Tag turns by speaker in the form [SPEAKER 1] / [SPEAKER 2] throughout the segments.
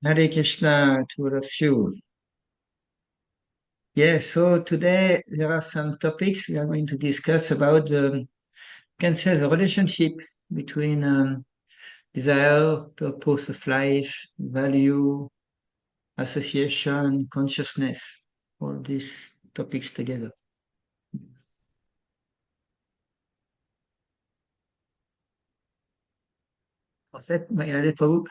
[SPEAKER 1] Hare Krishna to all of you. Yes, so today there are some topics we are going to discuss about the relationship between desire, purpose of life, value, association, consciousness, all these topics together. En fait, il y a des fois.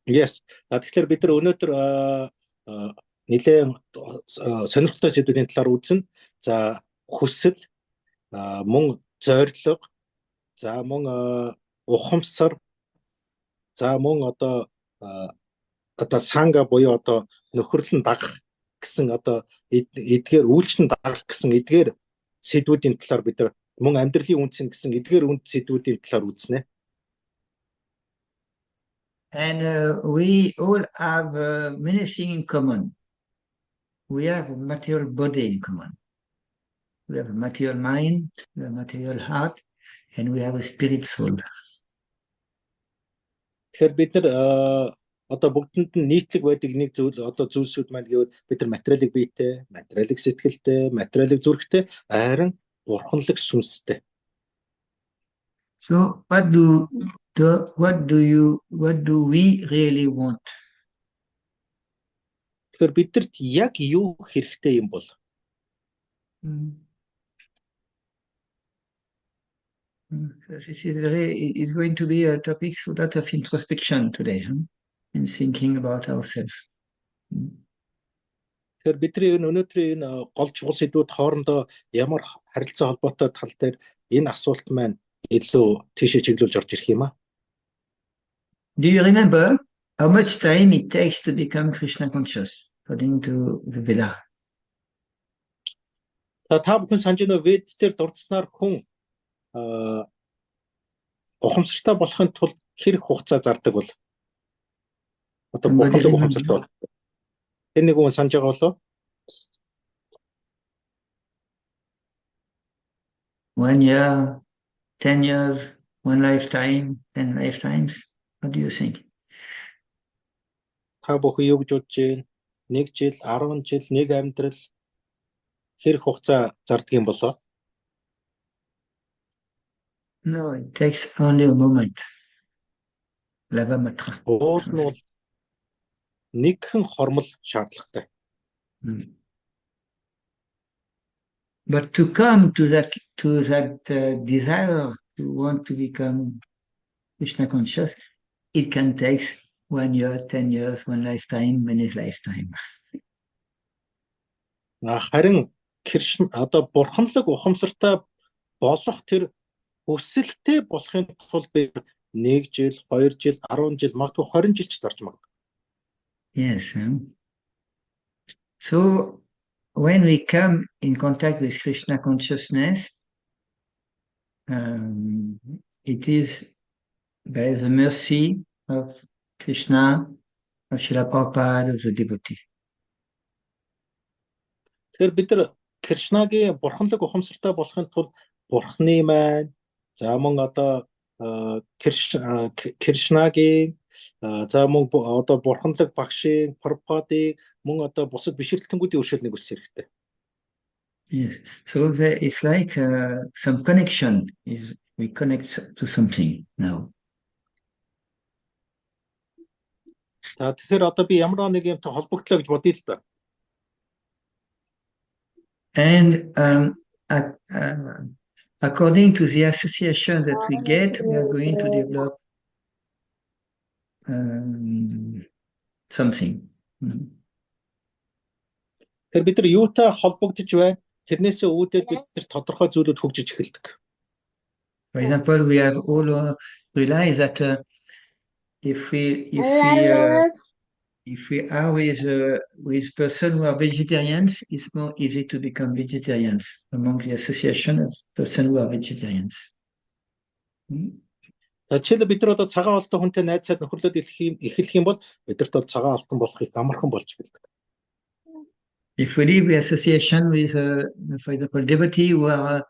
[SPEAKER 2] Yes. Тэгэхээр бид нар өнөөдөр нэлээд сонирхолтой сэдвүүдийн талаар үзнэ. За хүсэл, мөн зорилго, за мөн ухамсар, за мөн одоо санга буюу одоо нөхөрлөн дагах гэсэн одоо эдгээр үйлчлэн дагах гэсэн эдгээр сэдвүүдийн талаар бид нар мөн амьдралын үнцэн гэсэн эдгээр үнд сэдвүүдийн талаар үзнэ.
[SPEAKER 1] And we all have many things in common. We have a material body in common. We have a material mind, we have a material heart, and we have a spirit soul.
[SPEAKER 2] Тэгэхээр бид нар одоо бүгдэнд нь нийтлэг байдаг нэг зүйл одоо зүйлсүүд маань гэвэл бид нар материалыг биетэй, материалыг сэтгэлтэй, материалыг зүрхтэй, харин бурханлаг сүнстэй.
[SPEAKER 1] So what do we really want?
[SPEAKER 2] Тэгэхээр бидэрт яг юу хэрэгтэй юм бол?
[SPEAKER 1] It's going to be a topic for a lot of introspection today, and thinking about ourselves.
[SPEAKER 2] Тэгэхээр бидний өнөөдрийн энэ гол чухал сэдвүүд хоорондоо ямар харилцаа холбоотой тал дээр энэ асуулт маань илүү тийшээ чиглүүлж орж ирэх юм аа.
[SPEAKER 1] Do you remember how much time it takes to become Krishna conscious according to the Veda?
[SPEAKER 2] Та бүхэн санаж байна уу? Вед дээр дурдсанаар хүн ухамсартай болохын тулд хэрэг хугацаа зардаг бол одоо бурханлаг ухамсартай бол энэ нэг хүн санаж байгаа болов?
[SPEAKER 1] 1 year, 10 years, 1 lifetime, 10 lifetimes. What do you think?
[SPEAKER 2] Та бүхэн юу гэж бодож байна? 1 жил, 10 жил, нэг амьдрал хэрэг хугацаа зардаг юм болоо?
[SPEAKER 1] No, it takes only a moment. Lavamatra.
[SPEAKER 2] Уул нь бол нэгэн хормол шаардлагатай.
[SPEAKER 1] But to come to that desire to want to become Krishna conscious, it can take 1 year, 10 years, 1 lifetime, many lifetimes.
[SPEAKER 2] Харин Кришна одоо бурханлаг ухамсартай болох тэр хүсэлтэй болохын тулд би 1 жил, 2 жил, 10 жил, магадгүй 20 жил ч зарж магадгүй.
[SPEAKER 1] Yes. So when we come in contact with Krishna consciousness, it is by the mercy of Krishna, of Srila Prabhupada, of the devotee.
[SPEAKER 2] Тэгэхээр бид нар Кришнагийн бурханлаг ухамсартай болохын тулд бурхны маань за мөн одоо Кришнагийн за мөн одоо бурханлаг багшийн Прабхупадыг мөн одоо бусад бишрэлтэнгүүдийн өршөөлнийг үсч хэрэгтэй.
[SPEAKER 1] Yes. So it's like some connection. We connect to something now.
[SPEAKER 2] Тэгэхээр одоо би ямар нэг юмтай холбогдлоо гэж бодъё л да.
[SPEAKER 1] And according to the association that we get, we are going to develop something.
[SPEAKER 2] Тэгэхээр бид нар юутай холбогдож байна? Тэрнээсээ үүдээд бид нар тодорхой зүйлүүд хөгжиж эхэлдэг.
[SPEAKER 1] For example, we have all realized that if we are with persons who are vegetarians, it's more easy to become vegetarians among the association of persons who are vegetarians.
[SPEAKER 2] Жишээлбэл бид нар одоо цагаан олтой хүнтэй найзсаар нөхөрлөд эхлэх юм бол бидэрт бол цагаан олтон болох их амархан болж эхэлдэг.
[SPEAKER 1] If we live in association with, for example, devotee who are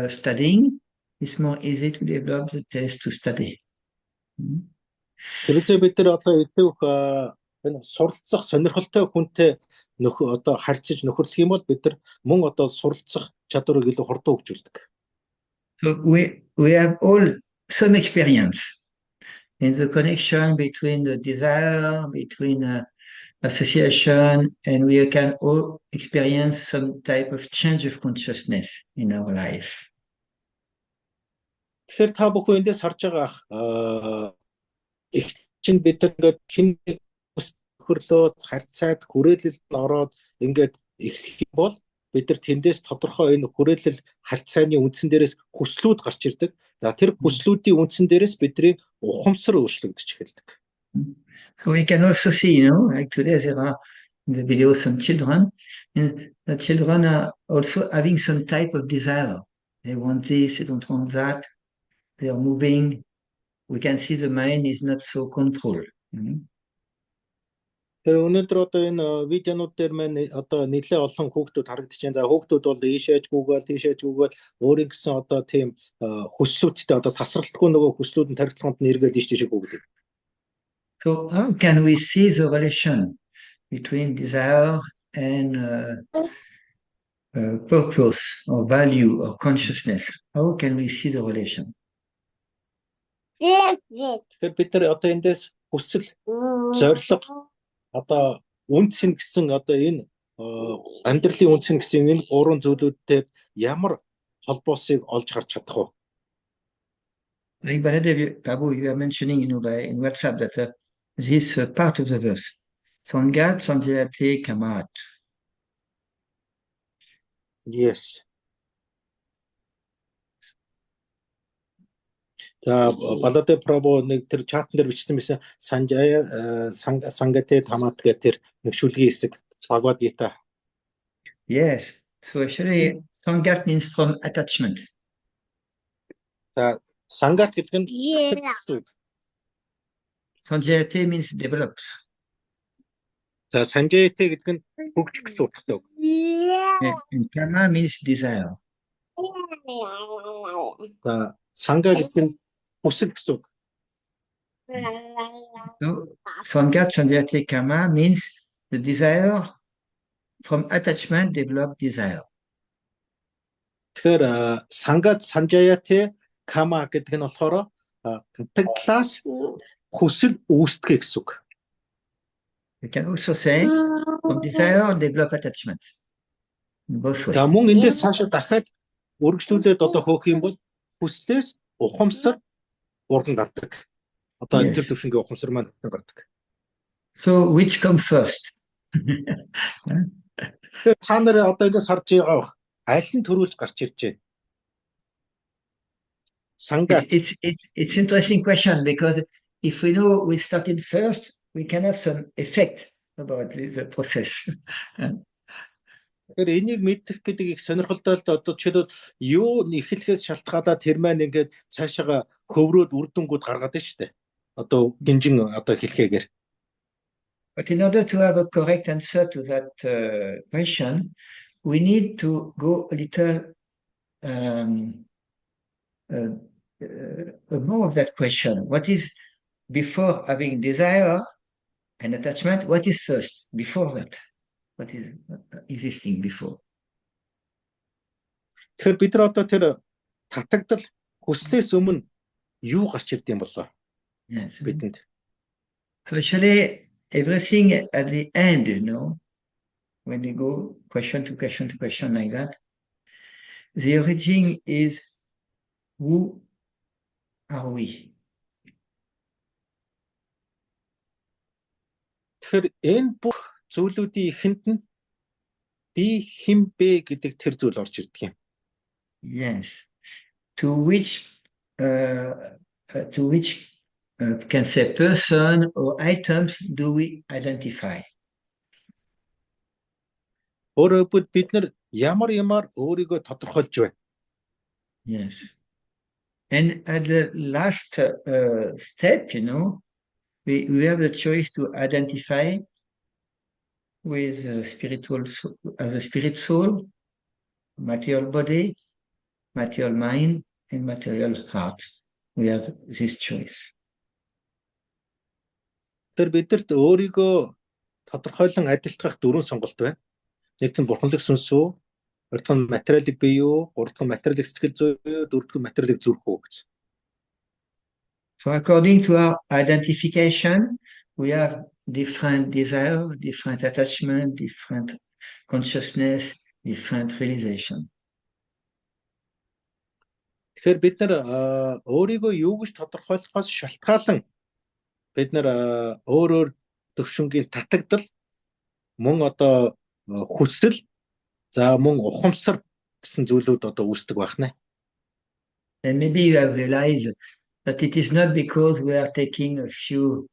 [SPEAKER 1] studying, it's more easy to develop the taste to study.
[SPEAKER 2] Тэрзээ бид нар одоо идэвх энэ суралцах сонирхолтой хүнтэй одоо харьцаж нөхөрлөх юм бол бид нар мөн одоо суралцах чадварыг илүү хурдан хөгжүүлдэг.
[SPEAKER 1] So we have all some experience in the connection between the desire, between association, and we can all experience some type of change of consciousness in our life.
[SPEAKER 2] Тэгэхээр та бүхэн эндээс харж байгаа их чинь бид ингээд хин хөрлөөд харьцаад хүрээлэлд ороод ингээд эхлэх юм бол бид нар тэндээс тодорхой энэ хүрээлэл харьцааны үндсэн дээрээс хүслүүд гарч ирдэг. За тэр хүслүүдийн үндсэн дээрээс бидний ухамсар өөрчлөгдөж эхэлдэг.
[SPEAKER 1] So we can also see, like today there are in the video some children, and the children are also having some type of desire. They want this, they don't want that. They are moving. We can see the mind is not so controlled.
[SPEAKER 2] Тэр өнөөдөр одоо энэ видеонууд дээр маань одоо нэлээд олон хүүхдүүд харагдаж байна. За хүүхдүүд бол ийшээж гүгээл өөрийн гэсэн одоо тийм хүслүүдтэй одоо тасралтгүй нөгөө хүслүүд нь тархилганд нь эргээд ийш гүгдэг.
[SPEAKER 1] So how can we see the relation between desire and purpose or value or consciousness? How can we see the relation?
[SPEAKER 2] Тэгэхээр бид нар одоо эндээс хүсэл, зорилго, одоо үндсэн гэсэн одоо энэ амьдралын үндсэн гэсэн энэ гурван зүйлүүдтэй ямар холбоосыг олж харж чадах вэ?
[SPEAKER 1] Like Babu, you are mentioning, in WhatsApp that this part of the verse, Sangat Sanjayate Kamat.
[SPEAKER 2] Yes. За Баладэ Прабhu нэг тэр чатн дээр бичсэн байсан Санжая Сангате Тамат гэх тэр нэг шүлгийн хэсэг Bhagavad gita.
[SPEAKER 1] Yes. So actually Sangat means from attachment.
[SPEAKER 2] За Sangat гэдэг нь
[SPEAKER 1] Sanjayate means develops.
[SPEAKER 2] За Sanjayate гэдэг нь хөгжих гэсэн утгатай.
[SPEAKER 1] And Kama means desire.
[SPEAKER 2] За Sangha гэдэг нь хүсэл гэсэн үг.
[SPEAKER 1] So Sangat Sanjayate Kama means the desire from attachment develop desire.
[SPEAKER 2] Тэгэхээр Sangat Sanjayate Kama гэдэг нь болохоор тагтлаас хүсэл үүсдэг гэсэн үг.
[SPEAKER 1] You can also say from desire develop attachment. Both ways.
[SPEAKER 2] За мөн эндээс цаашаа дахиад үргэлжлүүлээд одоо хөөх юм бол хүслээс ухамсар урган гардаг. Одоо энэ төр төвшингийн ухамсар маань гардаг.
[SPEAKER 1] So which comes first?
[SPEAKER 2] Тэгэхээр та нараа одоо эндээс харж байгаа аль нь төрүүлж гарч ирж байна? Санга.
[SPEAKER 1] It's interesting question because if we know we started first, we can have some effect about the process.
[SPEAKER 2] Тэгэхээр энийг мэдэх гэдэг их сонирхолтой л да одоо жишээлбэл юу эхлэхээс шалтгаалаад тэр маань ингээд цаашаага хөврөөд үрдэнгүүд гаргаад байна шүү дээ. Одоо гинжин одоо хэлхээгээр.
[SPEAKER 1] But in order to have a correct answer to that question, we need to go a little more of that question. What is before having desire and attachment? What is first before that? What is existing before?
[SPEAKER 2] Тэгэхээр бид нар одоо тэр татагдал хүслээс өмнө юу гарч ирд юм болоо?
[SPEAKER 1] Yes.
[SPEAKER 2] Бидэнд.
[SPEAKER 1] So actually everything at the end, when you go question to question to question like that, the origin is who are we?
[SPEAKER 2] Тэгэхээр энэ бүх зүйлүүдийн эхэнд нь би хэн бэ гэдэг тэр зүйл орж ирдэг юм.
[SPEAKER 1] Yes. To which can say person or items do we identify?
[SPEAKER 2] Өөрөөр хэлбэл бид нар ямар өөрийгөө тодорхойлж байна.
[SPEAKER 1] Yes. And at the last step, we have the choice to identify with spiritual as a spirit soul, material body, material mind, and material heart. We have this choice.
[SPEAKER 2] Тэр бидэрт өөрийгөө тодорхойлон адилтгах дөрвөн сонголт байна. Нэг нь бурханлаг сүнс үү, хоёр дахь нь материалыг бий юу, гурав дахь нь материалыг сэтгэл зүй юу, дөрөв дахь нь материалыг зүрх үү гэсэн.
[SPEAKER 1] So according to our identification, we have different desire, different attachment, different consciousness, different realization.
[SPEAKER 2] Тэгэхээр бид нар өөрийгөө юу гэж тодорхойлохоос шалтгаалan бид нар өөр төвшингийн татагдал, мөн одоо хүсэл, за мөн ухамсар гэсэн зүйлүүд одоо үүсдэг байна.
[SPEAKER 1] And maybe you have realized that it is not because we are taking a few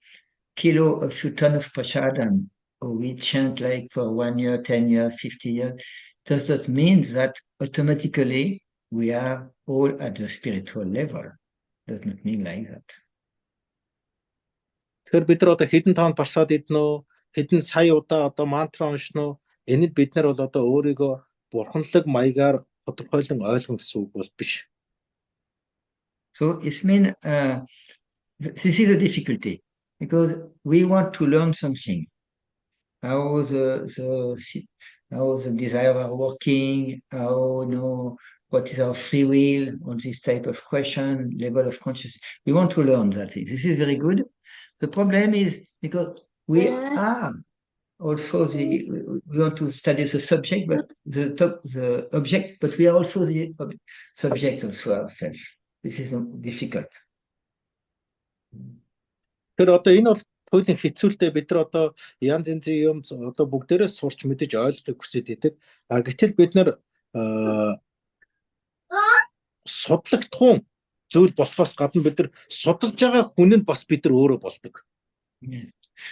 [SPEAKER 1] tons of prasadam, or we chant like for 1 year, 10 years, 50 years. Does that mean that automatically we are all at the spiritual level? Does not mean like that.
[SPEAKER 2] Тэгэхээр бид нар одоо хэдэн тоон прасад иднэ, хэдэн сая удаа одоо мантра уншина уу? Энэнд бид нар бол одоо өөрийгөө бурханлаг маягаар тодорхойлон ойлгох гэсэн үг бол биш.
[SPEAKER 1] So it means this is a difficulty because we want to learn something. How the desire are working, how what is our free will on this type of question, level of consciousness. We want to learn that. This is very good. The problem is because we are also we want to study the subject, but the object, but we are also the subject also ourselves. This is difficult.
[SPEAKER 2] Тэр одоо энэ бол туйлын хэцүүлтэй бид нар одоо янз янзын юм одоо бүгдээрээ сурч мэдэж ойлгохыг хүсэж идэг. Гэтэл бид нар судлагдхуун зүйл болохоос гадна бид нар судалж байгаа хүн нь бас бид нар өөрөө болдог.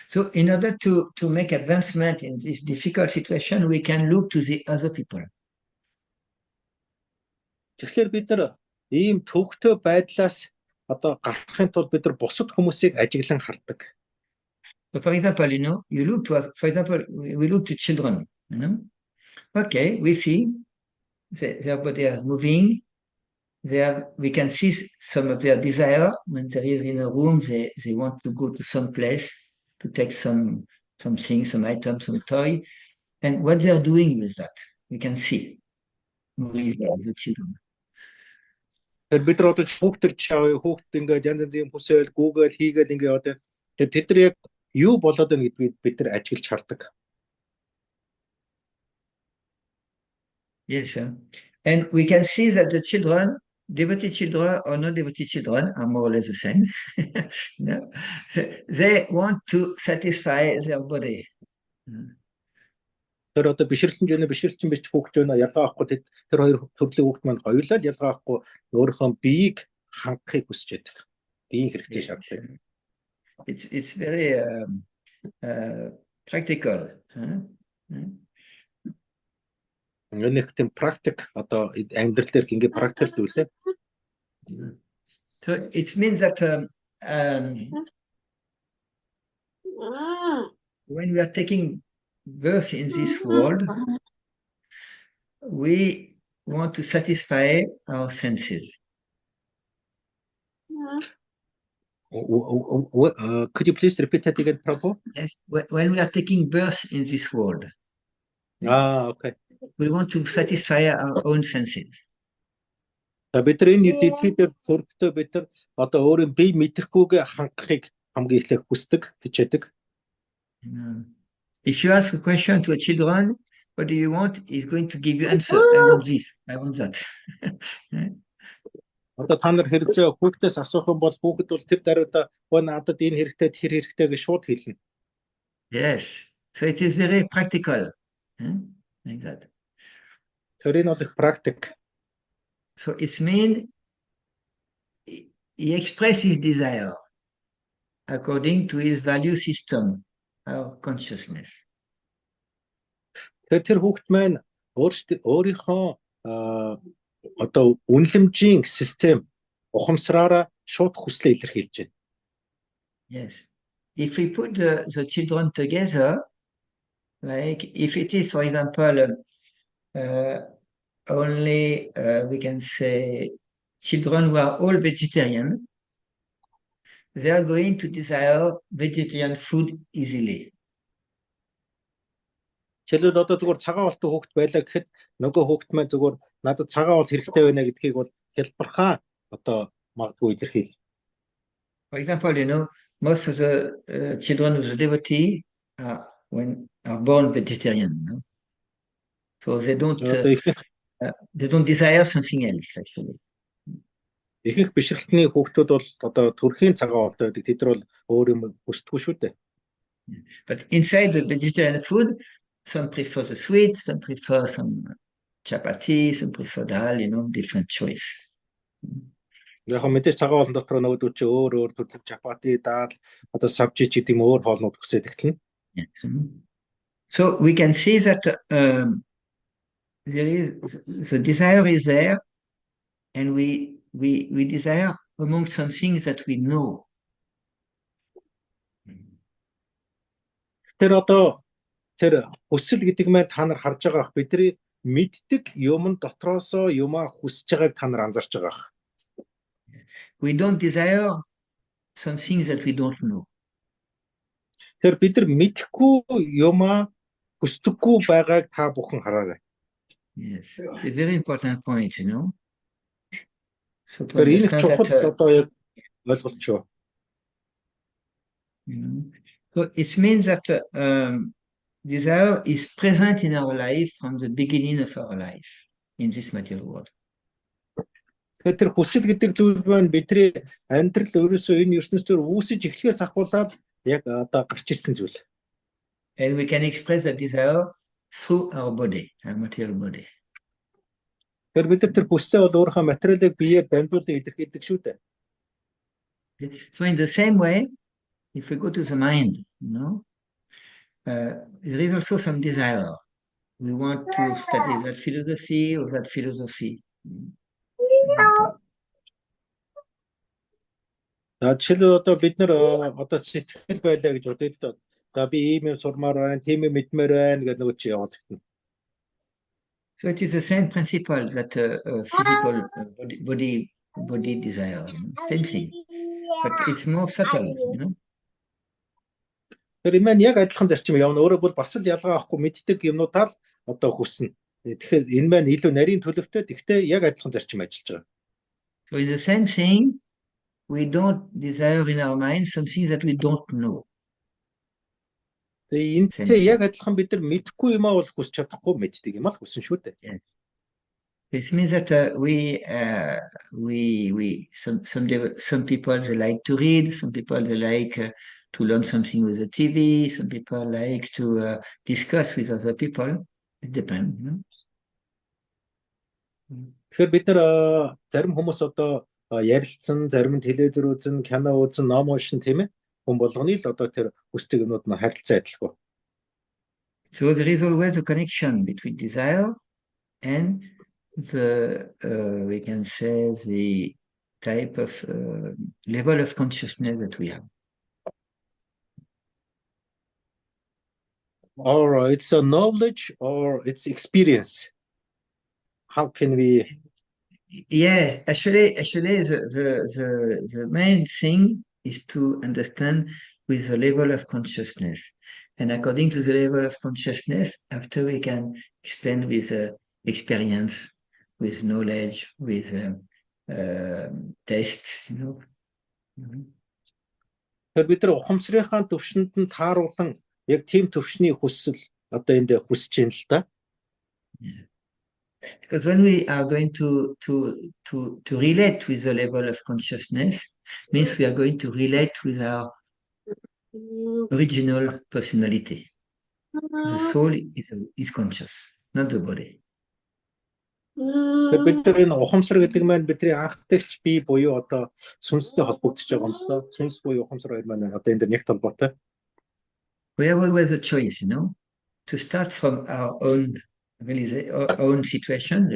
[SPEAKER 1] So in order to make advancement in this difficult situation, we can look to the other people.
[SPEAKER 2] Тэгэхээр бид нар ийм төвөгтэй байдлаас одоо гарахын тулд бид нар бусад хүмүүсийг ажиглан хардаг.
[SPEAKER 1] So for example, you look to us, for example, we look to children. Okay, we see their body are moving. We can see some of their desire. When they are in a room, they want to go to some place to take something, some item, some toy. And what they are doing with that, we can see with the children.
[SPEAKER 2] Тэгэхээр бид нар одоо хүүхдэр чаавь, хүүхд ингээд янз янзын хүсэл, гүүгээл хийгээл ингээд одоо тэд нар яг юу болоод байна гэдгийг бид нар ажиглаж хардаг.
[SPEAKER 1] Yes, sir. And we can see that the children, devotee children or non-devotee children, are more or less the same. No? They want to satisfy their body.
[SPEAKER 2] Тэр одоо бишрэлсэн биш хүүхд байна. Ялгаа авахгүй тэр хоёр төрлийн хүүхд маань хоёулаа л ялгаа авахгүй өөрийнхөө биеийг хангахыг хүсэж байдаг. Биеийн хэрэгцээ шаарддаг.
[SPEAKER 1] It's very practical.
[SPEAKER 2] Нэг тийм практик одоо амьдрал дээр ингээ практикал зүйлээ.
[SPEAKER 1] So it means that when we are taking birth in this world, we want to satisfy our senses.
[SPEAKER 2] Could you please repeat that again, Prabhu?
[SPEAKER 1] Yes, when we are taking birth in this world,
[SPEAKER 2] Okay.
[SPEAKER 1] we want to satisfy our own senses.
[SPEAKER 2] Бид нар энэ дэлхийд төрөлтөө бид нар одоо өөрийн бие мэдрэхгүйгээ хангахыг хамгийн эхлээд хүсдэг, хичээдэг.
[SPEAKER 1] If you ask a question to a children, what do you want? He's going to give you answer. I want this. I want that.
[SPEAKER 2] Одоо та нар хэрэгцээ хүүхдээс асуух юм бол хүүхэд бол тэр даруйда надад энэ хэрэгтэй, тэр хэрэгтэй гэж шууд хэлнэ.
[SPEAKER 1] Yes. So it is very practical. Like that.
[SPEAKER 2] Тэр энэ бол их практик.
[SPEAKER 1] So it means he expresses his desire according to his value system, our consciousness.
[SPEAKER 2] Тэр хүүхэд маань өөрийнхөө одоо үнэлэмжийн систем ухамсараараа шууд хүслээ илэрхийлж байна.
[SPEAKER 1] Yes. If we put the children together, like if it is, for example, only we can say children who are all vegetarian, they are going to desire vegetarian food easily.
[SPEAKER 2] Жишээлбэл одоо зүгээр цагаан болтой хүүхэд байлаа гэхэд нөгөө хүүхэд маань зүгээр надад цагаан бол хэрэгтэй байна гэдгийг бол хэлбэрхаа одоо магадгүй илэрхийл.
[SPEAKER 1] For example, most of the children of the devotee are born vegetarian. So they don't desire something else, actually.
[SPEAKER 2] Ихэнх бишрэлтний хүүхдүүд бол одоо төрхийн цагаан болтой байдаг. Тэд нар бол өөр юм хүсдэггүй шүү дээ.
[SPEAKER 1] But inside the vegetarian food, some prefer the sweet, some prefer some chapati, some prefer dal, different choice.
[SPEAKER 2] Яг мэдээж цагаан болон дотор нөгөөдөө чи өөр төрлийн чапати, даал, одоо сабжи ч гэдэг юм өөр хоолнууд хүсээд эхэлнэ.
[SPEAKER 1] So we can see that the desire is there, and we desire among some things that we know.
[SPEAKER 2] Тэр одоо тэр хүсэл гэдэг нь та нар харж байгаа ах бидний мэддэг юм дотроосоо юмаа хүсэж байгааг та нар анзарч байгаа ах.
[SPEAKER 1] We don't desire some things that we don't know.
[SPEAKER 2] Тэр бид нар мэдэхгүй юмаа хүсдэггүй байгааг та бүхэн хараарай.
[SPEAKER 1] Yes, it's a very important point, So
[SPEAKER 2] Тэр энэ чухал одоо яг ойлголт шүү.
[SPEAKER 1] So it means that desire is present in our life from the beginning of our life in this material world.
[SPEAKER 2] Тэр хүсэл гэдэг зүйл маань бидний амьдрал ерөөсөө энэ ертөнцийн үүсэж эхлэхээс ахуулаад яг одоо гарч ирсэн зүйл.
[SPEAKER 1] And we can express that desire through our body, our material body.
[SPEAKER 2] Тэр бид нар тэр хүслээ бол өөрийнхөө материалыг биеэр дамжуулан илэрхийлдэг шүү дээ.
[SPEAKER 1] So in the same way, if we go to the mind, there is also some desire. We want to study that philosophy or that philosophy.
[SPEAKER 2] Жишээлбэл одоо бид нар одоо сэтгэл байлаа гэж бодъё л доо. За би ийм юм сурмаар байна, тийм юм мэдмээр байна гэдэг нөгөө чи яваад гэнэ.
[SPEAKER 1] So it is the same principle that physical body desire. Same thing, but it's more subtle,
[SPEAKER 2] Тэр юм яг адилхан зарчим явна. Өөрөөр бол бас л ялгаа авахгүй мэддэг юмнуудаа л одоо хүснэ. Тэгэхээр энэ маань илүү нарийн төлөвтэй. Тэгтээ яг адилхан зарчим ажиллаж байгаа.
[SPEAKER 1] So in the same thing, we don't desire in our mind something that we don't know.
[SPEAKER 2] Тэгээ энэтэй яг адилхан бид нар мэдэхгүй юмаа бол хүсч чадахгүй мэддэг юм аа л хүсэн шүү дээ.
[SPEAKER 1] Yes. This means that some people they like to read, some people they like to learn something with the TV, some people like to discuss with other people. It depends.
[SPEAKER 2] Тэгэхээр бид нар зарим хүмүүс одоо ярилцсан, зарим нь телевизээр үзэн, кино үзэн, ном уншин тийм ээ. Хүн болгоны л одоо тэр хүсдэг юмнууд нь харилцаа адилгүй.
[SPEAKER 1] So there is always a connection between desire and the we can say the type of level of consciousness that we have.
[SPEAKER 2] Or it's a knowledge or it's experience. How can we?
[SPEAKER 1] Yeah, actually, the main thing is to understand with the level of consciousness, and according to the level of consciousness, after we can explain with experience, with knowledge, with taste,
[SPEAKER 2] Тэр бид нар ухамсарынхаа төвшөнд нь тааруулан яг тийм төвшний хүсэл одоо энд хүсэж байна л да.
[SPEAKER 1] Because when we are going to relate with the level of consciousness, means we are going to relate with our original personality. The soul is conscious, not the body.
[SPEAKER 2] Тэгэхээр бид нар энэ ухамсар гэдэг маань бидний анхдагч бие буюу одоо сүнстэй холбогдож байгаа юм л да. Сүнс буюу ухамсар хоёр маань одоо энэ нэг толботой.
[SPEAKER 1] We have always a choice, to start from our own realization,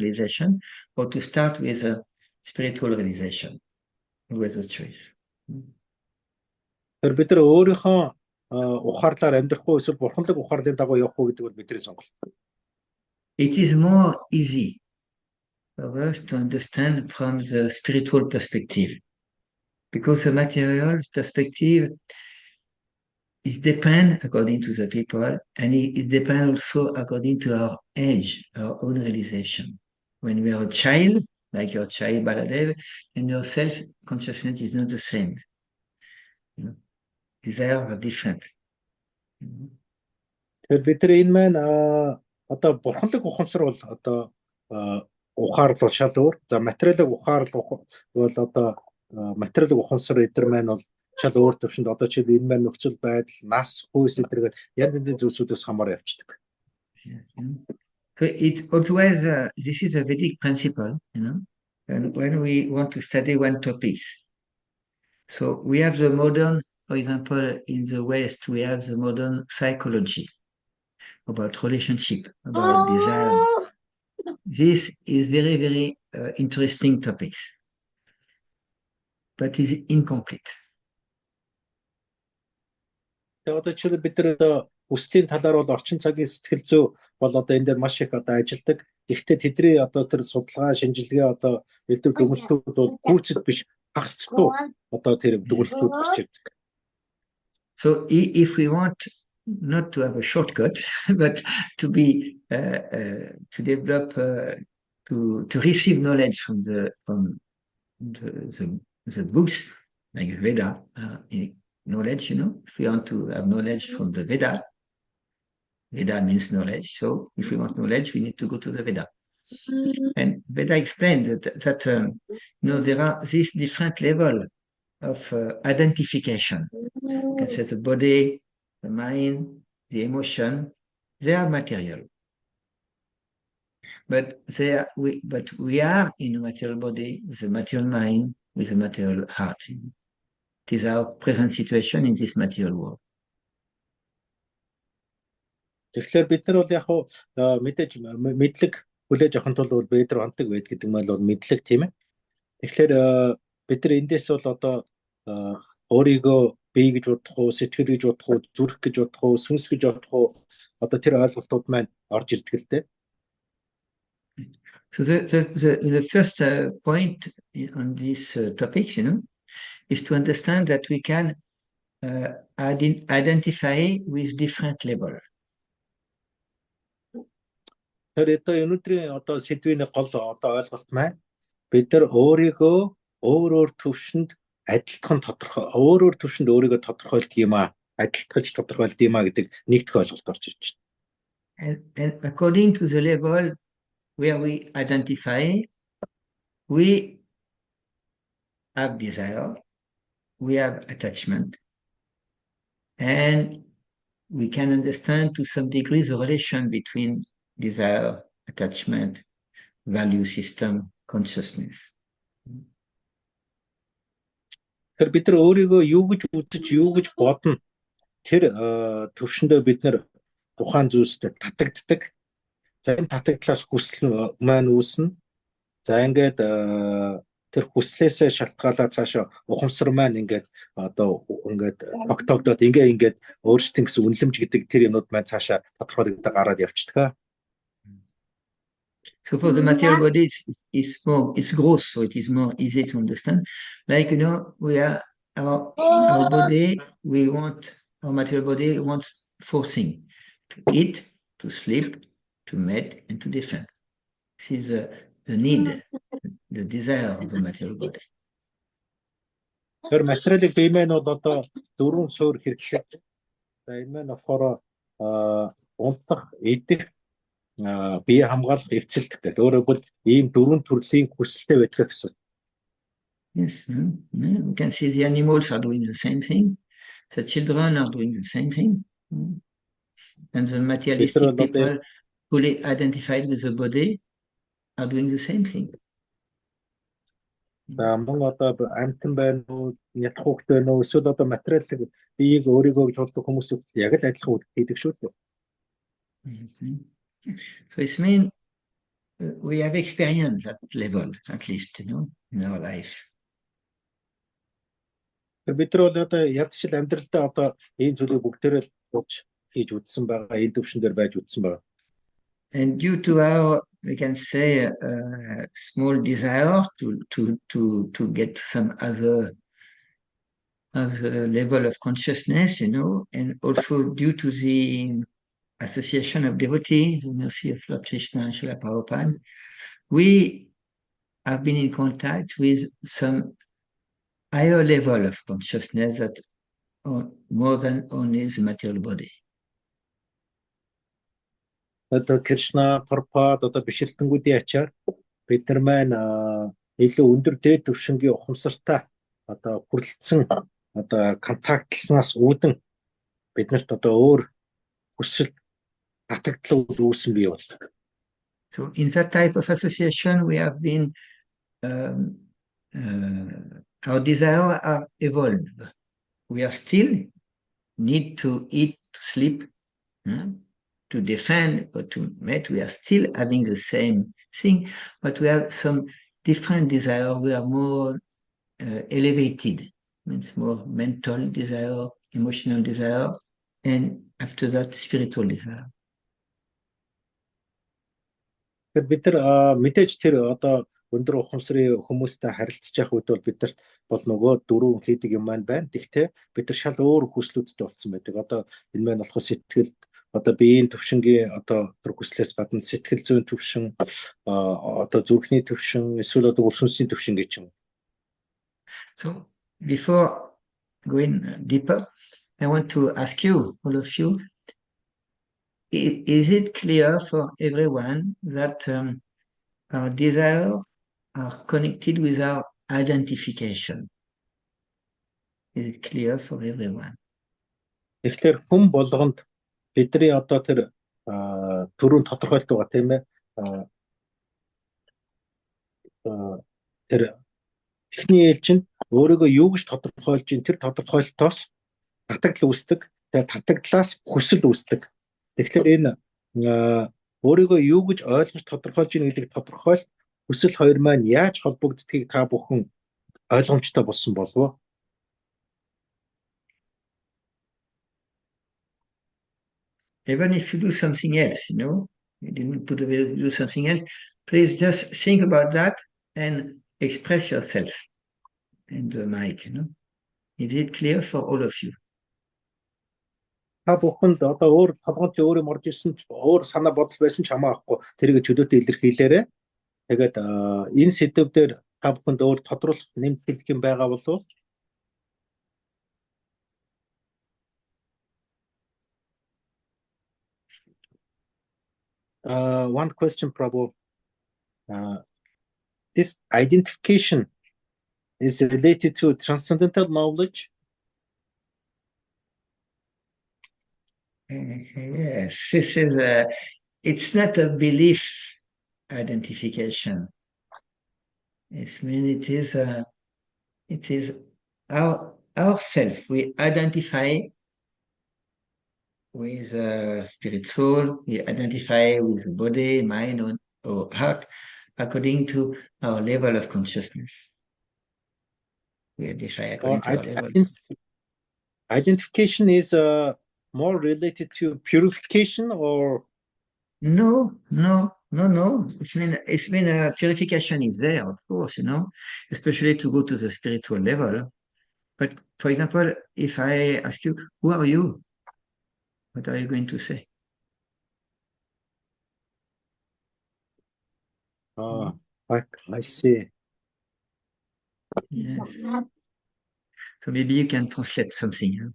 [SPEAKER 1] or to start with a spiritual realization. Always a choice.
[SPEAKER 2] Тэр бид нар өөрийнхөө ухаарлаар амьдрах уу эсвэл бурханлаг ухаарлын дагуу явах уу гэдэг бол бидний сонголт.
[SPEAKER 1] It is more easy for us to understand from the spiritual perspective. Because the material perspective is depend according to the people, and it depends also according to our age, our own realization. When we are a child, like your child Baladev, and your self-consciousness is not the same. You know, desire are different.
[SPEAKER 2] Тэгэхээр бид нар энэ маань одоо бурханлаг ухамсар бол одоо ухаарл бол шал өөр. За материалын ухаарл бол одоо материалын ухамсар эдгээр маань бол шал өөр төвшөнд одоо чи энэ маань нөхцөл байдал, нас, хүйс эдгээргээд янз янзын зүйлсүүдээс хамаар явчихдаг.
[SPEAKER 1] So it's always this is a Vedic principle, you know. And when we want to study one topic, so we have the modern, for example, in the West, we have the modern psychology about relationship, about desire. This is very, very interesting topics, but is incomplete.
[SPEAKER 2] Тэгээ одоо чи бид нар одоо хүслийн талаар бол орчин цагийн сэтгэл зүй бол одоо энэ дээр маш их одоо ажилдаг. Гэхдээ тэдний одоо тэр судалгаа, шинжилгээ одоо элдв дүгнэлтүүд бол гүйцэд биш хагас туу одоо тэр дүгнэлтүүд гарч ирдэг.
[SPEAKER 1] So if we want not to have a shortcut, but to be to develop to receive knowledge from the books like Veda knowledge, you know, if we want to have knowledge from the Veda means knowledge. So if we want knowledge, we need to go to the Veda. And Veda explained that you know, there are these different levels of identification. You can say the body, the mind, the emotion, they are material. But we are in a material body, with a material mind, with a material heart. It is our present situation in this material world.
[SPEAKER 2] Тэгэхээр бид нар бол яг хуу мэдээж мэдлэг хүлээж авахын тулд бол бэдэр онтог байд гэдэг нь бол мэдлэг тийм ээ. Тэгэхээр бид нар эндээс бол одоо өөрийгөө бие гэж бодох уу, сэтгэл гэж бодох уу, зүрх гэж бодох уу, сүнс гэж бодох уу одоо тэр ойлголтууд маань орж ирдэг л дээ.
[SPEAKER 1] So the first point on this topic, you know, is to understand that we can identify with different levels.
[SPEAKER 2] Тэр одоо өнөөдрийн одоо сэдвийн гол одоо ойлголт маань бид нар өөрийгөө өөр төвшөнд адилтхан тодорхой өөр төвшөнд өөрийгөө тодорхойлдог юм аа, адилтгаж тодорхойлдог юм аа гэдэг нэгдэх ойлголт орж ирж байна.
[SPEAKER 1] And according to the level where we identify, we have desire, we have attachment, and we can understand to some degree the relation between desire, attachment, value system, consciousness.
[SPEAKER 2] Тэгэхээр бид нар өөрийгөө юу гэж үзэж, юу гэж бодно тэр төвшөндөө бид нар тухайн зүйлстэй татагддаг. За энэ татагдлаас хүсэл маань үүснэ. За ингээд тэр хүслээсээ шалтгаалаад цаашаа ухамсар маань ингээд одоо ингээд тогтоогдоод ингээд өөрсдийн гэсэн үнэлэмж гэдэг тэр юмуд маань цаашаа тодорхойлогдоод гараад явчихдаг.
[SPEAKER 1] So for the material body, it's gross, so it is more easy to understand. Like, you know, we are our body, our material body wants 4 things: to eat, to sleep, to mate, and to defend. This is the need, the desire of the material body.
[SPEAKER 2] Тэр материалыг бие маань одоо 4 суурь хэрэглэх. За энэ маань болохоор унтах, идэх, бие хамгаалах, эвцэлдэх гэдэг. Өөрөөр хэлбэл ийм 4 төрлийн хүсэлтэй байдаг гэсэн.
[SPEAKER 1] Yes, we can see the animals are doing the same thing. The children are doing the same thing. And the materialistic people fully identified with the body are doing the same thing.
[SPEAKER 2] За мөн одоо амьтан байна уу, ятх хүүхэд байна уу, эсвэл одоо материалыг биеийг өөрийгөө гэж боддог хүмүүс яг л адилхан хийдэг шүү дээ.
[SPEAKER 1] So it means we have experienced that level, at least, you know, in our life.
[SPEAKER 2] Бид нар бол одоо ядчил амьдралдаа одоо ийм зүйлийг бүгдээрээ хийж үзсэн байгаа, энэ төвшин дээр байж үзсэн байгаа.
[SPEAKER 1] And due to our we can say small desire to get some other level of consciousness, and also due to the association of devotees, the mercy of Lord Krishna and Srila Prabhupada, we have been in contact with some higher level of consciousness that are more than only the material body.
[SPEAKER 2] Одоо Кришна, Прабхупад одоо бишэлтэнгүүдийн ачаар бид нар маань илүү өндөр дээд түвшингийн ухамсартай одоо хүрэлцэн одоо контактлснаас үүдэн биднэрт одоо өөр хүсэл татагдлууд үүсэн бий болдог.
[SPEAKER 1] So in that type of association, we have been, our desires are evolved. We are still need to eat, to sleep, to defend, or to mate. We are still having the same thing, but we have some different desires. We are more elevated, means more mental desire, emotional desire, and after that, spiritual desire.
[SPEAKER 2] Тэгэхээр бид нар мэдээж тэр одоо өндөр ухамсарын хүмүүстэй харилцаж явах үед бол бидэрт бол нөгөө дөрвөн хийдэг юм маань байна. Тэгтээ бид нар шал өөр хүслүүдтэй болсон байдаг. Одоо энэ маань болохоо сэтгэл одоо биеийн төвшингийн одоо тэр хүслээс гадна сэтгэл зүйн төвшин одоо зүрхний төвшин эсвэл одоо үр сүнсийн төвшин гэж юм.
[SPEAKER 1] So before going deeper, I want to ask you, all of you, is it clear for everyone that our desires are connected with our identification? Is it clear for everyone?
[SPEAKER 2] Тэгэхээр хүн болгонд бидний одоо тэр төрөнд тодорхойлт байгаа тийм ээ. Тэр техний ээлжинд өөрийгөө юу гэж тодорхойлж ин тэр тодорхойлтоос татагдал үүсдэг. Тэгээ татагдлаас хүсэл үүсдэг. Тэгэхээр энэ өөрийгөө юу гэж ойлгож тодорхойлж ийн гэдэг тодорхойлт хүсэл хоёр маань яаж холбогддгийг та бүхэн ойлгомжтой болсон болов уу?
[SPEAKER 1] Even if you do something else, you didn't put away to do something else, please just think about that and express yourself in the mic, Is it clear for all of you?
[SPEAKER 2] Та бүхэнд одоо өөр толгойд өөрөө морж ирсэн ч өөр санаа бодол байсан ч хамаахгүй тэрийг чөлөөтэй илэрхийлээрэй. Тэгээд энэ сэдв дээр та бүхэнд өөр тодруулах нэмэлт хэлэх юм байгаа болов уу? One question, Prabhu. This identification is related to transcendental knowledge.
[SPEAKER 1] Yes, this is it's not a belief identification. It is our self. We identify with spirit soul. We identify with body, mind, or heart, according to our level of consciousness. We identify according to our level.
[SPEAKER 2] Identification is more related to purification, or
[SPEAKER 1] no. It's been purification is there, of course, especially to go to the spiritual level. But for example, if I ask you, who are you? What are you going to say?
[SPEAKER 2] I see.
[SPEAKER 1] Yes. So maybe you can translate something.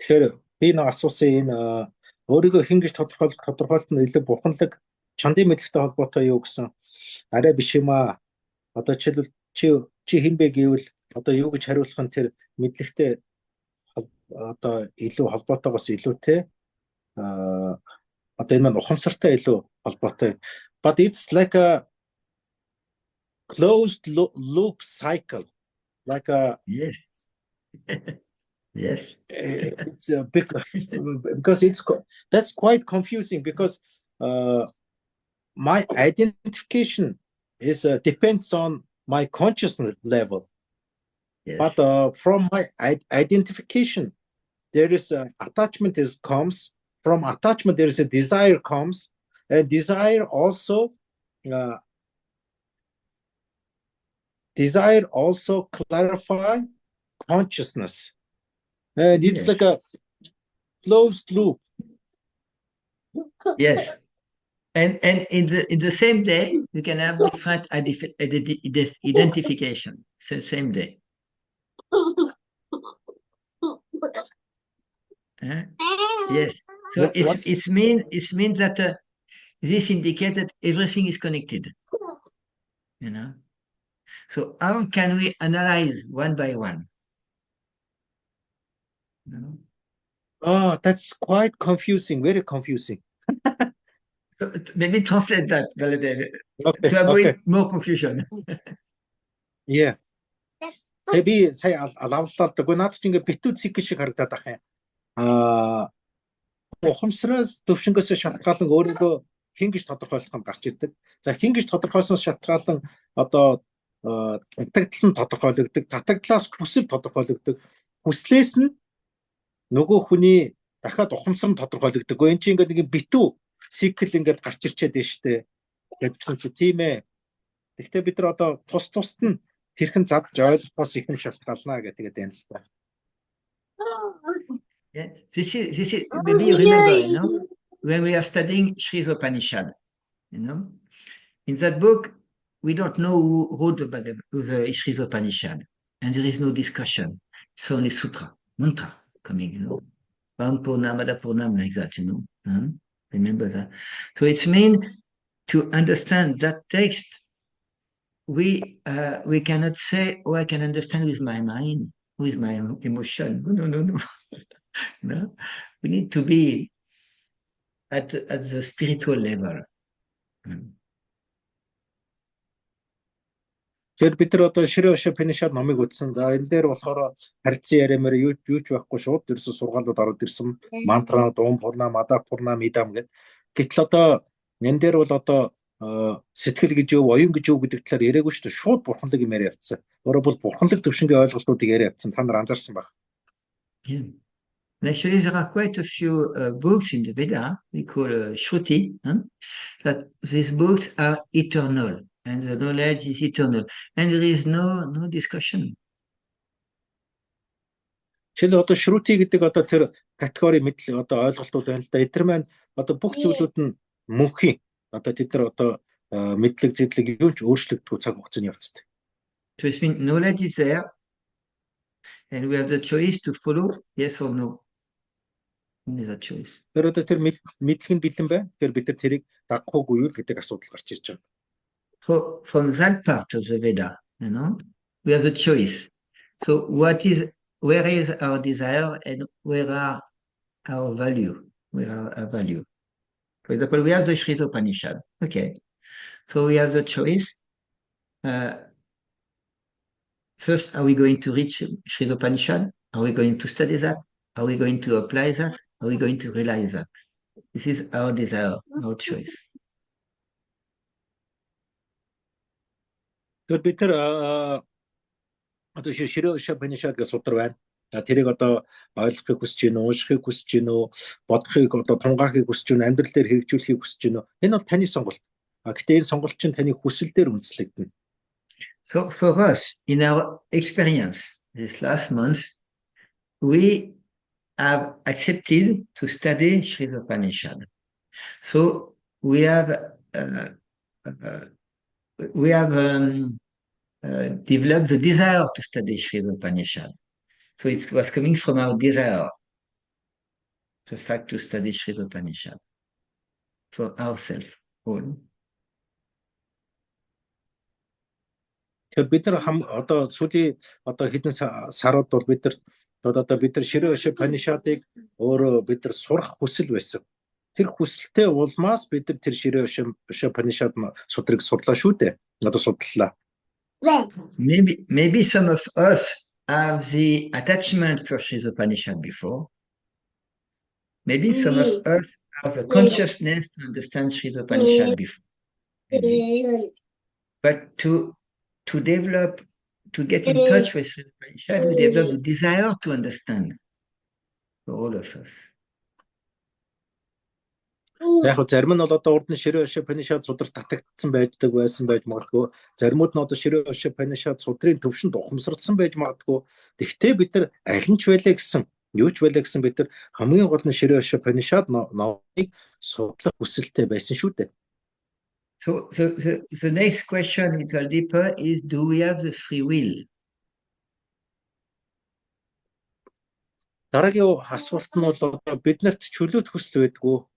[SPEAKER 2] Тэгэхээр би нэг асуусан энэ өөрийгөө хэн гэж тодорхойлт нь илүү бурханлаг чандын мэдлэгтэй холбоотой юу гэсэн арай биш юм аа. Одоо чи хэн бэ гэвэл одоо юу гэж хариулах нь тэр мэдлэгтэй одоо илүү холбоотойгоос илүүтэй одоо энэ маань ухамсартай илүү холбоотой. But it's like a closed loop cycle, like a
[SPEAKER 1] yes. Yes.
[SPEAKER 2] It's a big because that's quite confusing because my identification is depends on my consciousness level. Yes. But from my identification, there is attachment comes. From attachment, there is a desire comes, And desire also clarify consciousness. And it's like a closed loop.
[SPEAKER 1] Yes. And in the same day, you can have different identification. So same day. Yes. So it means that this indicates that everything is connected. You know. So how can we analyze one by one? You know?
[SPEAKER 2] Oh, that's quite confusing, very confusing.
[SPEAKER 1] So maybe translate that, Baladev,
[SPEAKER 2] Okay,
[SPEAKER 1] to avoid
[SPEAKER 2] okay.
[SPEAKER 1] more confusion.
[SPEAKER 2] Yeah. Би сая алавлаад үгүй наад чинь ингээ битүү цик шиг харагдаад ах юм. Ухамсараас төвшнгөөс шалтгаалan өөрийгөө хин гэж тодорхойлох юм гарч ирдэг. За хин гэж тодорхойлсноос шалтгаалan одоо татагдлал нь тодорхойлогддог. Татагдлаас хүсэл тодорхойлогддог. Хүслээс нь нөгөө хүний дахиад ухамсар нь тодорхойлогддог. Энд чинь ингээ нэг битүү цикл ингээд гарч ирчээд байна шүү дээ. Гэдгсэн чи тийм ээ. Гэхдээ бид нар одоо тус нь хэрхэн задж ойлгохоос их юм шалтгаална гэдэг юм л та.
[SPEAKER 1] Yeah. This is maybe you remember, you know, when we are studying Sri Upanishad, you know, in that book we don't know who wrote the Sri Upanishad, and there is no discussion. It's only sutra, mantra coming, you know, Vam Purnamada Purnam, like that, you know. Remember that. So it's mean to understand that text. We cannot say, oh, I can understand with my mind, with my emotion. No. No, we need to be at the spiritual level.
[SPEAKER 2] Тэгэхээр бид нар одоо Шри Upanishad номыг үзсэн. За энэ дээр болохоор харилцан яриамаар юу ч байхгүй шууд ерөөсө сургаалууд ороод ирсэн. Мантранууд, Пурна, Мада Пурна, Мидам гэдэг. Гэтэл одоо энэ дээр бол одоо сэтгэл гэж юу, оюун гэж юу гэдэг талаар яриаггүй шүү дээ. Шууд бурханлаг юм яриа явцсан. Өөрөөр бол бурханлаг төвшингийн ойлголтуудыг яриа явцсан. Та нар анзаарсан баг.
[SPEAKER 1] And actually, there are quite a few books in the Veda we call Shruti, that these books are eternal and the knowledge is eternal, and there is no discussion.
[SPEAKER 2] Жишээл одоо Shruti гэдэг одоо тэр категори мэдл одоо ойлголтууд байна л да. Эдгээр маань одоо бүх зүйлүүд нь мөнхийн одоо тэд нар одоо мэдлэг зэдлэг юу ч өөрчлөгддөггүй цаг хугацааны явцдаг.
[SPEAKER 1] So it means knowledge is there, and we have the choice to follow yes or no. Only the choice.
[SPEAKER 2] Тэр одоо тэр мэдлэг нь бэлэн байна. Тэгэхээр бид нар тэрийг дагахгүйгүй юу гэдэг асуудал гарч ирж байгаа.
[SPEAKER 1] So from that part of the Veda, you know, we have the choice. So where is our desire and where are our value? Where are our value? For example, we have the Sri Upanishad. Okay. So we have the choice. First, are we going to read Sri Upanishad? Are we going to study that? Are we going to apply that? Are we going to realize that? This is our desire, our choice.
[SPEAKER 2] Тэгэхээр бид нар одоо Шри Upanishad гэж судар байна. Тэрийг одоо ойлгохыг хүсэж гинөө, уншихыг хүсэж гинөө, бодохыг одоо тунгаахыг хүсэж гинөө, амьдрал дээр хэрэгжүүлэхийг хүсэж гинөө. Энэ бол таны сонголт. Гэхдээ энэ сонголт чинь таны хүсэл дээр үндэслэгдэнэ.
[SPEAKER 1] So for us, in our experience this last month, we have accepted to study Sri Upanishad. So we have developed the desire to study Sri Upanishad. So it was coming from our desire, the fact to study Sri Upanishad for ourselves.
[SPEAKER 2] Тэгэхээр бид нар одоо сүүлийн одоо хэдэн сарууд бол бид нар Шри Upanishad-ыг өөрөө бид нар сурах хүсэл байсан. Тэр хүсэлтэй улмаас бид нар тэр Шри Upanishad судрыг судлаа шүү дээ. Одоо судлаа.
[SPEAKER 1] Maybe some of us have the attachment for Sri Upanishad before. Maybe some of us have a consciousness to understand Sri Upanishad before. Maybe. But to develop, to get in touch with Sri Upanishad, we develop the desire to understand for all of us.
[SPEAKER 2] Яг хөө зарим нь бол одоо урд нь ширээ өшөө панишад судар татагдсан байсан байж магадгүй. Заримуд нь одоо ширээ өшөө панишад судрын төвшөнд ухамсарлсан байж магадгүй. Тэгвэл бид нар аль нь ч байлаа гэсэн юу ч байлаа гэсэн бид нар хамгийн гол нь ширээ өшөө панишад номыг судлах хүсэлтэй байсан шүү дээ.
[SPEAKER 1] So the next question, a little deeper, is do we have the free will?
[SPEAKER 2] Дараагийн асуулт нь бол одоо биднэрт чөлөөт хүсэл байдгүй.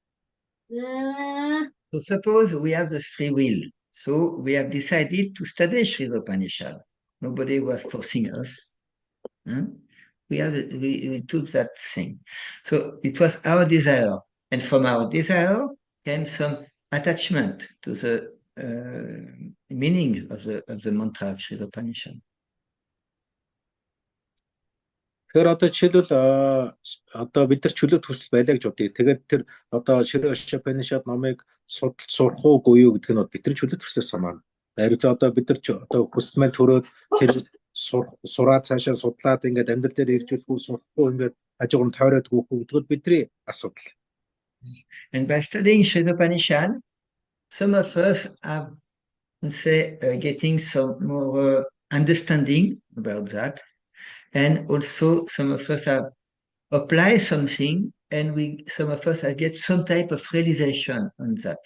[SPEAKER 1] So suppose we have the free will. So we have decided to study Sri Upanishad. Nobody was forcing us. We took that thing. So it was our desire. And from our desire came some attachment to the meaning of the mantra of Sri Upanishad.
[SPEAKER 2] Тэгэхээр одоо жишээлбэл одоо бид нар чөлөөт хүсэл байлаа гэж бодъё. Тэгээд тэр одоо Шри Upanishad номыг судалж сурах уугүй юу гэдэг нь бидний чөлөөт хүслээс хамаарна. Харин одоо бид нар одоо хүсэл маань төрөөд тэр сураад цаашаа судлаад ингээд амьдрал дээр ирж үлгүй сурахгүй ингээд хажуугаар нь тойроод гүйхгүй гэдэг нь бидний асуудал.
[SPEAKER 1] And by studying Sri Upanishad, some of us are, let's say, getting some more understanding about that. And also some of us have applied something and some of us have get some type of realization on that.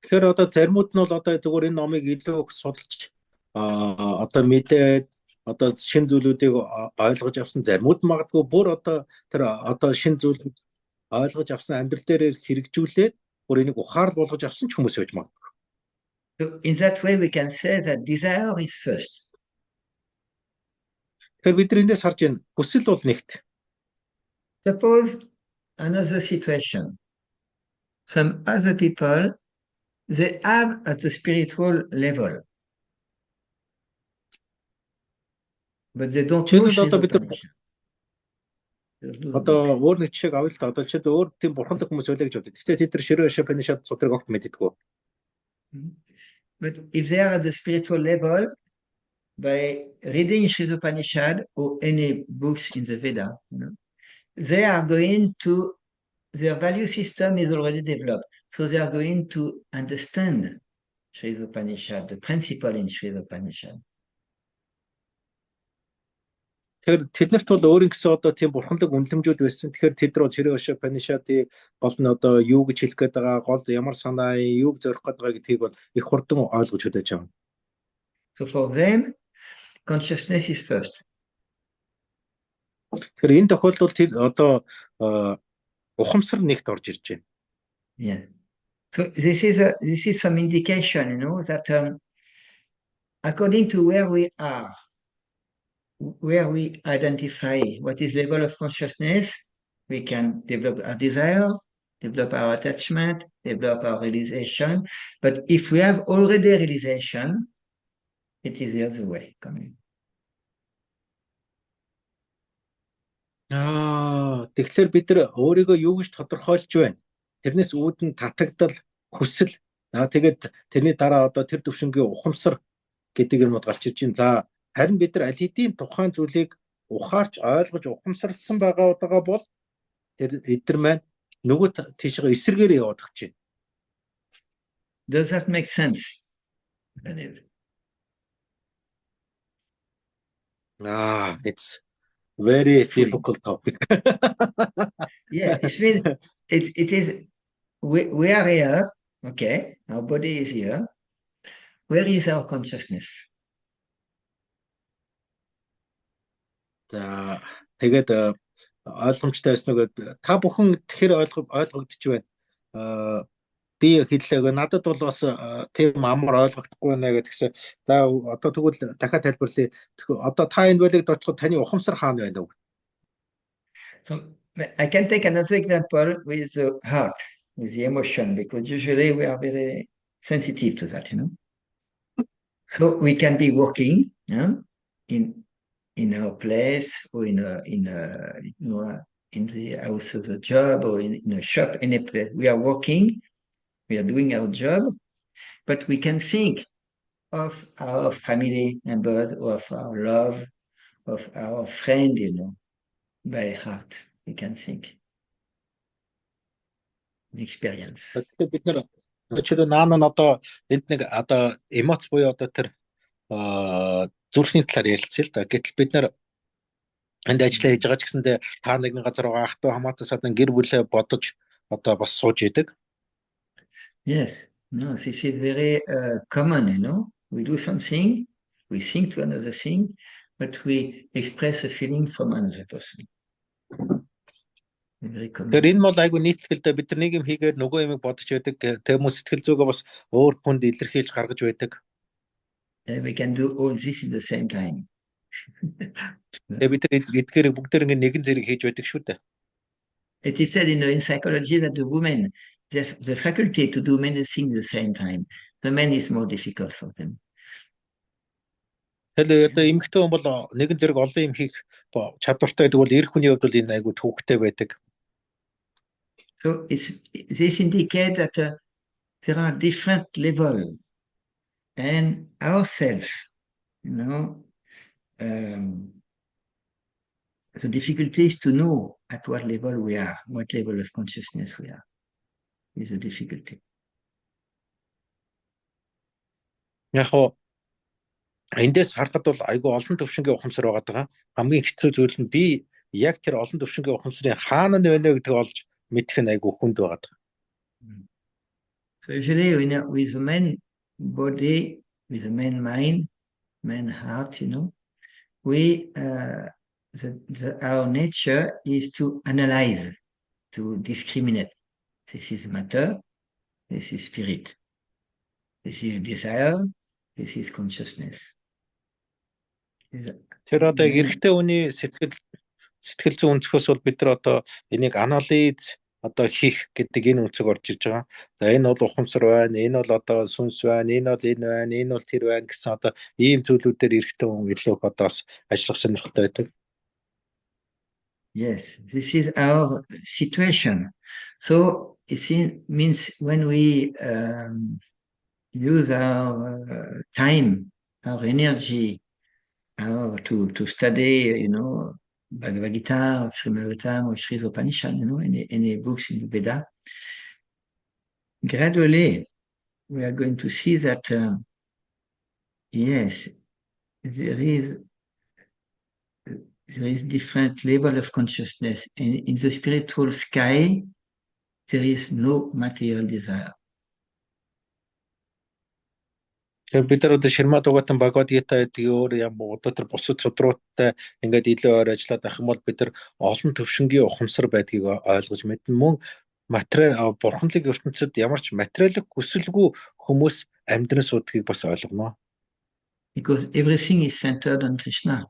[SPEAKER 2] Тэгэхээр одоо заримуд нь бол одоо зүгээр энэ номыг илүү судалж одоо мэдээд одоо шинэ зүйлүүдийг ойлгож авсан, заримуд магадгүй бүр одоо тэр одоо шинэ зүйлүүд ойлгож авсан амьдрал дээр хэрэгжүүлээд бүр энийг ухаар болгож авсан ч хүмүүс байж магадгүй.
[SPEAKER 1] So in that way we can say that desire is first.
[SPEAKER 2] Тэгэхээр бид эндээс харж байна хүсэл бол нэгт.
[SPEAKER 1] Suppose another situation. Some other people, they have at the spiritual level, but they don't know Sri Upanishad.
[SPEAKER 2] Одоо өөр нэг жишээг авъя л да. Одоо жишээд өөр тийм бурхандаг хүмүүс байлаа гэж бодъё. Гэхдээ тэд нар Шри Upanishad судраг огт мэддэггүй.
[SPEAKER 1] But if they are at the spiritual level, by reading Sri Upanishad or any books in the Veda, they are going to, their value system is already developed. So they are going to understand Sri Upanishad, the principle in Sri Upanishad.
[SPEAKER 2] Тэгэхээр тэднэрт бол өөрийн гэсэн одоо тийм бурханлаг үнэлэмжүүд байсан. Тэгэхээр тэд нар Шри Upanishad-ийг гол нь одоо юу гэж хэлэх гээд байгаа, гол ямар санаа, юуг зорих гээд байгаа гэдгийг бол их хурдан ойлгож хөдөөж байгаа.
[SPEAKER 1] So for them, consciousness is first.
[SPEAKER 2] Тэгэхээр энэ тохиолдолд тэд одоо ухамсар нэгт орж ирж байна.
[SPEAKER 1] Yeah. So this is some indication, that according to where we are, where we identify what is level of consciousness, we can develop our desire, develop our attachment, develop our realization. But if we have already realization, it is the other way coming.
[SPEAKER 2] Тэгэхээр бид нар өөрийгөө юу гэж тодорхойлж байна. Тэрнээс үүдэн татагдал, хүсэл. Тэгээд тэрний дараа одоо тэр төвшингийн ухамсар гэдэг юмуд гарч ирж байна. За харин бид нар аль хэдийн тухайн зүйлийг ухаарч ойлгож ухамсарлсан байгаа бол тэр эдгээр маань нөгөө тийшээ эсэргээр яваад өгч байна.
[SPEAKER 1] Does that make sense?
[SPEAKER 2] It's very difficult topic.
[SPEAKER 1] Yeah, it is. We are here. Okay, our body is here. Where is our consciousness?
[SPEAKER 2] Тэгээд ойлгомжтой байсныг та бүхэн тэгэхээр ойлгогдож байна. Би хэллээ. Надад бол бас тийм амар ойлгохдохгүй байна гэдгсэн. За одоо тэгвэл дахиад тайлбарлая. Одоо та энэ байлыг дотлоход таны ухамсар хаана байна вэ?
[SPEAKER 1] So I can take another example with the heart, with the emotion, because usually we are very sensitive to that, So we can be working in our place or in the house of the job or in a shop, any place. We are working, we are doing our job, but we can think of our family members, of our love, of our friend, by heart. We can think. experience.
[SPEAKER 2] Тэгэхээр бид нар өчигдөр наан нь одоо энд нэг одоо эмоц буюу одоо тэр зүрхний талаар ярилцъя л да. Гэтэл бид нар энд ажиллаа хийж байгаа ч гэсэндээ та нэгэн газар байгаа ах トゥ хамаатай садан гэр бүлээ бодож одоо бас сууж идэг.
[SPEAKER 1] Yes, no, this is very common, you know. We do something, we think to another thing, but we express a feeling from another person. Very common.
[SPEAKER 2] Тэгэхээр энэ бол айгүй нийтлэлтэй бид нар нэг юм хийгээд нөгөө юмыг бодож байдаг. Тэгм сэтгэл зүгээ бас өөр хүнд илэрхийлж гаргаж байдаг.
[SPEAKER 1] We can do all this at the same time.
[SPEAKER 2] Тэгээ бид нар эдгээр бүгдээр ингэ нэгэн зэрэг хийж байдаг шүү дээ.
[SPEAKER 1] It is said in psychology that the women, the faculty to do many things at the same time. The men is more difficult for them.
[SPEAKER 2] Тэгэхээр одоо эмэгтэй хүн бол нэгэн зэрэг олон юм хийх чадвартай гэдэг бол эр хүний хувьд бол энэ айгүй төвөгтэй байдаг.
[SPEAKER 1] So this indicates that there are different levels, and ourselves, you know, the difficulty is to know at what level we are, what level of consciousness we are. Is a difficulty.
[SPEAKER 2] Яг хоо эндээс харахад бол айгүй олон төвшингийн ухамсар байгаа. Хамгийн хэцүү зүйл нь би яг тэр олон төвшингийн ухамсарын хаана нь байна вэ гэдгийг олж мэдэх нь айгүй хүнд байгаа.
[SPEAKER 1] So usually with the man body, with the man mind, man heart, you know, we our nature is to analyze, to discriminate. This is matter, this is spirit, this is desire, this is consciousness.
[SPEAKER 2] Тэр одоо эрэгтэй хүний сэтгэл зүйн өнцгөөс бол бид нар одоо энийг анализ одоо хийх гэдэг энэ үнцэг орж ирж байгаа. За энэ бол ухамсар байна, энэ бол одоо сүнс байна, энэ бол энэ байна, энэ бол тэр байна гэсэн одоо ийм зүйлүүдээр эрэгтэй хүн илүү одоо бас ажиллах сонирхолтой байдаг.
[SPEAKER 1] Yes, this is our situation. So it means when we use our time, our energy, to study, you know, Bhagavad Gita, or Srimad or Sri Upanishad, you know, any books in the Veda, gradually we are going to see that, yes, there is different level of consciousness, and in the spiritual sky, there is no material desire.
[SPEAKER 2] Бид нар одоо Шримад Бхагаватан Bhagavad Gita гэдэг өөр юм одоо тэр бусад судруудтай ингээд илүү ойр ажиллаад авах юм бол бид нар олон төвшингийн ухамсар байдгийг ойлгож мэднэ. Мөн материал бурханлаг ертөнцид ямар ч материалын хүсэлгүй хүмүүс амьдран суудгийг бас ойлгоно.
[SPEAKER 1] Because everything is centered on Krishna.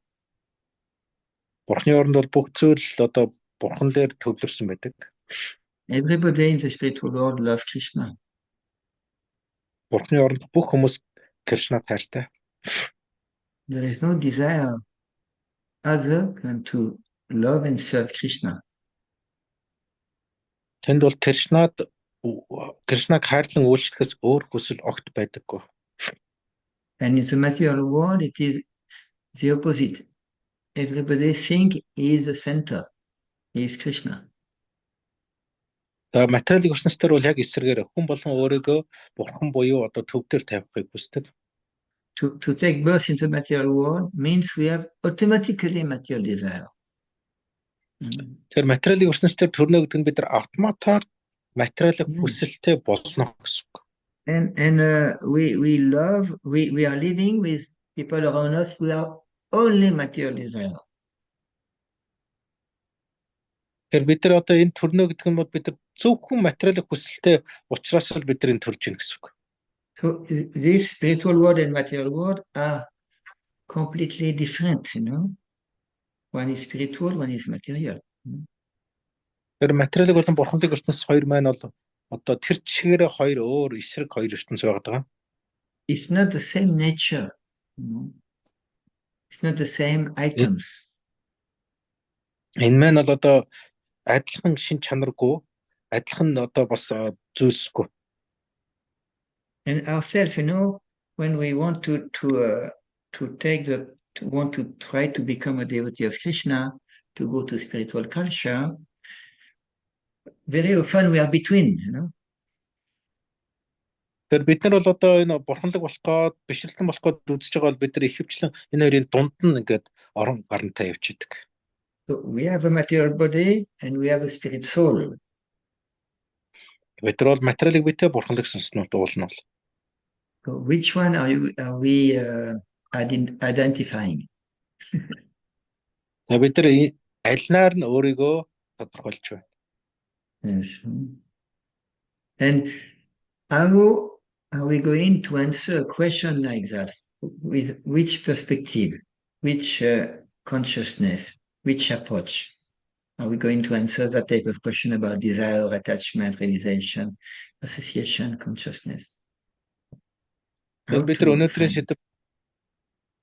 [SPEAKER 2] Бурхны оронд бол бүх зүйл одоо бурхан дээр төвлөрсөн байдаг.
[SPEAKER 1] Everybody in the spiritual world loves Krishna.
[SPEAKER 2] Бурхны оронд бүх хүмүүс Krishna таартай.
[SPEAKER 1] There is no desire other than to love and serve Krishna.
[SPEAKER 2] Тэнд бол Кришнаг хайрлан үйлчлэхээс өөр хүсэл огт байдаггүй.
[SPEAKER 1] And in the material world, it is the opposite. Everybody think he is the center. He is Krishna.
[SPEAKER 2] За материалын ертөнцийн бол яг эсрэгээр хүн болон өөрийгөө бурхан буюу одоо төв дээр тавихыг хүсдэг.
[SPEAKER 1] To take birth in the material world means we have automatically material desire.
[SPEAKER 2] Тэгэхээр материалын ертөнцийн төрнө гэдэг нь бид нар автоматар материалын хүсэлтэй болно гэсэн.
[SPEAKER 1] And we are living with people around us who have only material desire.
[SPEAKER 2] Тэгэхээр бид нар одоо энэ төрнө гэдэг нь бид нар зөвхөн материалын хүсэлтэй учраас л бид нар энэ төрж ийн гэсэн үг.
[SPEAKER 1] So this spiritual world and material world are completely different, you know. One is spiritual, one is material.
[SPEAKER 2] Тэр материалыг болон бурханлаг ертөнц хоёр маань бол одоо тэр чигээр хоёр өөр эсрэг хоёр ертөнц байгаа.
[SPEAKER 1] It's not the same nature. It's not the same items.
[SPEAKER 2] Энэ маань бол одоо адилхан шин чанаргүй, адилхан одоо бас зүйлсгүй.
[SPEAKER 1] And ourselves, you know, when we want to try to become a devotee of Krishna, to go to spiritual culture, very often we are between,
[SPEAKER 2] Тэгэхээр бид нар бол одоо энэ бурханлаг болох гээд бишрэлтэн болох гээд үзэж байгаа бол бид нар ихэвчлэн энэ хоёрын дунд нь ингээд орон гарантай явчихдаг.
[SPEAKER 1] So we have a material body and we have a spirit soul.
[SPEAKER 2] Бид нар бол материалыг битээ бурханлаг сонснууд уулна бол.
[SPEAKER 1] So which one are we identifying?
[SPEAKER 2] Бид нар альнаар нь өөрийгөө тодорхойлж байна.
[SPEAKER 1] Yes. And how are we going to answer a question like that? With which perspective, which consciousness, which approach? Are we going to answer that type of question about desire, attachment, realization, association, consciousness?
[SPEAKER 2] Бид нар өнөөдрийн сэдэв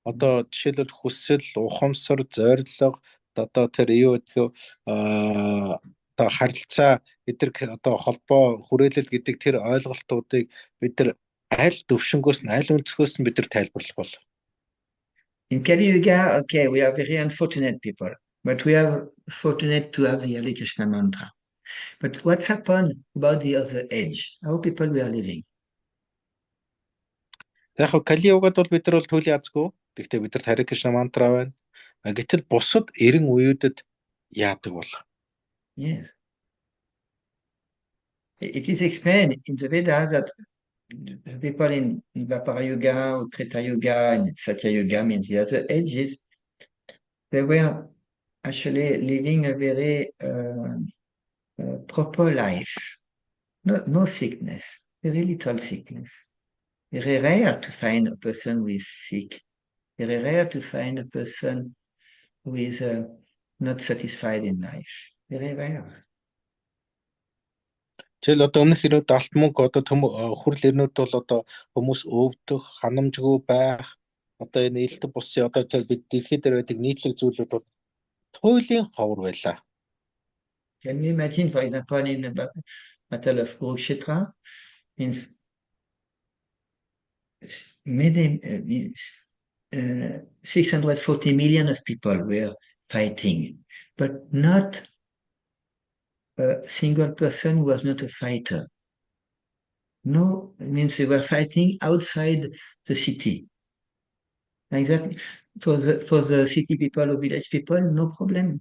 [SPEAKER 2] одоо жишээлбэл хүсэл, ухамсар, зорилго, одоо тэр юу гэдэг одоо харилцаа эдгээр одоо холбоо хүрээлэл гэдэг тэр ойлголтуудыг бид нар аль төвшнгөөс нь аль өнцгөөс нь бид нар тайлбарлах бол.
[SPEAKER 1] In Kali Yuga, okay, we are very unfortunate people, but we are fortunate to have the Hare Krishna mantra. But what's happened about the other age? How people we are living?
[SPEAKER 2] Яг Кали Югад бол бид нар бол түүлийн азгүй. Гэхдээ бид нар Hare Krishna мантра байна. Гэтэл бусад 90 үеүүдэд яадаг бол?
[SPEAKER 1] Yes. It is explained in the Vedas that people in Dwapara Yuga, or Treta Yuga, and Satya Yuga, means the other ages, they were actually living a very proper life. No sickness, very little sickness. Very rare to find a person who is sick. Very rare to find a person who is not satisfied in life. Very rare.
[SPEAKER 2] Жишээл одоо өмнөх хэрэг далт мөнгө одоо хүрл ирнүүд бол одоо хүмүүс өвдөх, ханамжгүй байх, одоо энэ ээлтэн бусын одоо тэр бид дэлхий дээр байдаг нийтлэг зүйлүүд бол туйлын ховор байлаа.
[SPEAKER 1] Can you imagine, for example, in the Battle of Kurukshetra, means many 640 million of people were fighting, but not a single person was not a fighter. No, it means they were fighting outside the city. Like that, for the city people or village people, no problem.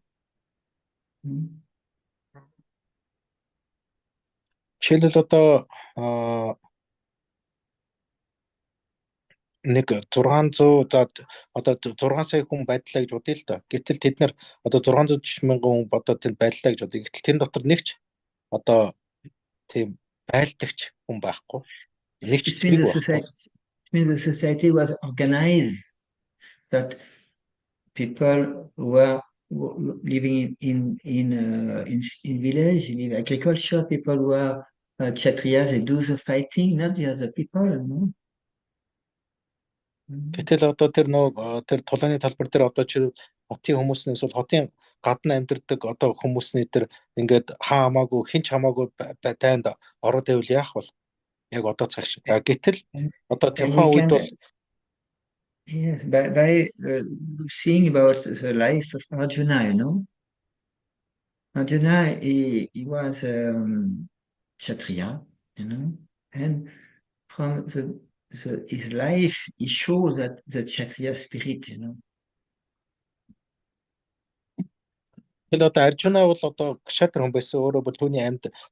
[SPEAKER 2] Жишээлбэл одоо нэг 600 за одоо 6 сая хүн байдлаа гэж бодъё л доо. Гэтэл тэд нар одоо 640 мянган хүн одоо тэнд байдлаа гэж бодъё. Гэтэл тэн дотор нэг ч одоо тийм байлдагч хүн байхгүй. Нэг ч цэцэг байхгүй.
[SPEAKER 1] The society was organized that people were living in village, in agriculture, people were Kshatriyas, they do the fighting, not the other people, no?
[SPEAKER 2] Гэтэл одоо тэр тэр тулааны талбар дээр одоо чи хотын хүмүүснээс бол хотын гадна амьдардаг одоо хүмүүсний тэр ингээд хамаагүй хинч хамаагүй тайнд ороод байвал яах вэ? Яг одоо цаг шиг. Гэтэл одоо тухайн үед бол
[SPEAKER 1] yes, by seeing about the life of Arjuna, Arjuna, he was Kshatriya, and from his life, he shows that the Kshatriya spirit,
[SPEAKER 2] Тэгэл одоо Аржуна бол одоо Кшатр хүн байсан. Өөрөө бол түүний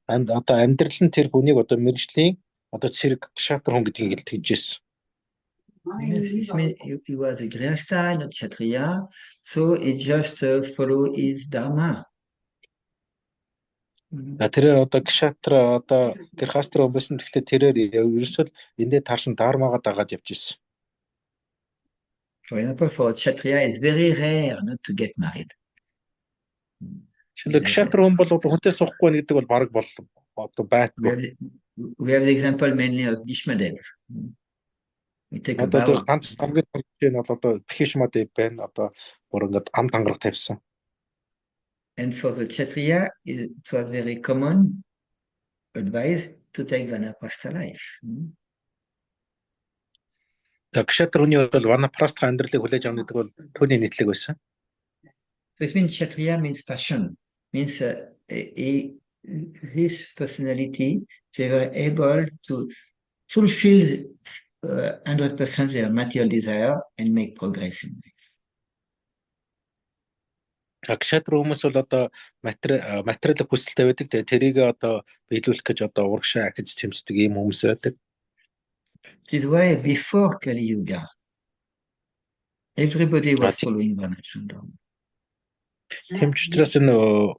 [SPEAKER 2] одоо амьдрал нь тэр хүнийг одоо мэржлийн одоо цэрэг Кшатр хүн гэдгийг илтгэж ирсэн.
[SPEAKER 1] Yes, he was a Grihastha, not Kshatriya, so he just followed his dharma.
[SPEAKER 2] Тэрээр одоо Кшатра одоо Грихастр хүн байсан. Гэхдээ тэрээр ерөөсөө эндээ таарсан дармагаа дагаад явж ирсэн.
[SPEAKER 1] For example, for Kshatriya, it's very rare not to get married.
[SPEAKER 2] Шилэг Кшатр хүн бол хүнтэй суухгүй байна гэдэг бол бараг бол одоо байхгүй.
[SPEAKER 1] We have the example mainly of Bhishmadev. We take a
[SPEAKER 2] Одоо
[SPEAKER 1] vow.
[SPEAKER 2] ганц хамгийн том нь бол одоо Bhishmadev байна. Одоо бүр ингээд ам тангараг тавьсан.
[SPEAKER 1] And for the Kshatriya, it was very common advice to take Vanaprastha life.
[SPEAKER 2] Кшатр хүний бол Ванапрастха амьдралыг хүлээж авах гэдэг бол түүний нийтлэг байсан.
[SPEAKER 1] So it means Kshatriya means passion, means he this personality, they were able to fulfill 100% their material desire and make progress in life.
[SPEAKER 2] Агшатруу хүмүүс бол одоо материалын хүсэлтэй байдаг. Тэгээ тэрийг одоо биелүүлэх гэж одоо урагшаа ахиж тэмцдэг ийм хүмүүс байдаг.
[SPEAKER 1] This is why before Kali Yuga, everybody was following Varnasrama.
[SPEAKER 2] Тэмч учраас энэ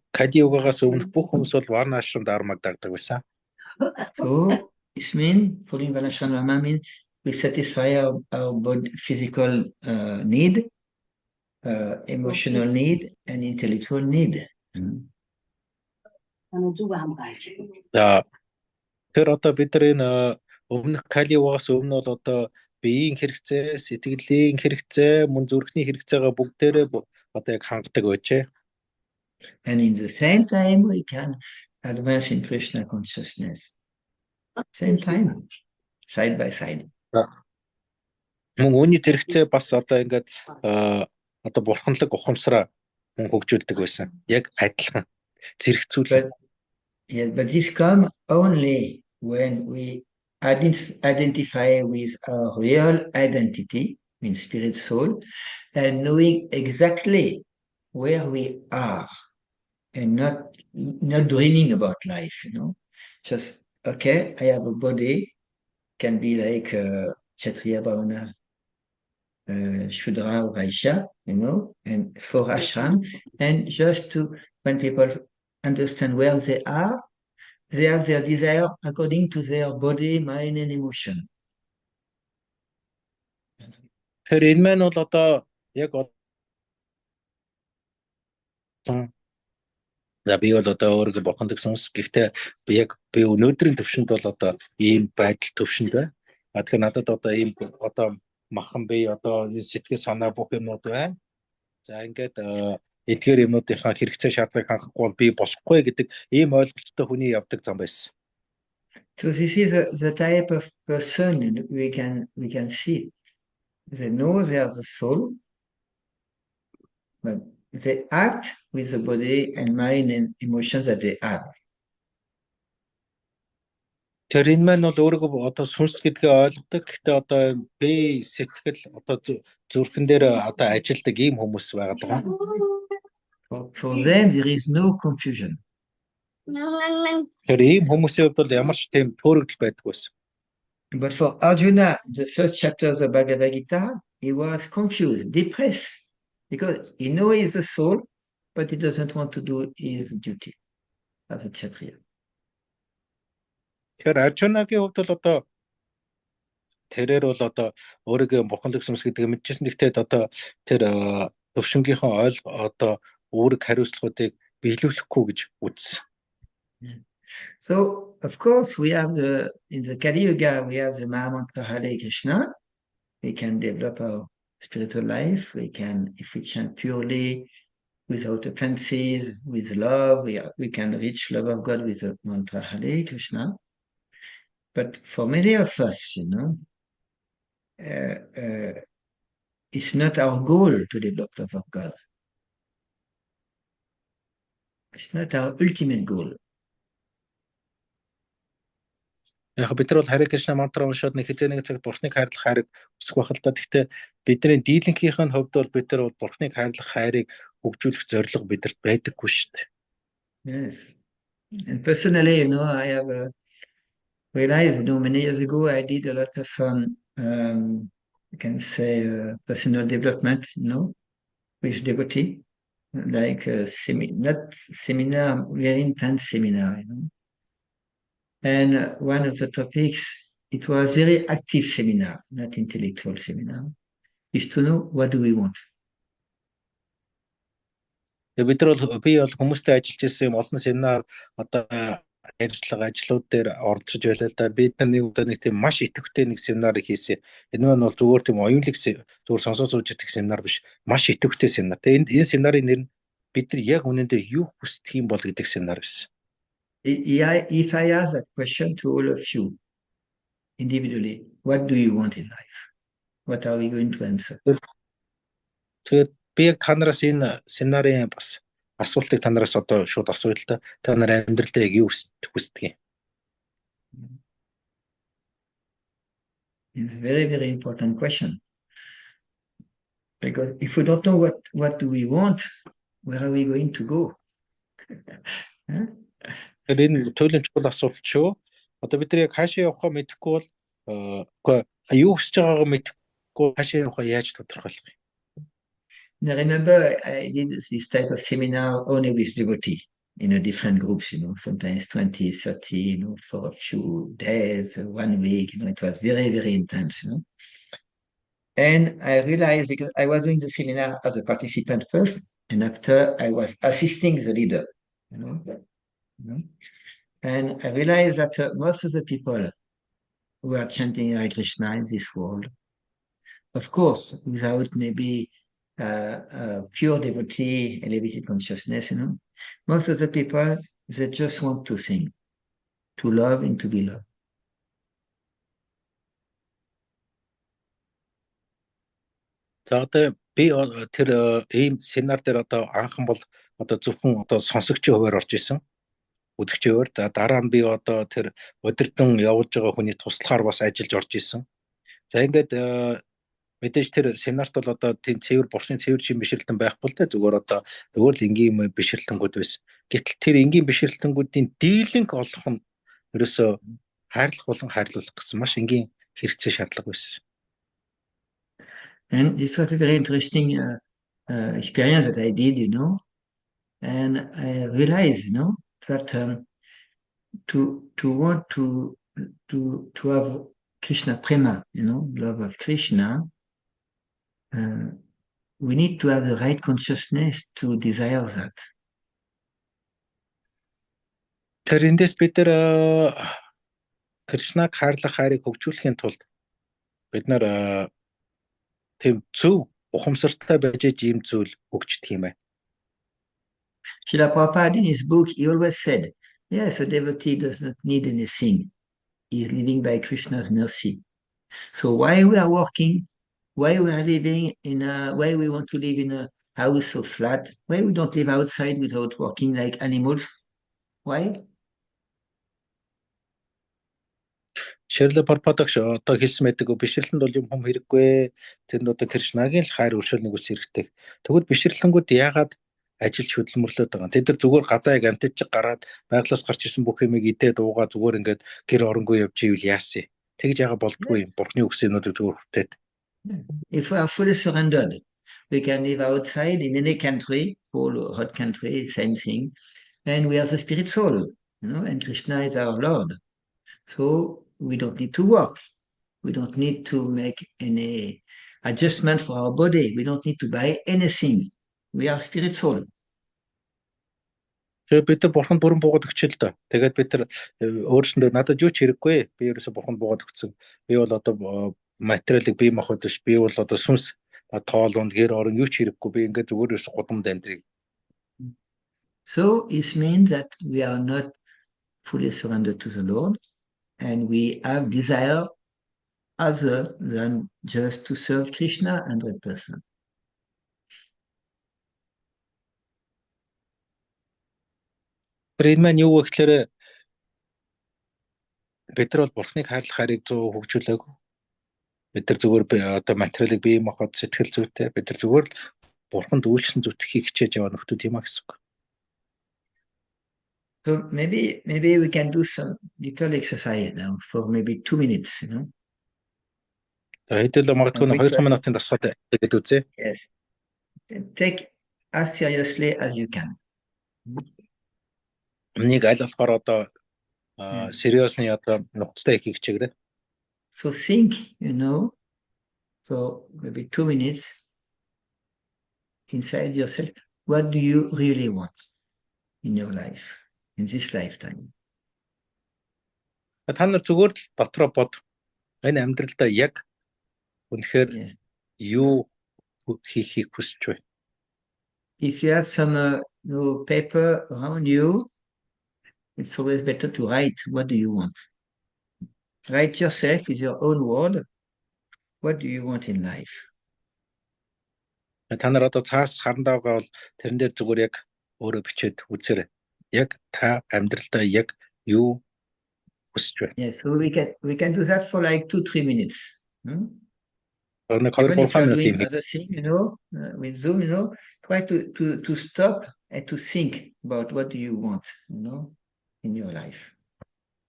[SPEAKER 2] Кали югагаас өмнөх бүх хүмүүс бол Varnasrama dharmаг дагдаг байсан.
[SPEAKER 1] So this means following Varnasrama means we satisfy our body, physical need, emotional need, and intellectual need.
[SPEAKER 2] Тэр одоо бид нар энэ өмнөх Кали югагаас өмнө бол одоо биеийн хэрэгцээ, сэтгэлийн хэрэгцээ, мөн зүрхний хэрэгцээгээ бүгдээрээ одоо яг хангадаг байжээ.
[SPEAKER 1] And in the same time, we can advance in Krishna consciousness. Same time, side by side.
[SPEAKER 2] Мөн үүний зэрэгцээ бас одоо ингээд одоо бурханлаг ухамсараа мөн хөгжүүлдэг байсан. Яг адилхан зэрэгцүүлээ.
[SPEAKER 1] But this comes only when we identify with our real identity, means spirit, soul, and knowing exactly where we are, and not dreaming about life. Just okay. I have a body, can be like Kshatriya, Brahmana, Shudra, or Vaishya, and for ashram, and just to when people understand where they have their desire according to their body, mind, and emotion.
[SPEAKER 2] Тэр энэ маань бол одоо яг би бол одоо өөрийгөө бурхандаг сүнс. Гэхдээ яг би өнөөдрийн төвшөнд бол одоо ийм байдал төвшөнд байна. Тэгэхээр надад одоо ийм одоо махан би одоо сэтгэл санаа бүх юмнууд байна. За ингээд эдгээр юмнуудынхаа хэрэгцээ шаардлагыг хангахгүй бол би болохгүй гэдэг ийм ойлголттой хүний явдаг зам байсан.
[SPEAKER 1] So this is the type of person we can see. They know they are the soul, but they act with the body and mind and emotions that they have.
[SPEAKER 2] Тэр энэ маань бол өөрийгөө одоо сүнс гэдгээ ойлгодог. Гэхдээ одоо би сэтгэл одоо зүрхэн дээр одоо ажилдаг ийм хүмүүс байгаа.
[SPEAKER 1] For them there is no confusion.
[SPEAKER 2] Тэр ийм хүмүүсийн хувьд бол ямар ч тийм төөрөгдөл байдаггүй байсан.
[SPEAKER 1] But for Arjuna, the first chapter of the Bhagavad Gita, he was confused, depressed, because he knows he's the soul, but he doesn't want to do his duty as a Kshatriya.
[SPEAKER 2] Тэгэхээр Аржунагийн хувьд бол одоо тэрээр бол одоо өөрийгөө бурханлаг сүнс гэдгийг мэдчихсэн. Гэхдээ одоо тэр төвшнгийнхөө одоо үүрэг хариуцлагуудыг биелүүлэхгүй гэж үзсэн.
[SPEAKER 1] So, of course, we have in the Kali Yuga, we have the Mahamantra Hare Krishna. We can develop our spiritual life. We can, if we chant purely, without offenses, with love, we can reach love of God with the mantra Hare Krishna. But for many of us, it's not our goal to develop love of God. It's not our ultimate goal.
[SPEAKER 2] Яг бид нар бол Харе Кришна мантра уншаад нэг хэзээ нэг цаг бурхныг хайрлах хайрыг өсгөх байх л та. Гэхдээ бидний дийлэнхийнх нь хувьд бол бид нар бол бурхныг хайрлах хайрыг хөгжүүлэх зорилго бидэрт байдаггүй шүү дээ.
[SPEAKER 1] Yes. And personally, I have realized, many years ago, I did a lot of, I can say, personal development, with devotee, like not seminar, very intense seminar, And one of the topics, it was very active seminar, not intellectual seminar, is to know what do we want.
[SPEAKER 2] Би бол хүмүүстэй ажиллаж ирсэн юм олон семинар одоо ярилцлага ажлууд дээр оролцож байлаа л да. Бид нар нэг удаа нэг тийм маш идэвхтэй нэг семинар хийсэн. Энэ маань бол зүгээр тийм оюунлаг зүгээр сонсож сууж идэх семинар биш. Маш идэвхтэй семинар. Тэгээ энэ семинарын нэр нь бид нар яг үнэндээ юу хүсдэг юм бол гэдэг семинар байсан.
[SPEAKER 1] If I ask that question to all of you individually, what do you want in life? What are we going to answer?
[SPEAKER 2] Тэгээд би яг та нараас энэ семинарын бас асуултыг та нараас одоо шууд асууя л да. Та нар амьдралдаа яг юу хүсдэг юм?
[SPEAKER 1] It's a very, very important question. Because if we don't know what do we want, where are we going to go?
[SPEAKER 2] Тэгэхээр энэ туйлын чухал асуулт шүү. Одоо бид нар яг хаашаа явахаа мэдэхгүй бол үгүй юу хүсэж байгаагаа мэдэхгүй хаашаа явахаа яаж тодорхойлох юм?
[SPEAKER 1] I remember I did this type of seminar only with devotee in a different groups, sometimes 20, 30, for a few days, 1 week, it was very, very intense, And I realized because I was doing the seminar as a participant first, and after I was assisting the leader, And I realized that most of the people who are chanting Hare Krishna in this world, of course, without maybe pure devotee, elevated consciousness, most of the people, they just want to sing, to love and to be loved.
[SPEAKER 2] За одоо би тэр ийм семинар дээр одоо анхан бол одоо зөвхөн одоо сонсогчийн хуваар орж исэн. Үзэгчийн хуваар. За дараа нь би одоо тэр удирдан явуулж байгаа хүний туслахаар бас ажиллаж орж исэн. За ингээд мэдээж тэр семинарт бол одоо тийм цэвэр бурсын цэвэр шин бишрэлтэн байхгүй л дээ. Зүгээр л энгийн бишрэлтэнгүүд байсан. Гэтэл тэр энгийн бишрэлтэнгүүдийн дийлэнх олох нь ерөөсөө хайрлах болон хайрлуулах гэсэн маш энгийн хэрэгцээ шаардлага байсан.
[SPEAKER 1] And this was a very interesting experience that I did, and I realized, that to want to have Krishna prema, love of Krishna, we need to have the right consciousness to desire that.
[SPEAKER 2] Тэр эндээс бид нар Кришнаг хайрлах хайрыг хөгжүүлэхийн тулд бид нар тийм зөв ухамсартай байж ийм зүйл хөгждөг юм байна.
[SPEAKER 1] Srila Prabhupada in his book, he always said, yes, a devotee does not need anything. He is living by Krishna's mercy. So why we are working, why we are living why we want to live in a house so flat, why we don't live outside without working like animals? Why?
[SPEAKER 2] Шэрэлэ Парпадагш одоо хэлсэн байдаг бишрэлтэнд бол юм хэрэггүй. Тэнд одоо Кришнагийн л хайр өршөөлнийг үс хэрэгтэй. Тэгвэл бишрэлтэнгүүд яагаад ажилч хөдөлмөрлөд байгаа юм? Тэд нар зүгээр гадаа яг антиж гараад байглаас гарч ирсэн бүх юмыг идээд уугаа зүгээр ингээд гэр оронгүй явж ивэл яасан. Тэгж яага болдгүй юм. Бурхны үгсийнүүдийг зүгээр хүртээд.
[SPEAKER 1] If we are fully surrendered, we can live outside in any country, cold or hot country, same thing. And we are the spirit soul, and Krishna is our Lord. So we don't need to work. We don't need to make any adjustment for our body. We don't need to buy anything. We are spirit soul.
[SPEAKER 2] Тэгээд бид нар бурханд бүрэн буугаад өгч л доо. Тэгээд бид нар өөрсөндөө надад юу ч хэрэггүй. Би ерөөсө бурханд буугаад өгсөн. Би бол одоо материалыг бие махбод биш. Би бол одоо сүнс тоол унд гэр орон юу ч хэрэггүй. Би ингээд зүгээр ерөөсө гудамд амьдрыг.
[SPEAKER 1] So it means that we are not fully surrendered to the Lord, and we have desire other than just to serve Krishna 100%.
[SPEAKER 2] Энэ маань юу вэ гэхээр бид нар бол бурхныг хайрлах хайрыг 100% хөгжүүлээгүй. Бид нар зүгээр одоо материалыг бие махбод сэтгэл зүйтэй бид нар зүгээр л бурханд үйлчлэн зүтгэхийг хичээж яваа нөхдүүд юм а гэсэн үг.
[SPEAKER 1] So maybe we can do some little exercise now for maybe 2 minutes,
[SPEAKER 2] Хэдэл магадгүй 2 минутын дасгал гэдэг үзье.
[SPEAKER 1] Yes. Take as seriously as you can.
[SPEAKER 2] Нэг аль болохоор одоо сериусны одоо нухацтай ихийг хичээгдэ.
[SPEAKER 1] So think, for maybe 2 minutes inside yourself, what do you really want in your life, in this lifetime?
[SPEAKER 2] Та нар зүгээр л дотроо бод. Энэ амьдралдаа яг үнэхээр юу хийхийг хүсэж байна?
[SPEAKER 1] If you have some paper around you, it's always better to write. What do you want? Write yourself with your own word. What do you want in life?
[SPEAKER 2] Та нар одоо цаас харандаагаа бол тэрэн дээр зүгээр яг өөрөө бичээд үзээрэй. Яг та амьдралдаа яг юу хүсэж байна?
[SPEAKER 1] Yes, so we can do that for like 2-3 minutes.
[SPEAKER 2] Нэг
[SPEAKER 1] Even if
[SPEAKER 2] 2-3
[SPEAKER 1] you're
[SPEAKER 2] минут
[SPEAKER 1] doing
[SPEAKER 2] юм.
[SPEAKER 1] other thing, with Zoom, try to stop and to think about what do you want, in your life.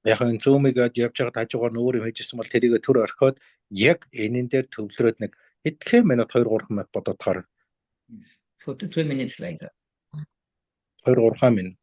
[SPEAKER 2] Яг энэ Zoom-ыг явж байгаа хажуугаар нь өөр юм хийжсэн бол тэрийг төр орхиод яг энэн дээр төвлөрөөд нэг хэдхэн минут 2-3 минут бодоод таар.
[SPEAKER 1] Yes. For 2-3 minutes like that.
[SPEAKER 2] 2-3 минут.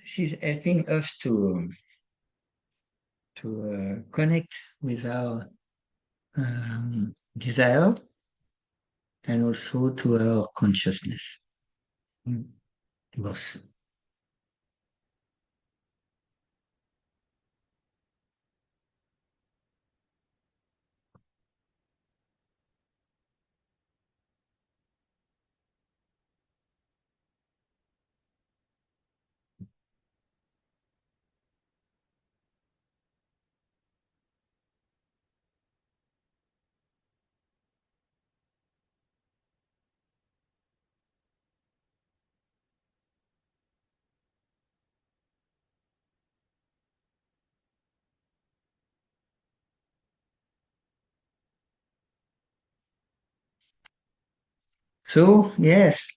[SPEAKER 1] She's helping us to connect with our desire and also to our consciousness. Both. So, yes.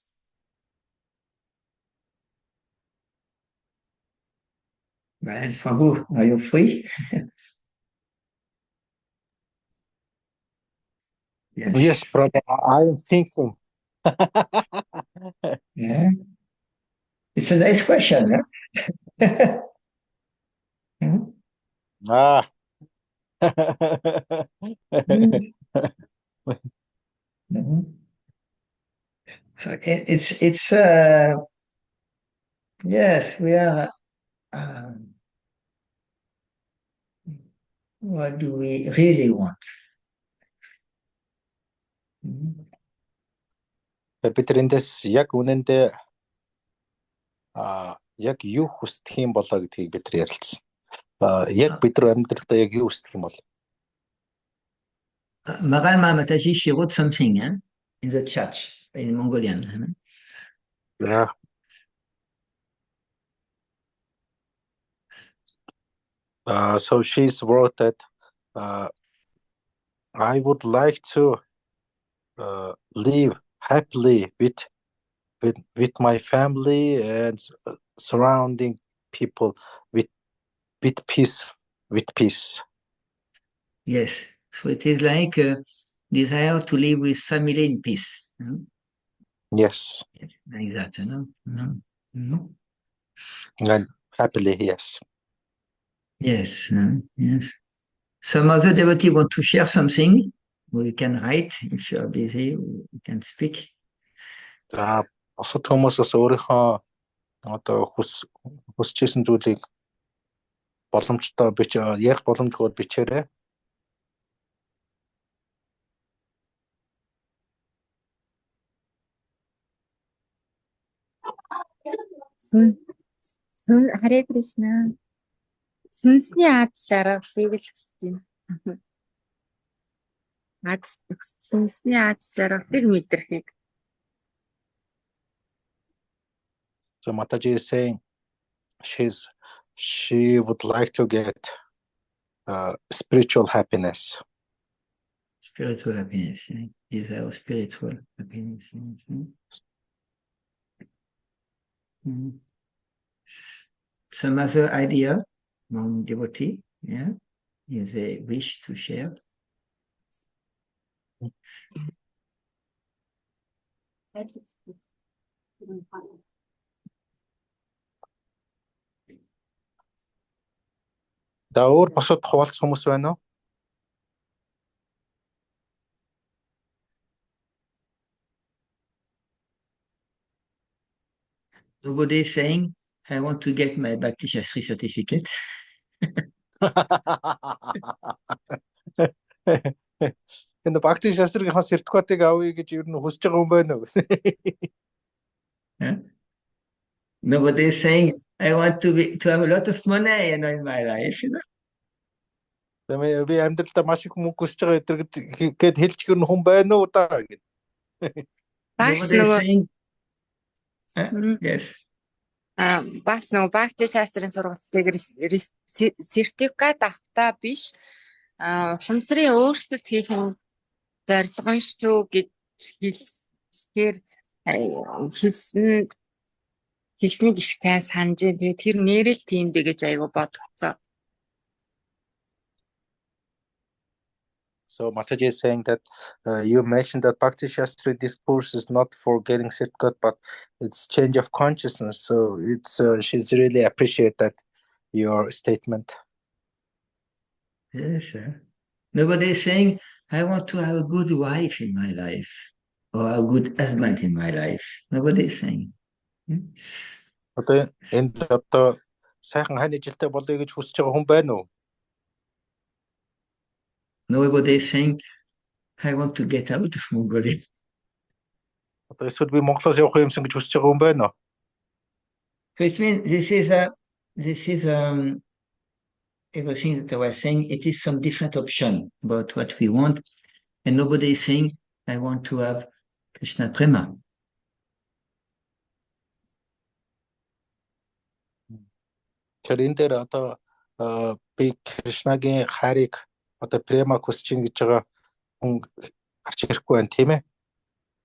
[SPEAKER 1] Well, Fabu, are you free? Yes.
[SPEAKER 2] Yes, brother. I am thinking.
[SPEAKER 1] Yeah. It's a nice question, huh?
[SPEAKER 2] Ah.
[SPEAKER 1] So it's yes, we are. What do we really want?
[SPEAKER 2] бид тэрэндээс яг үнэндээ яг юу хүсдэг юм болоо гэдгийг бид нар ярилцсан. Яг бид нар амьдралдаа яг юу хүсдэг юм бол?
[SPEAKER 1] Maral Mamataji, she wrote something in the chat in Mongolian.
[SPEAKER 2] Yeah. So she's wrote that I would like to live happily with my family and surrounding people with peace.
[SPEAKER 1] Yes, so it is like a desire to live with family in peace.
[SPEAKER 2] Yes.
[SPEAKER 1] Yes, like that,
[SPEAKER 2] And happily, yes.
[SPEAKER 1] Yes, yes. Some other devotee want to share something. We can write if you are busy. We can speak.
[SPEAKER 2] Бусад хүмүүс бас өөрийнхөө одоо хүсчихсэн зүйлийг боломжтой ярих боломжгүй бичээрэй.
[SPEAKER 3] Харе Кришна. Сүнсний аз жаргалыг л хүсэж байна. Сүнсний аз жаргалыг мэдрэхийг.
[SPEAKER 2] So Mataji is saying she would like to get spiritual happiness.
[SPEAKER 1] Spiritual happiness, desire spiritual happiness. Some other idea among devotee, is a wish to share.
[SPEAKER 2] Өөр босод хуваалцах хүмүүс байна уу?
[SPEAKER 1] Nobody is saying, I want to get my Bhakti Shastri certificate.
[SPEAKER 2] Энэ Bhakti Shastri-ийн сертификатыг авъя гэж юу н хүсэж байгаа юм байна уу?
[SPEAKER 1] Nobody is saying, I want to have a lot of money, in my life.
[SPEAKER 2] Би амьдралдаа маш их мөнгө хүсэж байгаа гэдэгт хэлж гэрн хүн байна уу та гэд.
[SPEAKER 1] Nobody is saying, yes.
[SPEAKER 3] Багш нөгөө Бхакти шастрын сургалтыг сертификат автаа биш. Ухамсарын өөрчлөлт хийх нь зорилго нь шүү гэж хэлэхээр хэлснийг их сайн санаж байна. Тэгээд тэр нэрэл тийм бэ гэж айгу бодгоцоо.
[SPEAKER 2] So Mataji is saying that you mentioned that Bhakti Shastri discourse is not for getting certificate, but it's change of consciousness. So it's she's really appreciate that your statement.
[SPEAKER 1] Yes, sir. Nobody is saying, I want to have a good wife in my life or a good husband in my life. Nobody is saying.
[SPEAKER 2] Одоо энд одоо сайхан хань ижилтэй болъё гэж хүсэж байгаа хүн байна уу?
[SPEAKER 1] Nobody is saying, I want to get out of Mongolia.
[SPEAKER 2] Одоо эсвэл би Монголоос явах юмсан гэж хүсэж байгаа хүн байна уу?
[SPEAKER 1] So it means this is everything that I was saying. It is some different option about what we want, and nobody is saying, I want to have Krishna Prema.
[SPEAKER 2] Тэгэхээр энэ дээр одоо би Кришнагийн хайрыг одоо према хүсэж ин гэж байгаа хүн гарч ирэхгүй байна тийм ээ.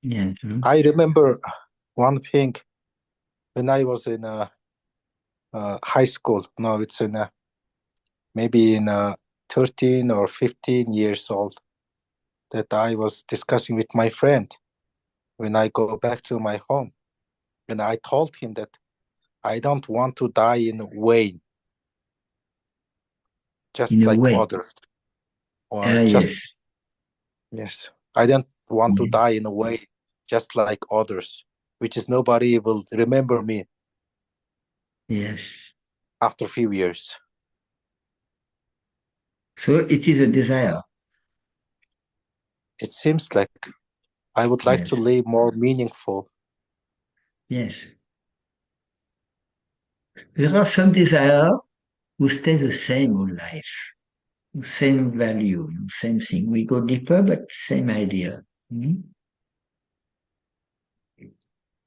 [SPEAKER 1] Yeah.
[SPEAKER 2] I remember one thing when I was in high school. No, it's in maybe in 13 or 15 years old that I was discussing with my friend when I go back to my home, and I told him that I don't want to die in vain, just
[SPEAKER 1] In a
[SPEAKER 2] like
[SPEAKER 1] way.
[SPEAKER 2] others. Or just yes, I don't want to die in a way just like others, which is nobody will remember me.
[SPEAKER 1] Yes.
[SPEAKER 2] After a few years.
[SPEAKER 1] So it is a desire.
[SPEAKER 2] It seems like I would like to live more meaningful.
[SPEAKER 1] Yes. There are some desires who stay the same all life, same value, same thing. We go deeper, but same idea.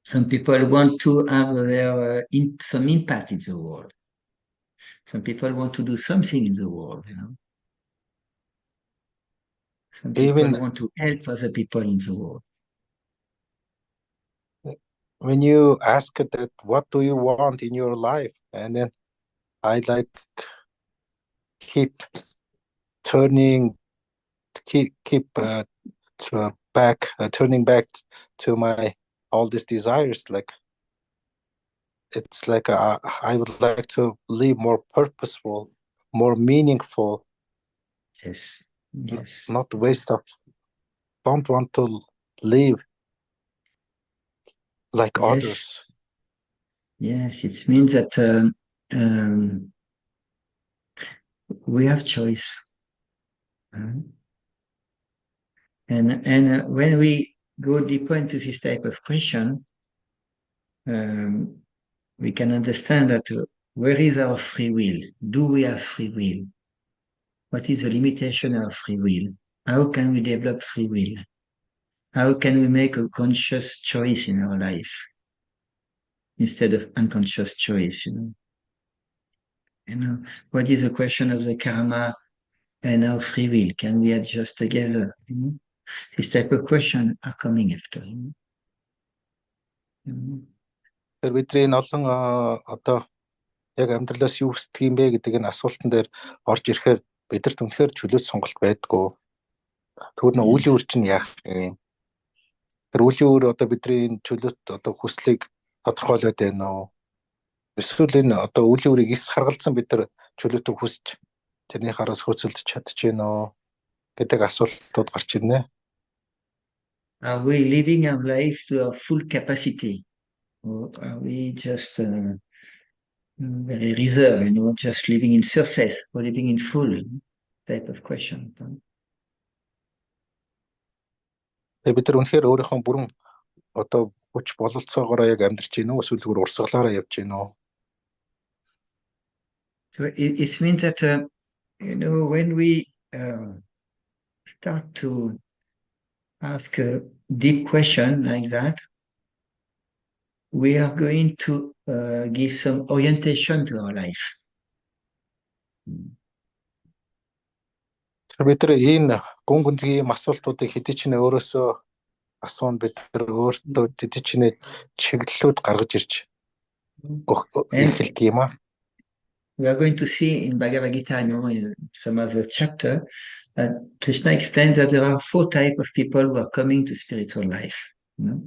[SPEAKER 1] Some people want to have some impact in the world. Some people want to do something in the world, Some people want to help other people in the world.
[SPEAKER 2] When you ask that, what do you want in your life? And then I keep turning back to my all these desires. Like it's like I would like to live more purposeful, more meaningful.
[SPEAKER 1] Yes.
[SPEAKER 2] Not waste of. Don't want to live like others.
[SPEAKER 1] Yes, it means that we have choice. And when we go deeper into this type of question, we can understand that where is our free will? Do we have free will? What is the limitation of free will? How can we develop free will? How can we make a conscious choice in our life instead of unconscious choice? What is the question of the karma and our free will? Can we adjust together? This type of question are coming after.
[SPEAKER 2] Тэр бидний энэ олон одоо яг амьдралаас юу хүсдэг юм бэ гэдэг энэ асуултан дээр орж ирэхээр бидэрт үнэхээр чөлөөт сонголт байдгүй. Тэгвэл нөө үлийн үр чинь яах юм? Тэр үлийн үр одоо бидний энэ чөлөөт одоо хүслийг тодорхойлоод байна уу? Эсвэл энэ одоо үлийн үрийг ис харгалзан бид нар чөлөөтөг хүсч тэрнийх араас хөөцөлдөж чадчихэв нөө гэдэг асуултууд гарч ирнэ.
[SPEAKER 1] Are we living our life to our full capacity? Or are we just very reserved, just living in surface or living in full type of question?
[SPEAKER 2] Бид нар үнэхээр өөрийнхөө бүрэн одоо хүч бололцоогоор яг амьдарч гинөө эсвэл зүгээр урсгалаараа явж гинөө.
[SPEAKER 1] So it means that when we start to ask a deep question like that, we are going to give some orientation to our life.
[SPEAKER 2] Бид нар энэ гүн гүнзгий юм асуултуудыг хэдий ч нэ өөрөөсөө асуун бид нар өөртөө хэдий ч нэ чиглэлүүд гаргаж ирж эхэлдэг юм аа.
[SPEAKER 1] We are going to see in Bhagavad Gita, in some other chapter, Krishna explained that there are 4 types of people who are coming to spiritual life.
[SPEAKER 2] Тэгээ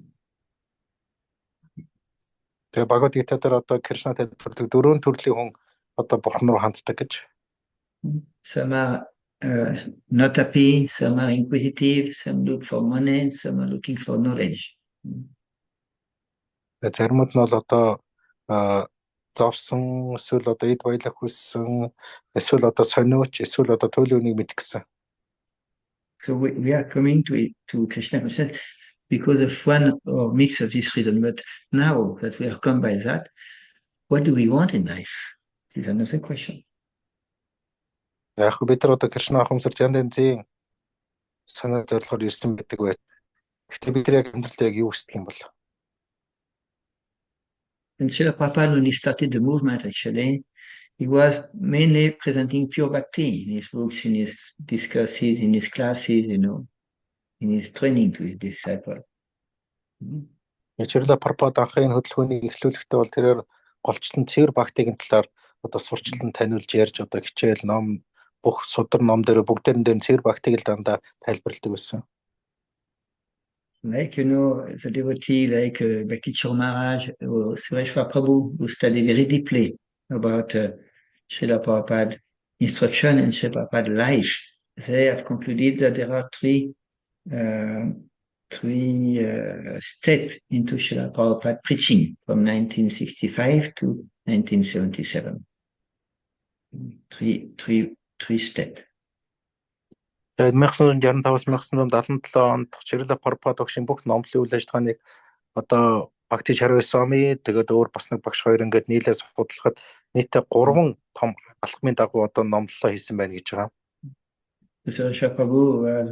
[SPEAKER 2] Bhagavad Gita дээр одоо Кришна тайлбарладаг 4 төрлийн хүн одоо бурхан руу ханддаг гэж.
[SPEAKER 1] Some are not happy, some are inquisitive, some look for money, and some are looking for knowledge.
[SPEAKER 2] Заримуд нь бол одоо зовсон, эсвэл одоо эд баялаг хүссэн, эсвэл одоо сониуч, эсвэл одоо туйлын үнийг мэдэх гэсэн.
[SPEAKER 1] So we are coming to Krishna consciousness because of one or mix of this reason. But now that we are come by that, what do we want in life? This is another question.
[SPEAKER 2] Яг бид нар одоо Кришна ахамсарч янзын санаа зорилгоор ирсэн байдаг бай. Гэхдээ бид нар яг амьдралд яг юу хүсдэг юм бол?
[SPEAKER 1] And Srila Prabhupada, when he started the movement, actually, he was mainly presenting pure bhakti in his books, in his discussions, in his classes, in his training to his disciples.
[SPEAKER 2] Srila Prabhupada анхны хөдөлгөөнийг эхлүүлэхдээ бол тэрээр голчлон цэвэр бхактигийн талаар одоо сурчлан таниулж ярьж одоо хичээл ном бүх судар ном дээр бүгдээрэн дээр цэвэр бхактиг л дандаа тайлбарладаг байсан.
[SPEAKER 1] Like, the devotee like Bhakti Maharaj or Sureshwar Prabhu, who study very deeply about Srila Prabhupada's instruction and Srila Prabhupada's life. They have concluded that there are three steps into Srila Prabhupada preaching from 1965 to 1977. Three steps.
[SPEAKER 2] 1965-1977 онд Srila Prabhupada огшин бүх номлын үйл ажиллагааныг одоо Bhakti Swami тэгээд өөр бас нэг багш хоёр ингээд нийлээ судлахад нийтдээ 3 том алхмын дагуу одоо номлолоо хийсэн байна гэж байгаа.
[SPEAKER 1] Sureshwar Prabhu was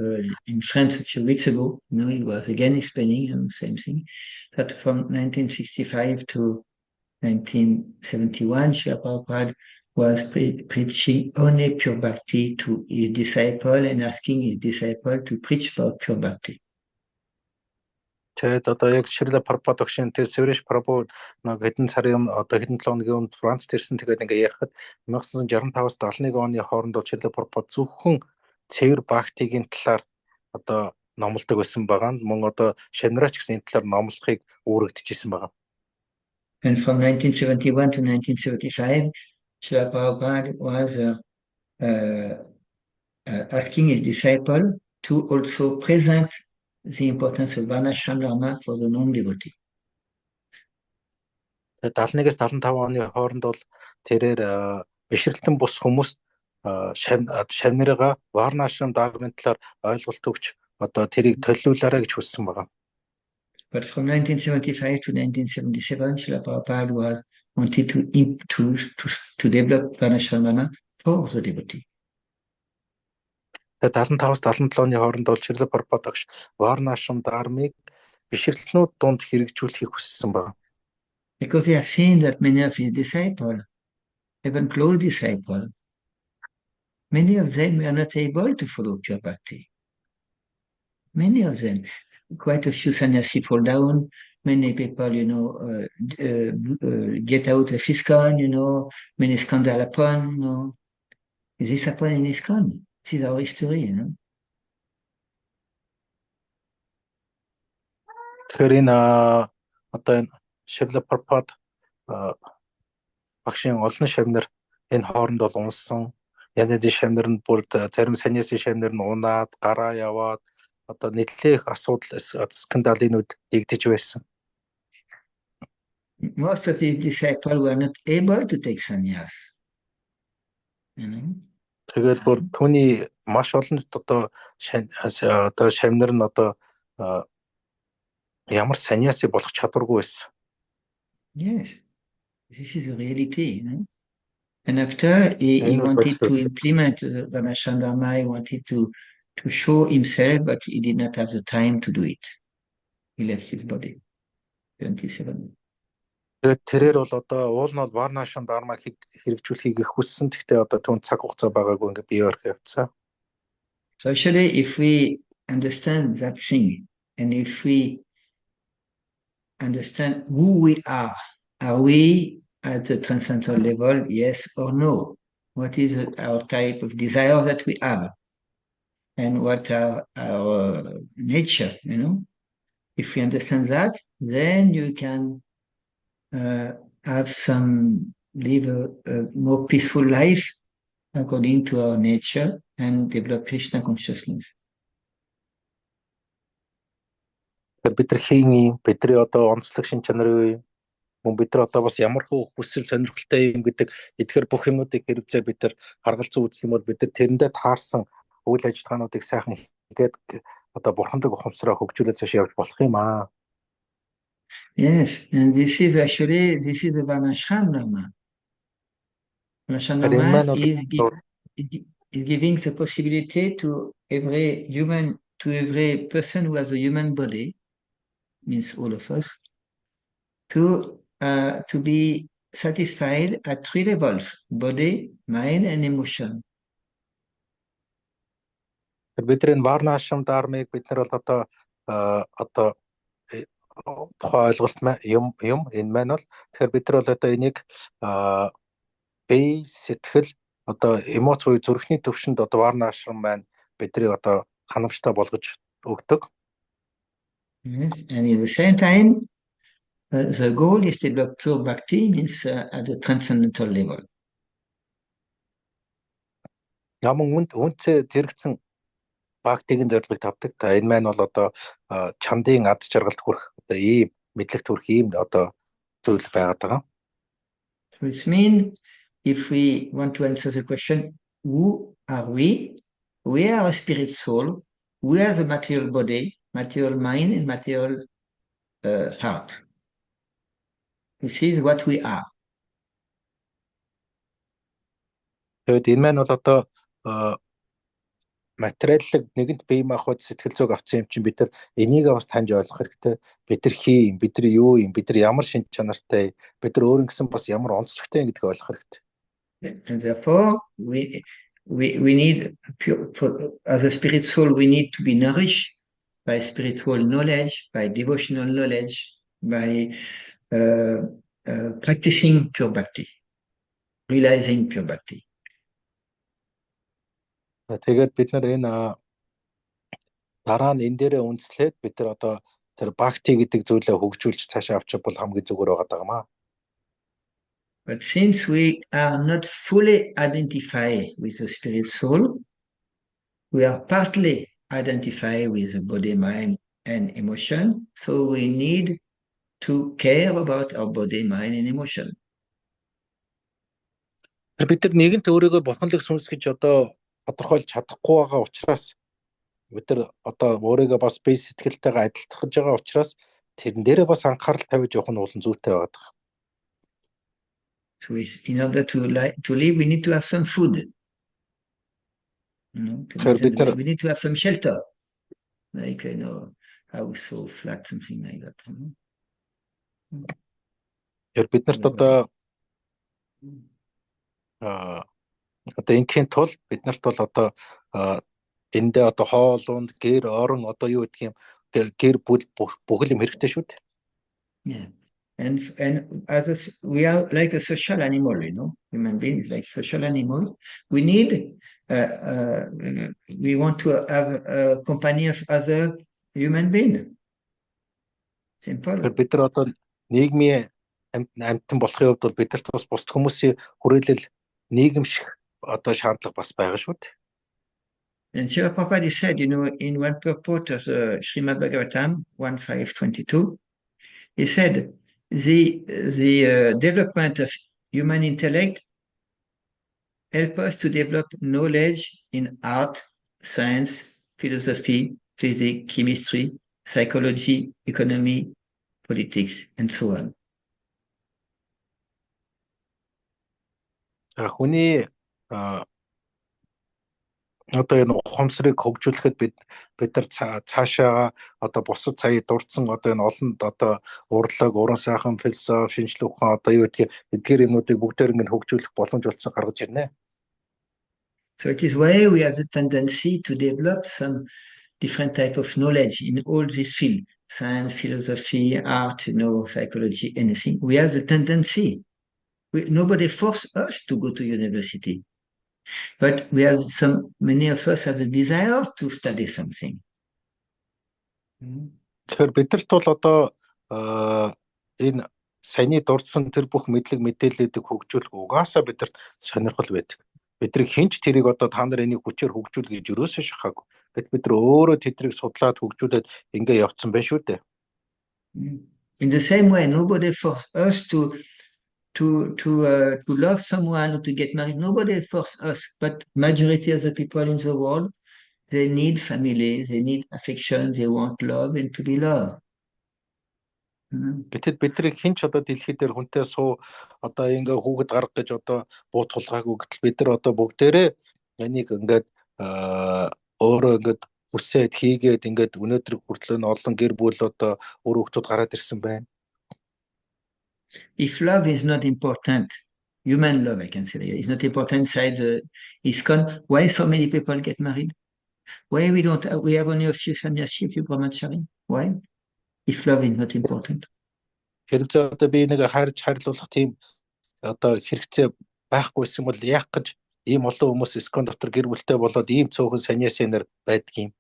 [SPEAKER 1] in France a few weeks ago. He was again explaining the same thing. That from 1965 to 1971, Srila Prabhupada was preaching only pure bhakti to his disciple and asking his disciple to preach about pure bhakti.
[SPEAKER 2] Тэгээд одоо яг Srila Prabhupada огшин тэр Sureshwar Prabhu нэг хэдэн сарын одоо хэдэн 7 өдрийн өмнө Францд ирсэн тэгээд ингээ ярихад 1965-71 оны хооронд Srila Prabhupada зөвхөн цэвэр бхактигийн талаар одоо номлодог байсан байгаа. Мөн одоо Шанрач гэсэн талаар номлохыг үүрэгдэжсэн байгаа.
[SPEAKER 1] And from 1971 to 1975, Srila Prabhupada was asking his disciple to also present the importance of Varnasrama for the non-devotee.
[SPEAKER 2] 71-75 оны хооронд бол тэрээр бишрэлтэн бус хүмүүст шавнырыгаа Varnasrama даармын талаар ойлголт өгч одоо тэрийг төлөвлөлөөрэй гэж хүссэн байна.
[SPEAKER 1] But from 1975 to 1977, Srila Prabhupada wanted to develop Varnasrama for the devotee.
[SPEAKER 2] Тэгээд 75-77 оны хооронд бол Шрила Прабхупад агш Varnasrama даармыг бишрэлтнүүд донд хэрэгжүүлэхийг хүссэн байна.
[SPEAKER 1] Because he has seen that many of his disciples, even close disciples, many of them were not able to follow pure bhakti. Many of them, quite a few sannyasi fall down. Many people, get out of ISKCON, many scandal happen, This happened in ISKCON. This is our history,
[SPEAKER 2] Тэгэхээр энэ одоо энэ Шрила Прабхупад багшийн олон шавнар энэ хооронд бол унсан. Янз янзын шавнар нь бүр зарим саньяасын шавнар нь унаад гараа яваад одоо нийтлэх асуудал скандалынууд нэгдэж байсан.
[SPEAKER 1] Most of his disciples were not able to take sannyas.
[SPEAKER 2] Тэгээд бүр түүний маш олон одоо шавнар нь одоо ямар саньяаси болох чадваргүй байсан.
[SPEAKER 1] Yes, this is a reality. And after he wanted to implement Varnasrama dharma, he wanted to show himself, but he did not have the time to do it. He left his body. 27.
[SPEAKER 2] Тэгээд тэрээр бол одоо уул нь бол Varnasrama dharma хэрэгжүүлэхийг хүссэн. Гэхдээ одоо түүн цаг хугацаа байгаагүй ингээд бие орох явцсан.
[SPEAKER 1] So actually, if we understand that thing, and if we understand who we are we at the transcendental level, yes or no? What is our type of desire that we have? And what are our nature, If we understand that, then you can live a more peaceful life according to our nature and develop Krishna consciousness.
[SPEAKER 2] Бид нар хийн юм, бидний одоо онцлог шин чанарын мөн бид нар одоо бас ямар хөө хүсэл сонирхолтой юм гэдэг эдгээр бүх юмнуудыг хэрэгцээ бид нар харгалзан үзэх юм бол бид нар тэрэндээ таарсан үйл ажиллагаануудыг сайхан хийгээд одоо бурхандаг ухамсараа хөгжүүлээд цааш явж болох юм аа.
[SPEAKER 1] Yes, and this is the Varnasrama dharma. Varnasrama dharma is giving the possibility to every person who has a human body, means all of us, to be satisfied at 3 levels: body, mind, and emotion.
[SPEAKER 2] Бидний Varnasrama dharma-ыг бид нар бол одоо тухайн ойлголт юм энэ маань бол тэгэхээр бид нар бол одоо энийг бие сэтгэл одоо эмоц буюу зүрхний төвшөнд одоо Varnasrama маань бидний одоо ханамжтай болгож өгдөг.
[SPEAKER 1] Yes, and at the same time, the goal is to develop pure bhakti, means at the transcendental level.
[SPEAKER 2] Яман үнцээ зэрэгцэн бхактигийн зорилгыг тавдаг. Та энэ маань бол одоо чандын ад жаргалд хүрэх одоо ийм мэдлэгт хүрэх ийм одоо зүйл байгаад байгаа.
[SPEAKER 1] So it means if we want to answer the question, who are we? We are a spirit soul. We are the material body, material mind, and material heart. This is what we are.
[SPEAKER 2] Тэгээд энэ маань бол одоо материаллог нэгэнт бие махбод сэтгэл зүг авсан юм чинь бид нар энийг бас таньж ойлгох хэрэгтэй. Бид нар хий юм, бид нар юу юм, бид нар ямар шинж чанартай, бид нар өөр ингэсэн бас ямар онцлогтой юм гэдгийг ойлгох хэрэгтэй.
[SPEAKER 1] And therefore, we need as a spirit soul, we need to be nourished by spiritual knowledge, by devotional knowledge, by practicing pure bhakti, realizing pure bhakti.
[SPEAKER 2] Тэгээд бид нар энэ дараа нь энэ дээрээ үндэслээд бид нар одоо тэр бхакти гэдэг зүйлээ хөгжүүлж цаашаа авчих бол хамгийн зүгээр байгаа юм аа.
[SPEAKER 1] But since we are not fully identified with the spirit soul, we are partly identified with the body, mind, and emotion. So we need to care about our body, mind, and emotion.
[SPEAKER 2] Бид нар нэгэнт өөрийгөө бурханлаг сүнс гэж одоо тодорхойлж чадахгүй байгаа учраас бид нар одоо өөрийгөө бас бие сэтгэлтэйгээ адилтгаж байгаа учраас тэрэн дээрээ бас анхаарал тавьж явах нь улан зүйтэй байдаг.
[SPEAKER 1] So in order to live, we need to have some food. We need to have some shelter, like house or flat, something like that.
[SPEAKER 2] Бид нарт одоо ингийн тул бид нарт бол одоо эндээ одоо хоол унд гэр орон одоо юу гэдэг юм гэр бүл бүхэл юм хэрэгтэй шүү дээ.
[SPEAKER 1] Yeah. And as we are like a social animal, human beings like social animal. We need we want to have a company of other human beings. Simple.
[SPEAKER 2] Бид нар одоо нийгмийн амьтан болохын хувьд бол бидэрт бас бусад хүмүүсийн хүрээлэл нийгэмших одоо шаардлага бас байгаа шүү дээ.
[SPEAKER 1] And Srila Prabhupada said, in one purport of the Srimad Bhagavatam 1.5.22, he said, the development of human intellect help us to develop knowledge in art, science, philosophy, physics, chemistry, psychology, economy, politics, and so on.
[SPEAKER 2] Хүний одоо энэ ухамсарыг хөгжүүлэхэд бид нар цаашаа одоо бусад сая дурдсан одоо энэ олонд одоо урлаг, уран сайхан, философи, шинжлэх ухаан одоо юу гэдгийг эдгээр юмнуудыг бүгдээр ингэ хөгжүүлэх боломж олцсон гаргаж ирнэ.
[SPEAKER 1] So it is why we have the tendency to develop some different type of knowledge in all these fields, science, philosophy, art, psychology, anything. We have the tendency. Nobody forced us to go to university. But many of us have the desire to study something.
[SPEAKER 2] Тэгэхээр бидэрт бол одоо энэ саяны дурдсан тэр бүх мэдлэг мэдээллүүдийг хөгжүүлэх угаасаа бидэрт сонирхол байдаг. Бидний хинч тэрийг одоо та нар энийг хүчээр хөгжүүл гэж юусоо шахаагүй. Гэт бид нар өөрөө тэдрийг судлаад хөгжүүлээд ингэ явцсан байх шүү дээ.
[SPEAKER 1] In the same way, nobody forced us to love someone or to get married. Nobody forced us, but majority of the people in the world, they need family, they need affection, they want love and to be loved.
[SPEAKER 2] Гэтэл бидний хинч одоо дэлхий дээр хүнтэй суу одоо ингээ хүүхэд гарах гэж одоо буу тулгаагүй гэтэл бид нар одоо бүгдээрээ энийг ингээд өөрөө ингээд хүсээд хийгээд ингээд өнөөдөр хүртэл олон гэр бүл одоо өөр хүүхдүүд гараад ирсэн байна.
[SPEAKER 1] If love is not important, human love, I can say, is not important inside the ISKCON, why so many people get married? Why we have only a few sannyasi, a few brahmachari? Why? If love is not important.
[SPEAKER 2] Хэрвээ одоо би нэг хайрч хайрлуулах тийм одоо хэрэгцээ байхгүйсэн бол яах гэж ийм олон хүмүүс ISKCON дотор гэр бүлтэй болоод ийм цөөхөн саньяасын нар байдгийг юм.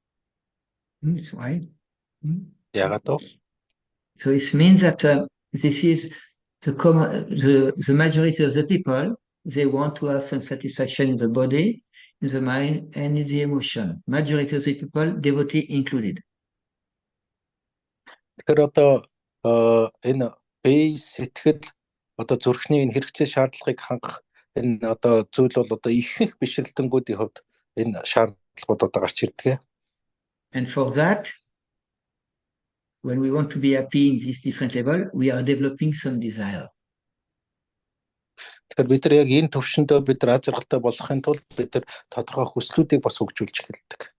[SPEAKER 1] That's why.
[SPEAKER 2] Яагаад вэ?
[SPEAKER 1] So it means that this is the majority of the people, they want to have some satisfaction in the body, in the mind, and in the emotion. Majority of the people, devotee included.
[SPEAKER 2] Тэгэхээр одоо энэ бие сэтгэл одоо зүрхний энэ хэрэгцээ шаардлагыг хангах энэ одоо зүйл бол одоо ихэнх бишрэлтэнгүүдийн хувьд энэ шаардлагууд одоо гарч ирдэг.
[SPEAKER 1] And for that, when we want to be happy in this different level, we are developing some desire.
[SPEAKER 2] Тэгэхээр бид нар яг энэ төвшөндөө бид нар ажиргалтай болохын тулд бид нар тодорхой хүслүүдийг бас хөгжүүлж эхэлдэг.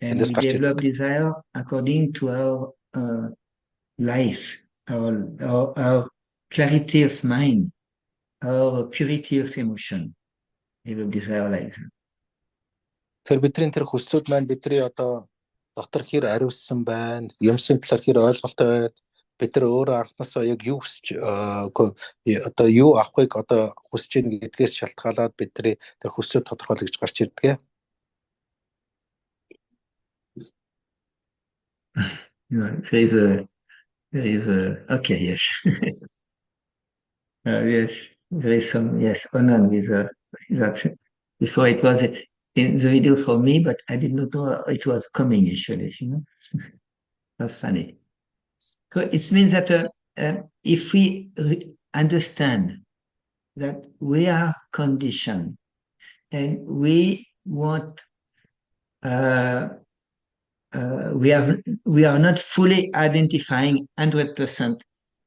[SPEAKER 1] And we develop desire according to our life, our clarity of mind, our purity of emotion. Develop desire like that.
[SPEAKER 2] Тэгэхээр бидний тэр хүслүүд маань бидний одоо дотор хэр ариуссан байна, юмсын талаар хэр ойлголттой байна. Бид нар өөрөө анхнаасаа яг юу хүсэж одоо юу авахыг одоо хүсэж ийн гэдгээс шалтгаалаад бидний тэр хүслийг тодорхойлж гарч ирдэг.
[SPEAKER 1] There is a okay, yes. Yes, there is some, yes, Onan with that. Before it was in the video for me, but I did not know it was coming actually, That's funny. So it means that if we understand that we are conditioned and we want we are not fully identifying 100%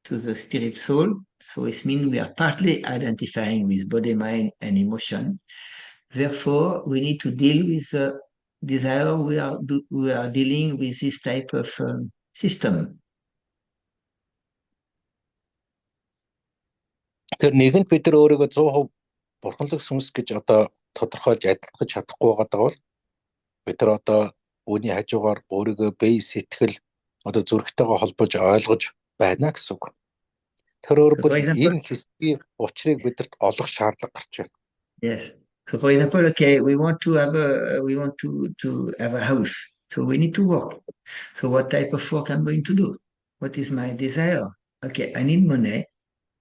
[SPEAKER 1] to the spirit soul. So it means we are partly identifying with body, mind, and emotion. Therefore, we need to deal with the desire. We are dealing with this type of system.
[SPEAKER 2] Тэр нэгэнт бид нар өөрийгөө 100% бурханлаг сүнс гэж одоо тодорхойлж адилтгаж чадахгүй байгаа бол бид нар одоо үүний хажуугаар өөрийгөө бие сэтгэл одоо зүрхтэйгээ холбож ойлгож байна гэсэн үг. Тэр өөрөөр энэ хэсгийн учрыг бидэрт олох шаардлага гарч байна.
[SPEAKER 1] Yes. So for example, okay, we want to have a house. So we need to work. So what type of work I'm going to do? What is my desire? Okay, I need money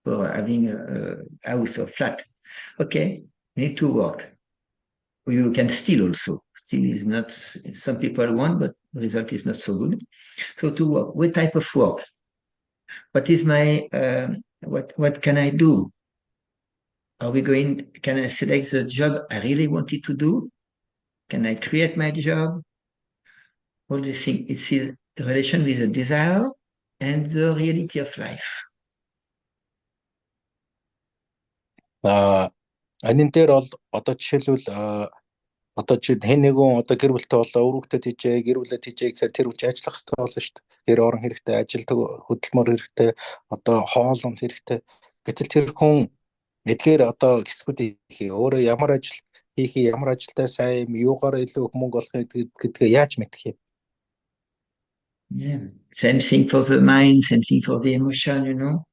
[SPEAKER 1] for having a house or flat. Okay, you need to work. You can steal also. Steal is not, some people want, but the result is not so good. So to work, what type of work? What is my, what can I do? Can I select the job I really wanted to do? Can I create my job? All these things. It's in relation with the desire and the reality of life.
[SPEAKER 2] Анин дээр бол одоо жишээлбэл одоо чи хэн нэгэн одоо гэр бүлтэй болоо өрөвдөд хийжээ, гэр бүлэд хийжээ гэхээр тэр үуч ажиллах хэрэгтэй болно шүү дээ. Гэр орон хэрэгтэй, ажил хөдөлмөр хэрэгтэй, одоо хоолнд хэрэгтэй. Гэтэл тэр хүн эдгээр одоо хэсгүүд хийхээ өөрөө ямар ажил хийхээ, ямар ажилтай сайн юм, юугаар илүү их мөнгө олох гэдгээ яаж мэдэх юм?
[SPEAKER 1] Yeah. Same thing for the mind, same thing for the emotion, you know.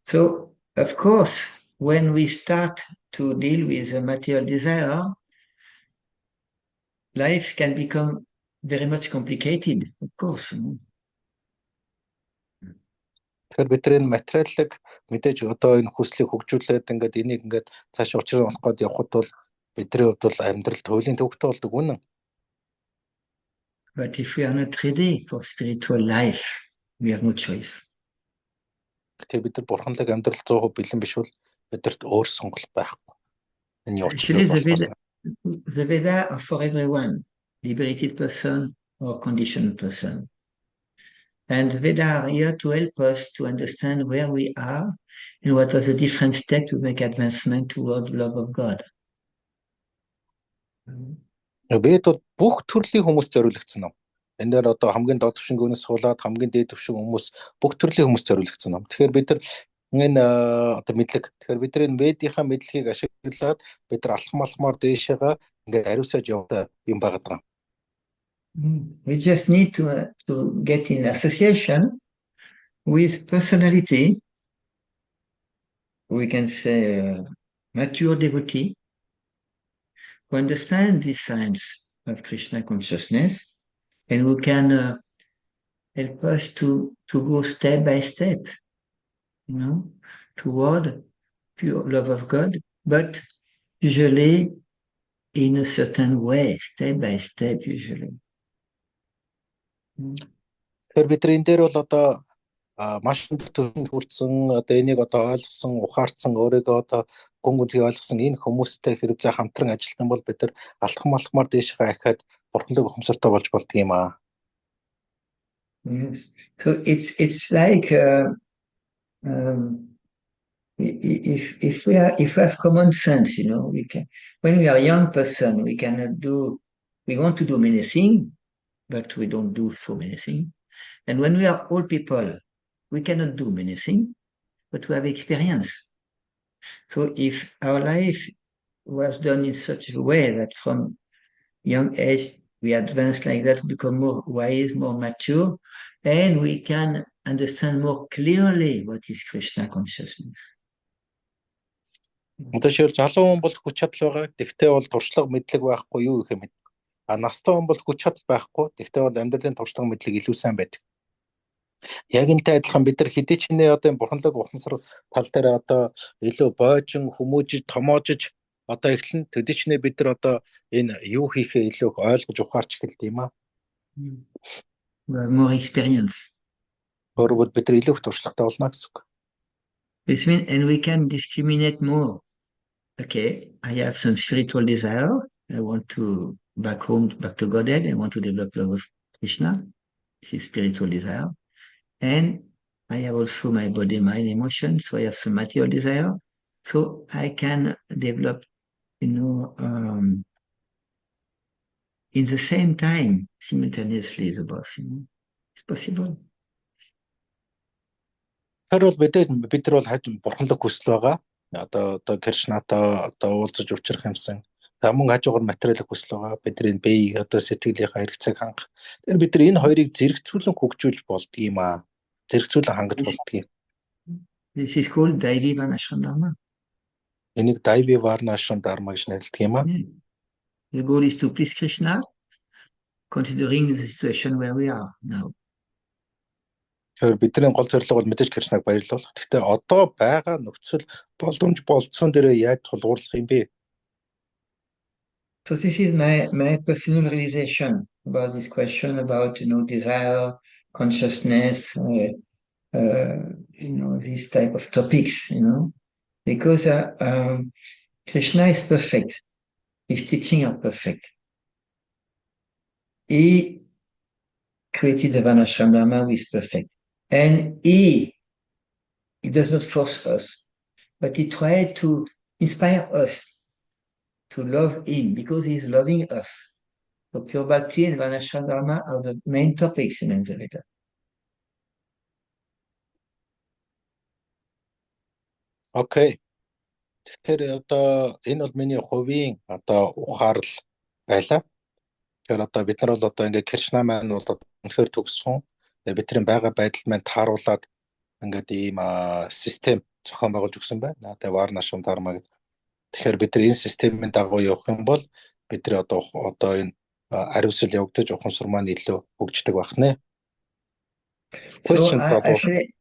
[SPEAKER 1] So, of course, when we start to deal with the material desire, life can become very much complicated, of course.
[SPEAKER 2] Тэгэхээр бидний материаллык мэдээж одоо энэ хүслийг хөгжүүлээд ингээд энийг ингээд цааш учраа олох гээд явхад бол бидний хувьд бол амьдралд хуулийн төвөгтэй болдог үнэн.
[SPEAKER 1] But if we are not ready for spiritual life, we have no choice.
[SPEAKER 2] Гэтэ бид нар бурханлаг амьдрал 100% бэлэн биш бол бидэрт өөр сонголт байхгүй. Энэ
[SPEAKER 1] Actually,
[SPEAKER 2] явуулсан.
[SPEAKER 1] the Veda are for everyone, liberated person or conditioned person. And the Veda are here to help us to understand where we are and what are the different steps to make advancement toward the love of God.
[SPEAKER 2] Бид бол бүх төрлийн хүмүүс зориулагдсан юм. Энэ дээр одоо хамгийн доод түвшингөөс суулаад хамгийн дээд түвшин хүмүүс бүх төрлийн хүмүүс зориулагдсан юм. Тэгэхээр бид нар энэ одоо мэдлэг. Тэгэхээр бид нар энэ ведийнхаа мэдлэгийг ашиглаад бид нар алхмалхмаар дээшээгээ ингээд ариусаад явдаг юм байгаа.
[SPEAKER 1] We just need to get in association with personality. We can say mature devotee who understand the science of Krishna consciousness and who can help us to go step by step, you know, toward pure love of God, but usually in a certain way, step by step, usually.
[SPEAKER 2] Тэгэхээр бид энэ дээр бол одоо маш төвөнд хүрсэн одоо энийг одоо ойлгосон, ухаарсан, өөрийгөө одоо гүн гүнзгий ойлгосон энэ хүмүүстэй хэрэг зэ хамтран ажиллах юм бол бид нар алхмалхмаар дээшээ ахаад бурханлаг ухамсартай болж болдго юм аа.
[SPEAKER 1] Yes. So it's like if we have common sense, you know, we can, when we are a young person, we want to do many things, but we don't do so many things. And when we are old people, we cannot do many things, but we have experience. So if our life was done in such a way that from young age we advance like that, become more wise, more mature, and we can understand more clearly what is Krishna consciousness.
[SPEAKER 2] Өдөөшөө залуу хүн бол хүч чадал байгаа. Тэгтээ бол туршлага мэдлэг байхгүй юу гэх юм. Настай хүн бол хүч чадал байхгүй. Тэгтээ бол амьдралын туршлага мэдлэг илүү сайн байдаг. Яг энтэй адилхан бид нар хэдий ч нэ одоо бурханлаг ухамсар тал дээр одоо илүү бойжин хүмүүжиж томоожиж одоо эхлэн төдий ч нэ бид нар одоо энэ юу хийхээ илүү ойлгож ухаарч эхэлдэг юм аа.
[SPEAKER 1] More experience.
[SPEAKER 2] Өөрөөр бид нар илүү их туршлагатай болно гэсэн үг.
[SPEAKER 1] This means, and we can discriminate more okay, I have some spiritual desire. I want to back home, back to Godhead. I want to develop love of Krishna. This is spiritual desire. And I have also my body, mind, emotions. So I have some material desire. So I can develop, in the same time, simultaneously the both. It's possible.
[SPEAKER 2] Тэр бол бид нар бол бурханлаг хүсэл байгаа. Одоо Кришнатай одоо уулзаж учрах юмсан. Мөн хажуугаар материалын хүсэл байгаа. Бидний бие одоо сэтгэлийнхаа хэрэгцээг хангах. Тэгэхээр бид нар энэ хоёрыг зэрэгцүүлэн хөгжүүлж болдгийм аа. Зэрэгцүүлэн хангаж болдгийм.
[SPEAKER 1] This is called Daivi Varnasrama Dharma.
[SPEAKER 2] Энийг Daivi Varnasrama Dharma гэж нэрлэдэг юм аа.
[SPEAKER 1] The goal is to please Krishna, considering the situation where we are now.
[SPEAKER 2] Тэгэхээр бидний гол зорилго бол мэдээж Кришнаг баярлуулах. Гэхдээ одоо байгаа нөхцөл боломж болцсон дээрээ яаж тулгуурлах юм бэ?
[SPEAKER 1] So this is my personal realization about this question about desire, consciousness, these type of topics, because Krishna is perfect. His teaching are perfect. He created the Varnasrama Dharma, who is perfect. And he does not force us, but he tried to inspire us to love him because he's loving us. So pure bhakti and Varnasrama Dharma are the main topics in the Veda.
[SPEAKER 2] Окей. Тэгэхээр одоо энэ бол миний хувийн одоо ухаарл байлаа. Тэгэхээр одоо бид нар бол одоо ингээд Кришна маань бол үнэхээр төгссөн. Бидний байгаа байдал маань тааруулаад ингээд ийм систем зохион байгуулж өгсөн байна. Тэгээ Varnasrama Dharma гэдэг. Тэгэхээр бид нар энэ системийн дагуу явах юм бол бид нар одоо энэ ариусэл явагдаж ухамсар маань илүү хөгждөг байна.
[SPEAKER 1] Question, actually,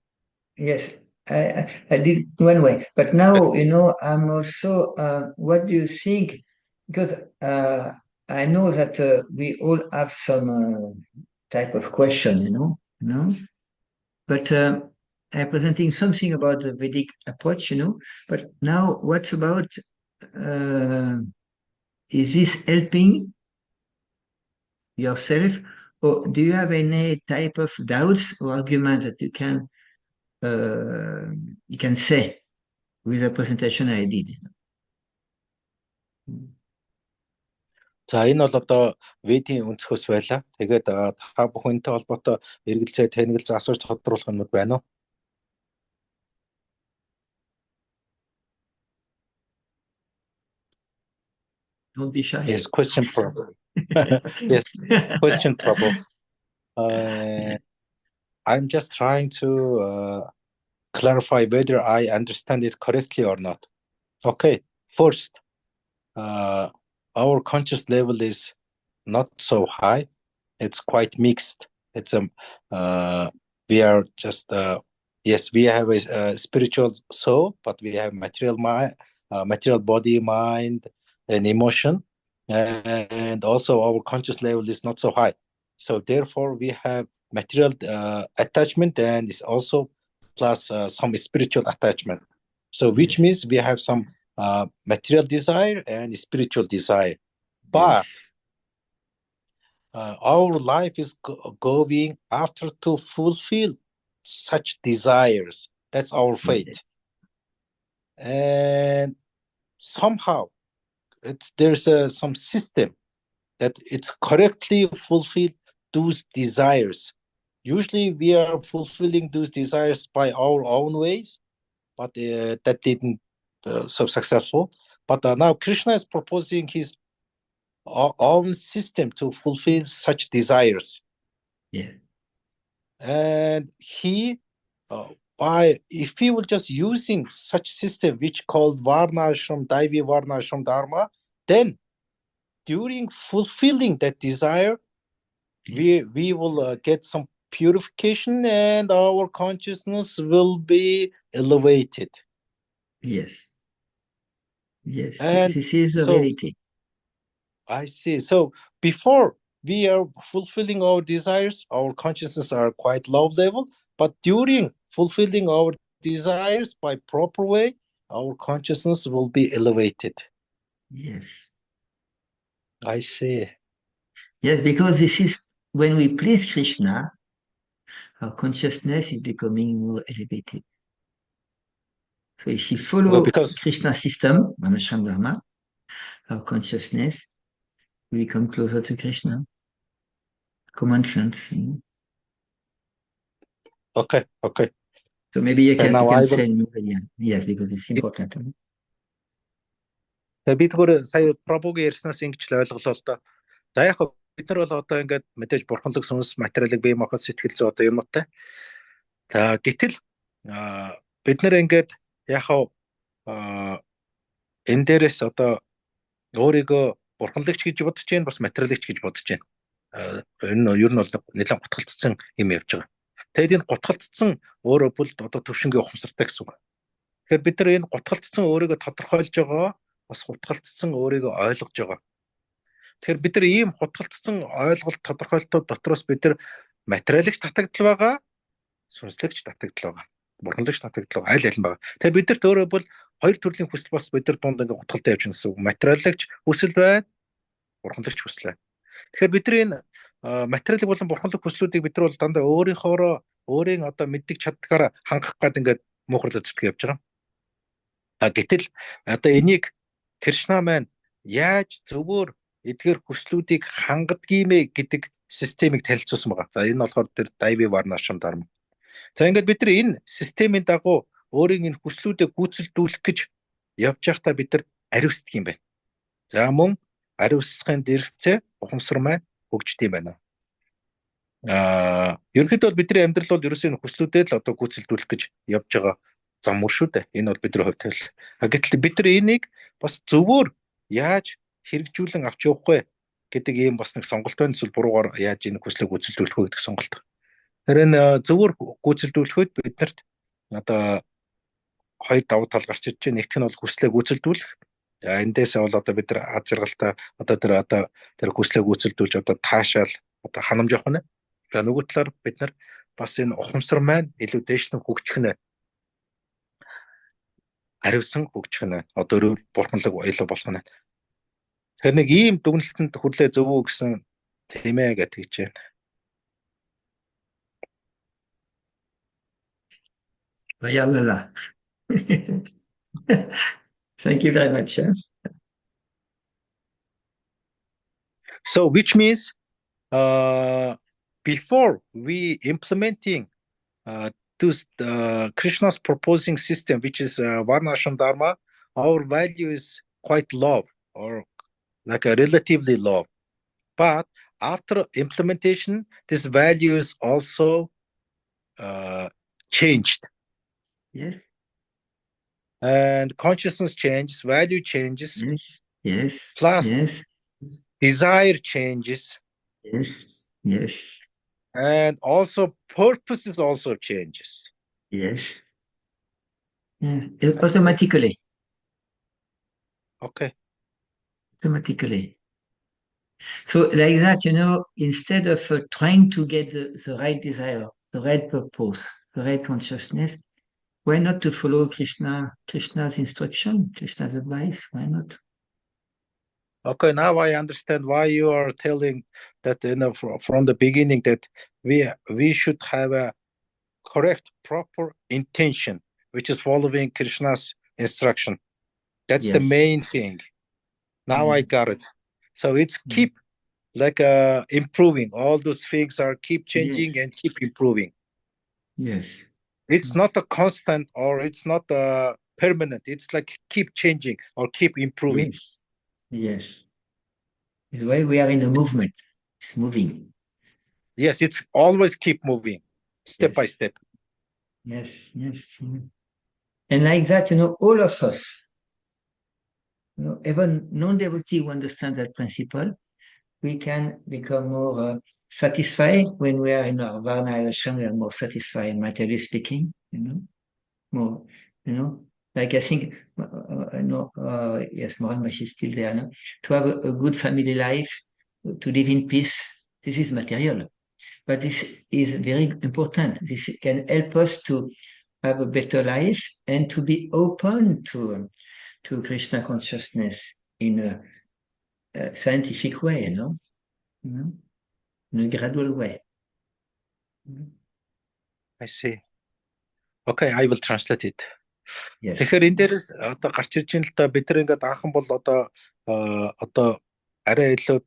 [SPEAKER 1] yes, I did one way, but now I'm also. What do you think? Because I know that we all have some type of question, but I'm presenting something about the Vedic approach, but now what about, is this helping yourself, or do you have any type of doubts or argument that you can say with the presentation I did?
[SPEAKER 2] За энэ бол одоо Ведийн өнцгөөс байлаа. Тэгээд та бүхэнтэй холбоотой эргэлзээ танилцуулж асууж тодруулах юм байна уу?
[SPEAKER 1] Don't be shy.
[SPEAKER 2] Yes, question problem. Yes, question problem. I'm just trying to clarify whether I understand it correctly or not. Okay, first, our conscious level is not so high. It's quite mixed. It's we are just yes, we have a spiritual soul, but we have material mind, material body, mind, and emotion, and also our conscious level is not so high. So therefore, we have material attachment, and it's also plus some spiritual attachment. So which means we have some material desire and spiritual desire, but our life is going after to fulfill such desires. That's our fate. And somehow there's some system that it's correctly fulfill those desires. Usually we are fulfilling those desires by our own ways, but that didn't so successful. But now Krishna is proposing his own system to fulfill such desires.
[SPEAKER 1] Yeah.
[SPEAKER 2] And he, if he will just using such system which called Varnasrama, Daivi Varnasrama Dharma, then during fulfilling that desire, we will get some purification and our consciousness will be elevated.
[SPEAKER 1] Yes. Yes.
[SPEAKER 2] And
[SPEAKER 1] this is the reality.
[SPEAKER 2] I see. So before we are fulfilling our desires, our consciousness are quite low level, but during fulfilling our desires by proper way, our consciousness will be elevated.
[SPEAKER 1] Yes.
[SPEAKER 2] I see.
[SPEAKER 1] Yes, because this is when we please Krishna, our consciousness is becoming more elevated. So if we follow
[SPEAKER 2] because
[SPEAKER 1] Krishna's system, Varnasrama dharma, our consciousness will become closer to Krishna. Common sense.
[SPEAKER 2] okay.
[SPEAKER 1] So maybe you can,
[SPEAKER 2] now
[SPEAKER 1] you
[SPEAKER 2] I
[SPEAKER 1] can
[SPEAKER 2] will.
[SPEAKER 1] say new again. Yes, because it's important.
[SPEAKER 2] Би зүгээр сая пробогийн ярьснаас ингэж л ойлголоо л доо. За яг бид нар бол одоо ингээд мэдээж бурханлаг сүнс материалыг бие махбод сэтгэл зүй одоо юмтай. За гэтэл бид нар ингээд яг энэ дээрээс одоо өөрийгөө бурханлагч гэж бодож байна, бас материалагч гэж бодож байна. Энэ ер нь бол нэлээд гутгалцсан юм явж байгаа. Тэгэд энэ гутгалцсан өөрөө бол одоо төвшингийн ухамсартай гэсэн үг. Тэгэхээр бид нар энэ гутгалцсан өөрийгөө тодорхойлж байгаа, бас гутгалцсан өөрийгөө ойлгож байгаа. Тэгэхээр бид нар ийм гутгалцсан ойлголт тодорхойлтууд дотроос бид нар материалагч татагдал байгаа, сүнслэгч татагдал байгаа. Бурханлагч татагдал байгаа. Аль нь байгаа. Тэгэхээр бид нарт өөрөө бол хоёр төрлийн хүсэл бас бид нар дунд ингээ гутгалтай явж байгаа гэсэн үг. Материалагч хүсэл байна, бурханлагч хүсэл байна. Тэгэхээр бид нар энэ материалыг болон бурханлаг хүслүүдийг бид нар бол дандаа өөрийн одоо мэддэг чаддгаараа хангах гээд ингээд муухарлаж зүтг явж байгаа. Гэтэл одоо энийг Кришна маань яаж зөвөр эдгээр хүслүүдийг хангадгиймэ гэдэг системийг танилцуулсан байгаа. За энэ болохоор тэр Дайви Варнашрама дharma. За ингээд бид нар энэ системийн дагуу өөрийн энэ хүслүүдийг гүйцэлдүүлэх гэж явж байхдаа бид нар ариусдаг юм байна. За мөн ариусгахын дэргэцээ ухамсар маань хөгждөг юм байна. Ерөнхийдөө бол бидний амьдрал бол ерөөсөө энэ хүслүүдээ л одоо гүйцэлдүүлэх гэж явж байгаа зам мөр шүү дээ. Энэ бол бидний хувьд л. Гэтэл бид нар энийг бас зөвөр яаж хэрэгжүүлэн авч явах вэ гэдэг ийм бас нэг сонголт байна. Эсвэл буруугаар яаж энэ хүслийг гүйцэлдүүлэх вэ гэдэг сонголт. Тэгэхээр энэ зөвөр гүйцэлдүүлэхэд биднэрт одоо хоёр давуу тал гарч ирж байна. Нэгт нь бол хүслээ гүйцэлдүүлэх. Эндээс бол одоо бид нар аз жаргалтай одоо тэр хүслээ гүйцэлдүүлж одоо таашаал одоо ханамж явах нь. За нөгөө талаар бид нар бас энэ ухамсар маань илүү дээшлэн хөгжих нь. Ариусан хөгжих нь. Одоо бурханлаг илүү болох нь. Тэгэхээр нэг ийм дүгнэлтэнд хүрлээ зөв үү гэсэн тийм ээ гэж хэлж байна.
[SPEAKER 1] Баярлалаа. Thank you very much.
[SPEAKER 2] So which means before we implementing Krishna's proposing system, which is Varnasrama dharma, our value is quite low or like a relatively low. But after implementation, this value is also changed.
[SPEAKER 1] Yes.
[SPEAKER 2] And consciousness changes, value changes.
[SPEAKER 1] Yes.
[SPEAKER 2] Plus
[SPEAKER 1] yes.
[SPEAKER 2] Desire changes.
[SPEAKER 1] Yes.
[SPEAKER 2] And also purposes also changes.
[SPEAKER 1] Yes. Yeah. Automatically.
[SPEAKER 2] Okay.
[SPEAKER 1] Automatically. So like that, instead of trying to get the right desire, the right purpose, the right consciousness, why not to follow Krishna's instruction, Krishna's advice? Why not?
[SPEAKER 2] Okay, now I understand why you are telling that from the beginning that we should have a correct, proper intention, which is following Krishna's instruction. That's the main thing. Now I got it. So it's keep like improving. All those things are keep changing and keep improving.
[SPEAKER 1] Yes.
[SPEAKER 2] It's not a constant or it's not a permanent. It's like keep changing or keep improving.
[SPEAKER 1] Yes. The way we are in a movement. It's moving.
[SPEAKER 2] Yes, it's always keep moving, step by step.
[SPEAKER 1] Yes. And like that, all of us, even non-devotee who understand that principle, we can become more satisfied when we are in our Varnasrama. We are more satisfied, materially speaking. More. Like I think, yes, Mohan Mashi is still there. To have a good family life, to live in peace, this is material. But this is very important. This can help us to have a better life and to be open to Krishna consciousness in a scientific way, no? In a gradual way.
[SPEAKER 2] I see. Okay, I will translate it.
[SPEAKER 1] Yes.
[SPEAKER 2] Тэгэхээр энэ дээрээс одоо гарч ирж байна л да, бид нар ингээд анхан бол одоо арай илүү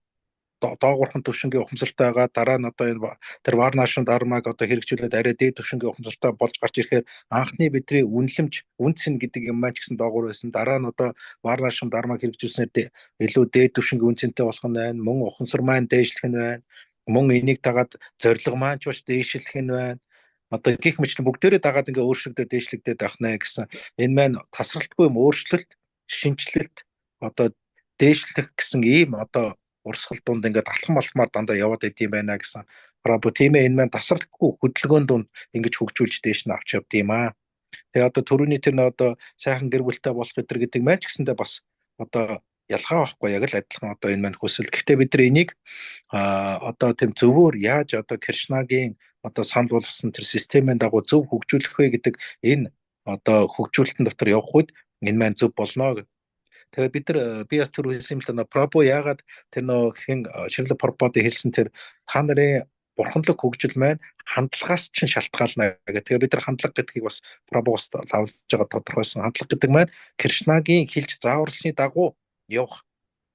[SPEAKER 2] доогуурхан төвшингийн ухамсартай байгаа. Дараа нь одоо энэ тэр Varnasrama dharmаг одоо хэрэгжүүлээд арай дээд төвшингийн ухамсартай болж гарч ирэхээр анхны бидний үнэлэмж, үнцэн гэдэг юм маань ч гэсэн доогуур байсан. Дараа нь одоо Varnasrama dharmаг хэрэгжүүлснээр илүү дээд төвшингийн үнцэнтэй болох нь байна. Мөн ухамсар маань дээшлэх нь байна. Мөн энийг дагаад зориг маань ч бас дээшлэх нь байна. Одоо гих мэтлэн бүгдээрээ дагаад ингээ өөрчлөгдөд дээшлэгдээд авах нэ гэсэн энэ маань тасралтгүй юм өөрчлөлт, шинжилэлт одоо дээшлэх гэсэн ийм одоо урсгал дунд ингээд алхам алхмаар дандаа яваад идэм байна гэсэн. Прабhu тийм ээ, энэ маань тасралтгүй хөдөлгөөн дунд ингэж хөгжүүлж дээш нь авч явд юм аа. Тэгээ одоо түрүүний тэр нь одоо сайхан гэр бүлтэй болох гэдэг маань ч гэсэндээ бас одоо ялгаа байхгүй, яг л адилхан одоо энэ маань хүсэл. Гэхдээ бид нар энийг одоо тийм зөвөр яаж одоо Кришнагийн одоо санал болгосон тэр системийн дагуу зөв хөгжүүлэх вэ гэдэг энэ одоо хөгжүүлэлтэн дотор явах үед энэ маань зөв болно гэх. Тэгээ бид нар би бас түр хэлсэн юм л да, Прабhu яагаад тэр нөө хэн Шрила Прабхупад хэлсэн тэр та нарын бурханлаг хөгжил маань хандлагаас чинь шалтгаална гэх. Тэгээ бид нар хандлага гэдгийг бас Прабхугаас авч байгаа тодорхойсон. Хандлага гэдэг маань Кришнагийн хэлж зааварлсны дагуу явах.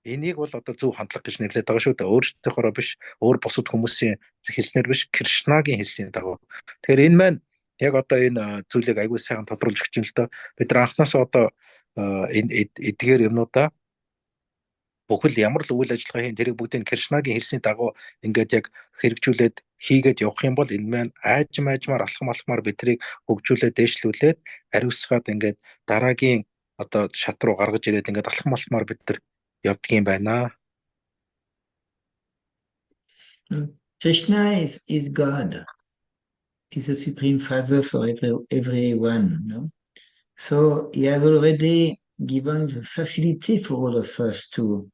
[SPEAKER 2] Энийг бол одоо зөв хандлага гэж нэрлэдэг байгаа шүү дээ. Өөрсдийнхоороо биш, өөр бусад хүмүүсийн хэлснээр биш, Кришнагийн хэлсний дагуу. Тэгэхээр энэ маань яг одоо энэ зүйлийг аягүй сайхан тодруулж өгч юм л доо. Бид нар анхнаасаа одоо энэ эдгээр юмнуудаа бүхэл ямар л үйл ажиллагаа хийн тэрийг бүгдийг Кришнагийн хэлсний дагуу ингээд яг хэрэгжүүлээд хийгээд явах юм бол энэ маань аажмаар алхмаар бидрийг хөгжүүлээд дээшлүүлээд ариусгаад ингээд дараагийн одоо шат руу гаргаж ирээд ингээд алхмаар бид нар явдаг юм байна.
[SPEAKER 1] Krishna is God. He's a supreme father for everyone, no? So he has already given the facility for all of us to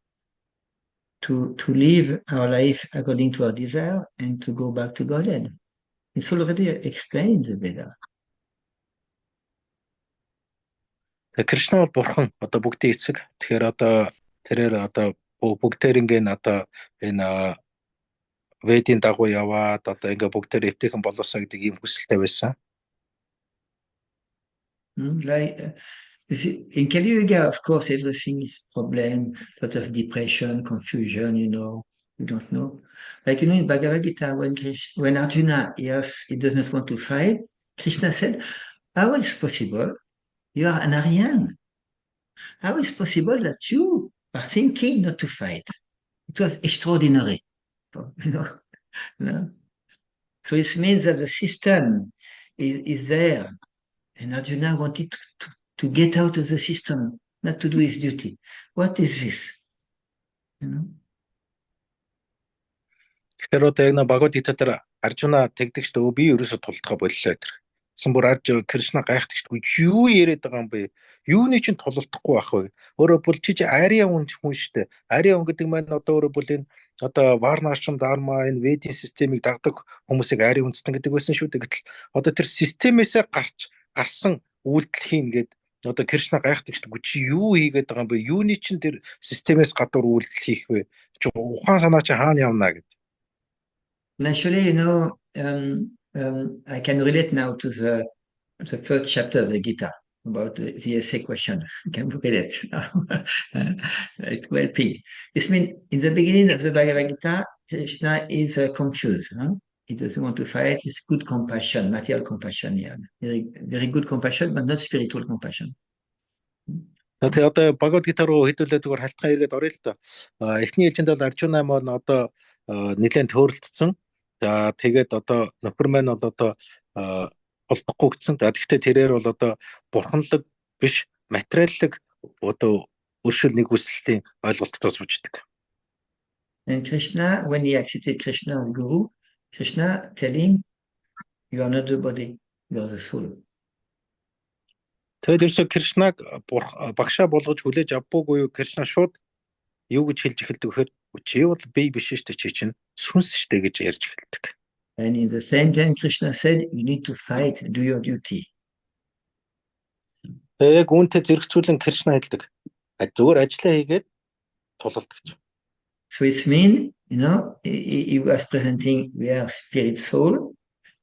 [SPEAKER 1] live our life according to our desire and to go back to Godhead. It's already explained in the Veda.
[SPEAKER 2] Кришна бол бурхан, одоо бүгдийн эцэг. Тэгэхээр одоо тэрээр одоо бүгдээр ингээд одоо энэ Ведийн дагуу яваад одоо ингээд бүгдээр эвтэйхэн болоосаа гэдэг ийм хүсэлтэй байсан.
[SPEAKER 1] Like in Kali Yuga, of course, everything is problem, lot of depression, confusion, you don't know. Like, in Bhagavad Gita, when Arjuna hears he does not want to fight, Krishna said, how is it possible? You are an Aryan. How is it possible that you are thinking not to fight? It was extraordinary. No? So it means that the system is there. And Arjuna wanted to get out of the system, not to do his duty. What is this?
[SPEAKER 2] Тэгэхээр одоо яг Bhagavad Gita дээр Аржуна тэгдэгчтэй би ерөөсө тулдгаа боллоо гэдэг. Гэсэн бүр Кришна гайхдагчгүй юу яриад байгаа юм бэ? Юуны чинь тулдахгүй байх вэ? Өөрөөр бол чи ариа хүн штэ. Ариа хүн гэдэг маань одоо өөрөөр бол энэ одоо Varnasrama dharma энэ Ведийн системийг дагдаг хүмүүсийг ариа үндэстэн гэдэг байсан шүү дээ. Гэтэл одоо тэр системээсээ гарсан үйлдэл ингээд одоо Кришна гайхдагчгүй чи юу хийгээд байгаа юм бэ? Юуны чинь тэр системээс гадуур үйлдэл хийх вэ? Чи ухаан санаа чи хаана явна гэдэг.
[SPEAKER 1] Actually, I can relate now to the first chapter of the Gita about the essay question. I can relate like well pig. This means in the beginning of the Bhagavad Gita, Krishna is confused. He doesn't want to fight. It's good compassion, material compassion. Yeah. Very, very good compassion, but not spiritual compassion.
[SPEAKER 2] Тэгээ одоо Bhagavad Gita руу хэдүүлээд зүгээр халтхан ирээд орё л та. Эхний ээлжинд бол Аржуна маань одоо нэлээд төөрөлдсөн. За тэгээд одоо нөхөр маань бол одоо болдохгүй гэсэн. Тэгэхдээ тэрээр бол одоо бурханлаг биш материаллаг одоо өршөөл нэг хүсэлтийн ойлголттой сууждаг.
[SPEAKER 1] And Krishna, when he accepted Krishna as Guru, Krishna telling, you are not the body, you are the soul.
[SPEAKER 2] Тэгээд ерөөсө Кришнаг багшаа болгож хүлээж авбуугүй Кришна шууд юу гэж хэлж эхэлдэг вэхээр чи бол бие биш шүү дээ, чи чинь сүнс шүү дээ гэж ярьж эхэлдэг.
[SPEAKER 1] And in the same time Krishna said, you need to fight, do your duty.
[SPEAKER 2] Яг үүнтэй зэрэгцүүлэн Кришна хэлдэг. Зүгээр ажиллаа хийгээд тулалд гэж.
[SPEAKER 1] So it means, he was presenting we are spirit soul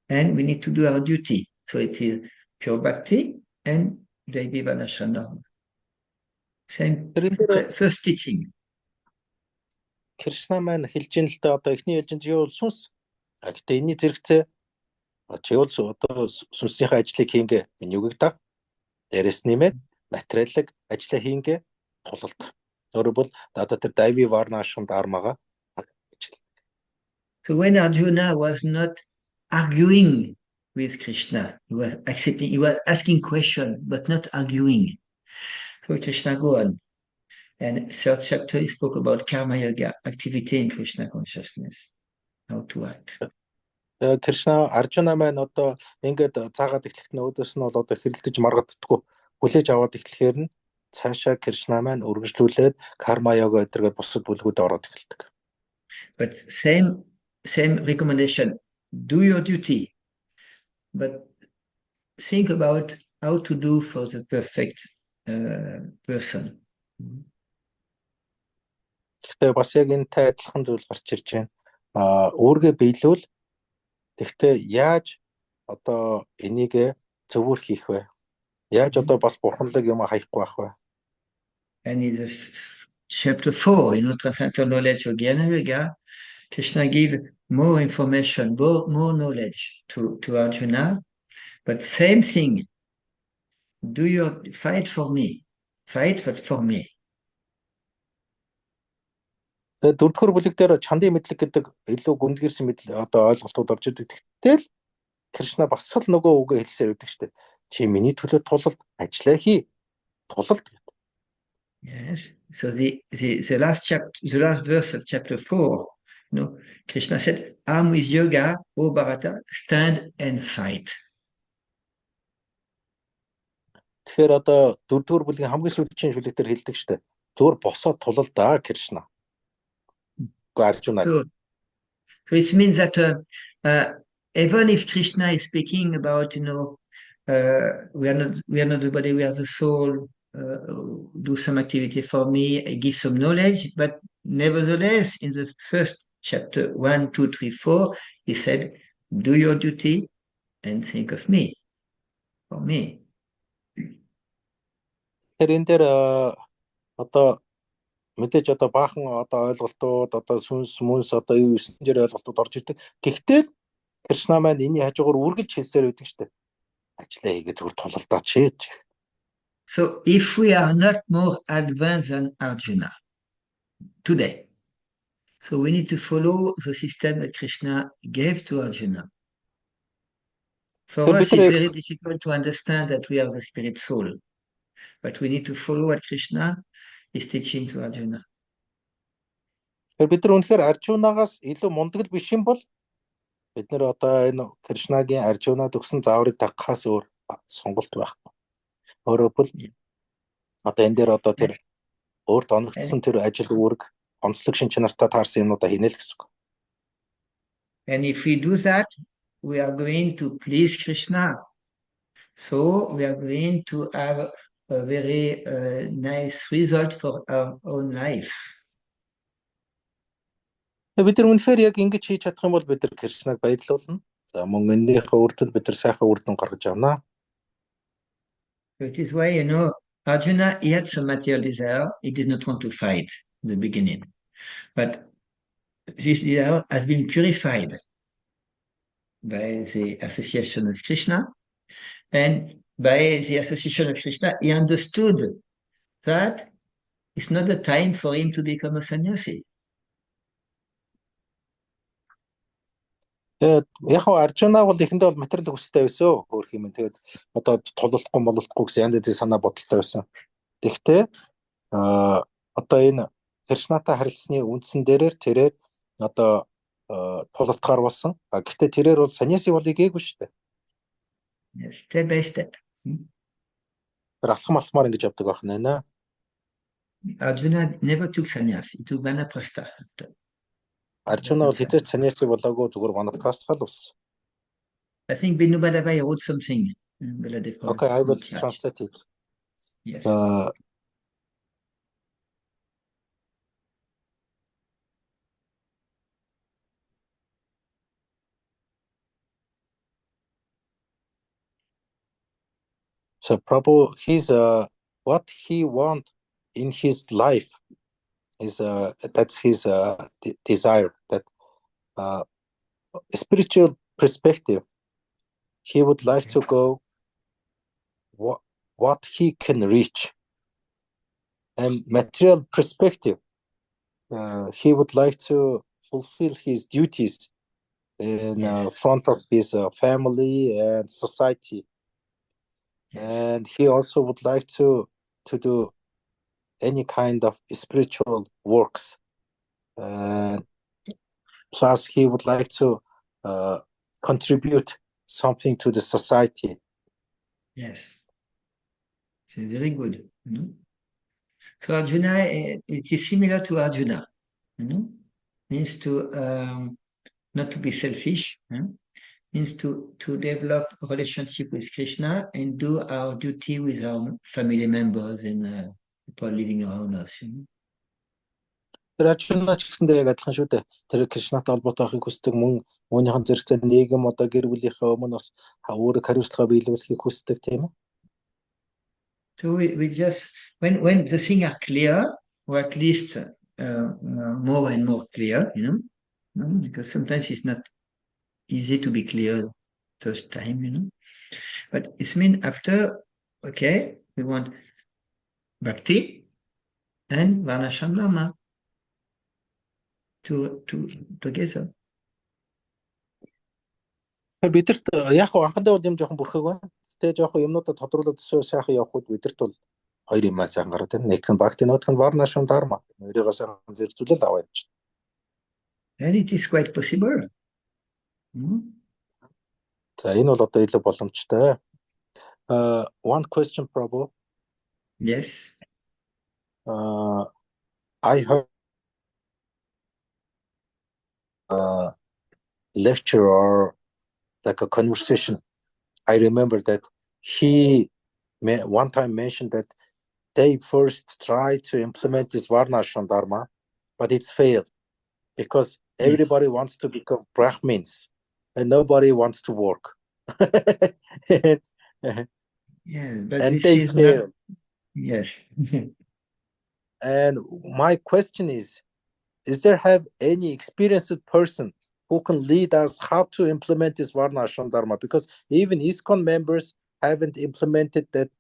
[SPEAKER 1] and we need to do our duty. So it is pure bhakti and Devi Varnasrama. Same first teaching.
[SPEAKER 2] Кришна маань хэлж ин л да одоо эхний ээлжинд юу бол сүнс. Гэхдээ энэний зэрэгцээ чи бол одоо сүнсийнхээ ажлыг хийнгээ энэ югийг да. Дээрээс нэмээд материалыг ажиллаа хийнгээ тулалд. Өөрөөр бол одоо тэр Devi Varnasrama dharmaгаа.
[SPEAKER 1] So when Arjuna was not arguing with Krishna, he was accepting, he was asking questions, but not arguing. So Krishna go on. And third chapter, he spoke about karma yoga, activity in Krishna consciousness, how to act.
[SPEAKER 2] Кришна Аржуна маань одоо ингээд цаагаад эхлэх нөөдөөс нь бол одоо хэрэлдэж маргаддаггүй хүлээж аваад эхлэхээр нь цаашаа Кришна маань үргэлжлүүлээд карма йога гэдэргээд бусад бүлгүүд ороод эхэлдэг.
[SPEAKER 1] But same recommendation, do your duty, but think about how to do for the perfect person.
[SPEAKER 2] Гэхдээ бас яг энэтэй адилхан зүйл гарч ирж байна. Өөргөө биелүүл. Гэхдээ яаж одоо энийг зөвөр хийх вэ? Яаж одоо бас бурханлаг юм хаяхгүй байх вэ?
[SPEAKER 1] And in chapter 4, transcendental knowledge of Jnana Yoga, Krishna gives more information, more knowledge to Arjuna, but same thing. Do your fight for me. Fight but for me.
[SPEAKER 2] Дөрөвдүгээр бүлэг дээр чандын мэдлэг гэдэг илүү гүндгэрсэн мэдл одоо ойлголтууд орж идэг. Тэгтэл Кришна бас л нөгөө үгээ хэлсээр өгдөг шүү дээ. Чи миний төлөө тулалд ажиллаа хий. Тулалд.
[SPEAKER 1] Yes. So the last chapter, the last verse of chapter 4, Krishna said, "Arm with yoga, O Bharata, stand and fight."
[SPEAKER 2] Тэгэхээр одоо дөрөвдүгээр бүлгийн хамгийн сүүлийн шүлэг дээр хэлдэг шүү дээ. Зүгээр босоод тулалдаа Кришна.
[SPEAKER 1] So it means that even if Krishna is speaking about, we are not the body, we are the soul, do some activity for me, give some knowledge, but nevertheless, in the first chapter 1, 2, 3, 4, he said, do your duty and think of me, for me.
[SPEAKER 2] Мэдээж одоо баахан одоо ойлголтууд одоо сүнс одоо юу эсен дээр ойлголтууд орж ирдэг. Гэхдээ Кришна маань энэний хажуугаар үргэлж хэлсээр байдаг шүү дээ. Ажиллаа хийгээ зүгээр тулалдаа чи.
[SPEAKER 1] So if we are not more advanced than Arjuna today, so we need to follow the system that Krishna gave to Arjuna. For us, it's very difficult to understand that we are the spirit soul, but we need to follow what Krishna is teaching to Arjuna.
[SPEAKER 2] Бид нар үнэхээр Аржунагаас илүү мундаг биш юм бол бид нар одоо энэ Кришнагийн Аржунад өгсөн зааврыг дагахаас өөр сонголт байхгүй. Өөрөөр хэлбэл одоо энэ дээр одоо тэр өөрт оногдсон тэр ажил үүрэг онцлог шинж чанартай таарсан юмудаа хийнэ л гэсэн үг.
[SPEAKER 1] And if we do that, we are going to please Krishna. So we are going to have a very nice result for our own life.
[SPEAKER 2] Бид нар үнэхээр яг ингэж хийж чадах юм бол бид нар Кришнаг баярлуулна. За мөн энэнийхээ үрдэнд бид нар сайхан үрдэн гаргаж авнаа.
[SPEAKER 1] It is why, Arjuna, he had some material desire. He did not want to fight in the beginning. But this desire has been purified by the association of Krishna. And by the association of Krishna, he understood that it's not the time for him to become a sannyasi.
[SPEAKER 2] Яг Аржуна бол эхэндээ бол материал хүсэлтэй байсан. Хөөх юм. Тэгээд одоо тололдохгүй гэсэн янз бүрийн санаа бодолтой байсан. Тэгэхдээ одоо энэ Кришнатай харилцсны үндсэн дээрээр тэрээр одоо тулалдахаар болсон. Гэхдээ тэрээр бол саньяси болыг гээгүй шүү дээ.
[SPEAKER 1] Yes, step by step.
[SPEAKER 2] Алхмаар ингэж явдаг байх нэ.
[SPEAKER 1] Arjuna never took sannyas. He took vanaprastha.
[SPEAKER 2] Аржуна бол хизээч саньяси болоогүй зүгээр ванапрастха л болсон.
[SPEAKER 1] I think Binu Badavai wrote something.
[SPEAKER 2] Okay, I will translate it.
[SPEAKER 1] Yes.
[SPEAKER 2] So Prabhu, what he want in his life is that's his desire, that spiritual perspective. He would like to go what he can reach, and material perspective. He would like to fulfill his duties in front of his family and society. And he also would like to do any kind of spiritual works. Plus, he would like to contribute something to the society.
[SPEAKER 1] Yes. It's very good. So Arjuna, it is similar to Arjuna. Means to not to be selfish. Means to develop a relationship with Krishna and do our duty with our family members and people living around us.
[SPEAKER 2] Тэр Арджуна ч гэсэндээ яг адилхан шүү дээ. Тэр Кришнатай холбоотой байхыг хүсдэг, мөн өөрийнхөө зэрэгцээ нийгэм одоо гэр бүлийнхээ өмнө бас өөрөг хариуцлага биелүүлэхийг хүсдэг, тийм ээ.
[SPEAKER 1] So we just when the things are clear, or at least more and more clear, because sometimes it's not easy to be clear first time, but it means after, okay, we want bhakti and Varnasrama to together.
[SPEAKER 2] Бидэрт яг анхандаа бол юм жоохон бүрхэг байна. Тэгээ жоохон юмнуудад тодруулаад сайхан явахд бидэрт бол хоёр юмаа сайн гараад байна. Нэг нь бхакти, нөгөөх нь Varnasrama dharma. Өөрийгөө сайн зэрэгцүүлэл аваа явж.
[SPEAKER 1] And it is quite possible.
[SPEAKER 2] За энэ бол одоо илүү боломжтой. One question, Prabhu.
[SPEAKER 1] Yes.
[SPEAKER 2] I heard lecture or like a conversation. I remember that he one time mentioned that they first tried to implement this Varnasrama dharma, but it's failed because everybody wants to become Brahmins and nobody wants to work.
[SPEAKER 1] But
[SPEAKER 2] they failed.
[SPEAKER 1] Yes.
[SPEAKER 2] And my question is there have any experienced person who can lead us how to implement this Varnasrama dharma? Because even ISKCON members haven't implemented that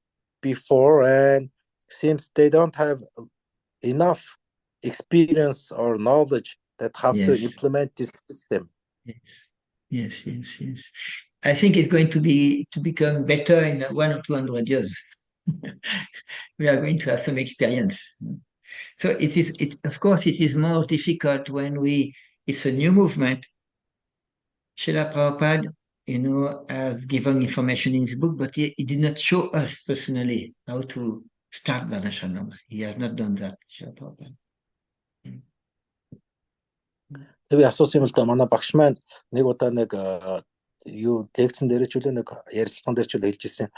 [SPEAKER 2] before, and seems they don't have enough experience or knowledge that how to implement this system.
[SPEAKER 1] Yes. I think it's going to become better in 100 or 200 years. We are going to have some experience. So of course, it is more difficult when it's a new movement. Srila Prabhupada, has given information in his book, but he did not show us personally how to start Varnasrama. He has not done that, Srila Prabhupada.
[SPEAKER 2] Тэгээ асуусан юм л да, манай багш маань нэг удаа нэг юу лекцэн дээр ч үлээ нэг ярилцлаган дээр ч үлээ хэлж ирсэн.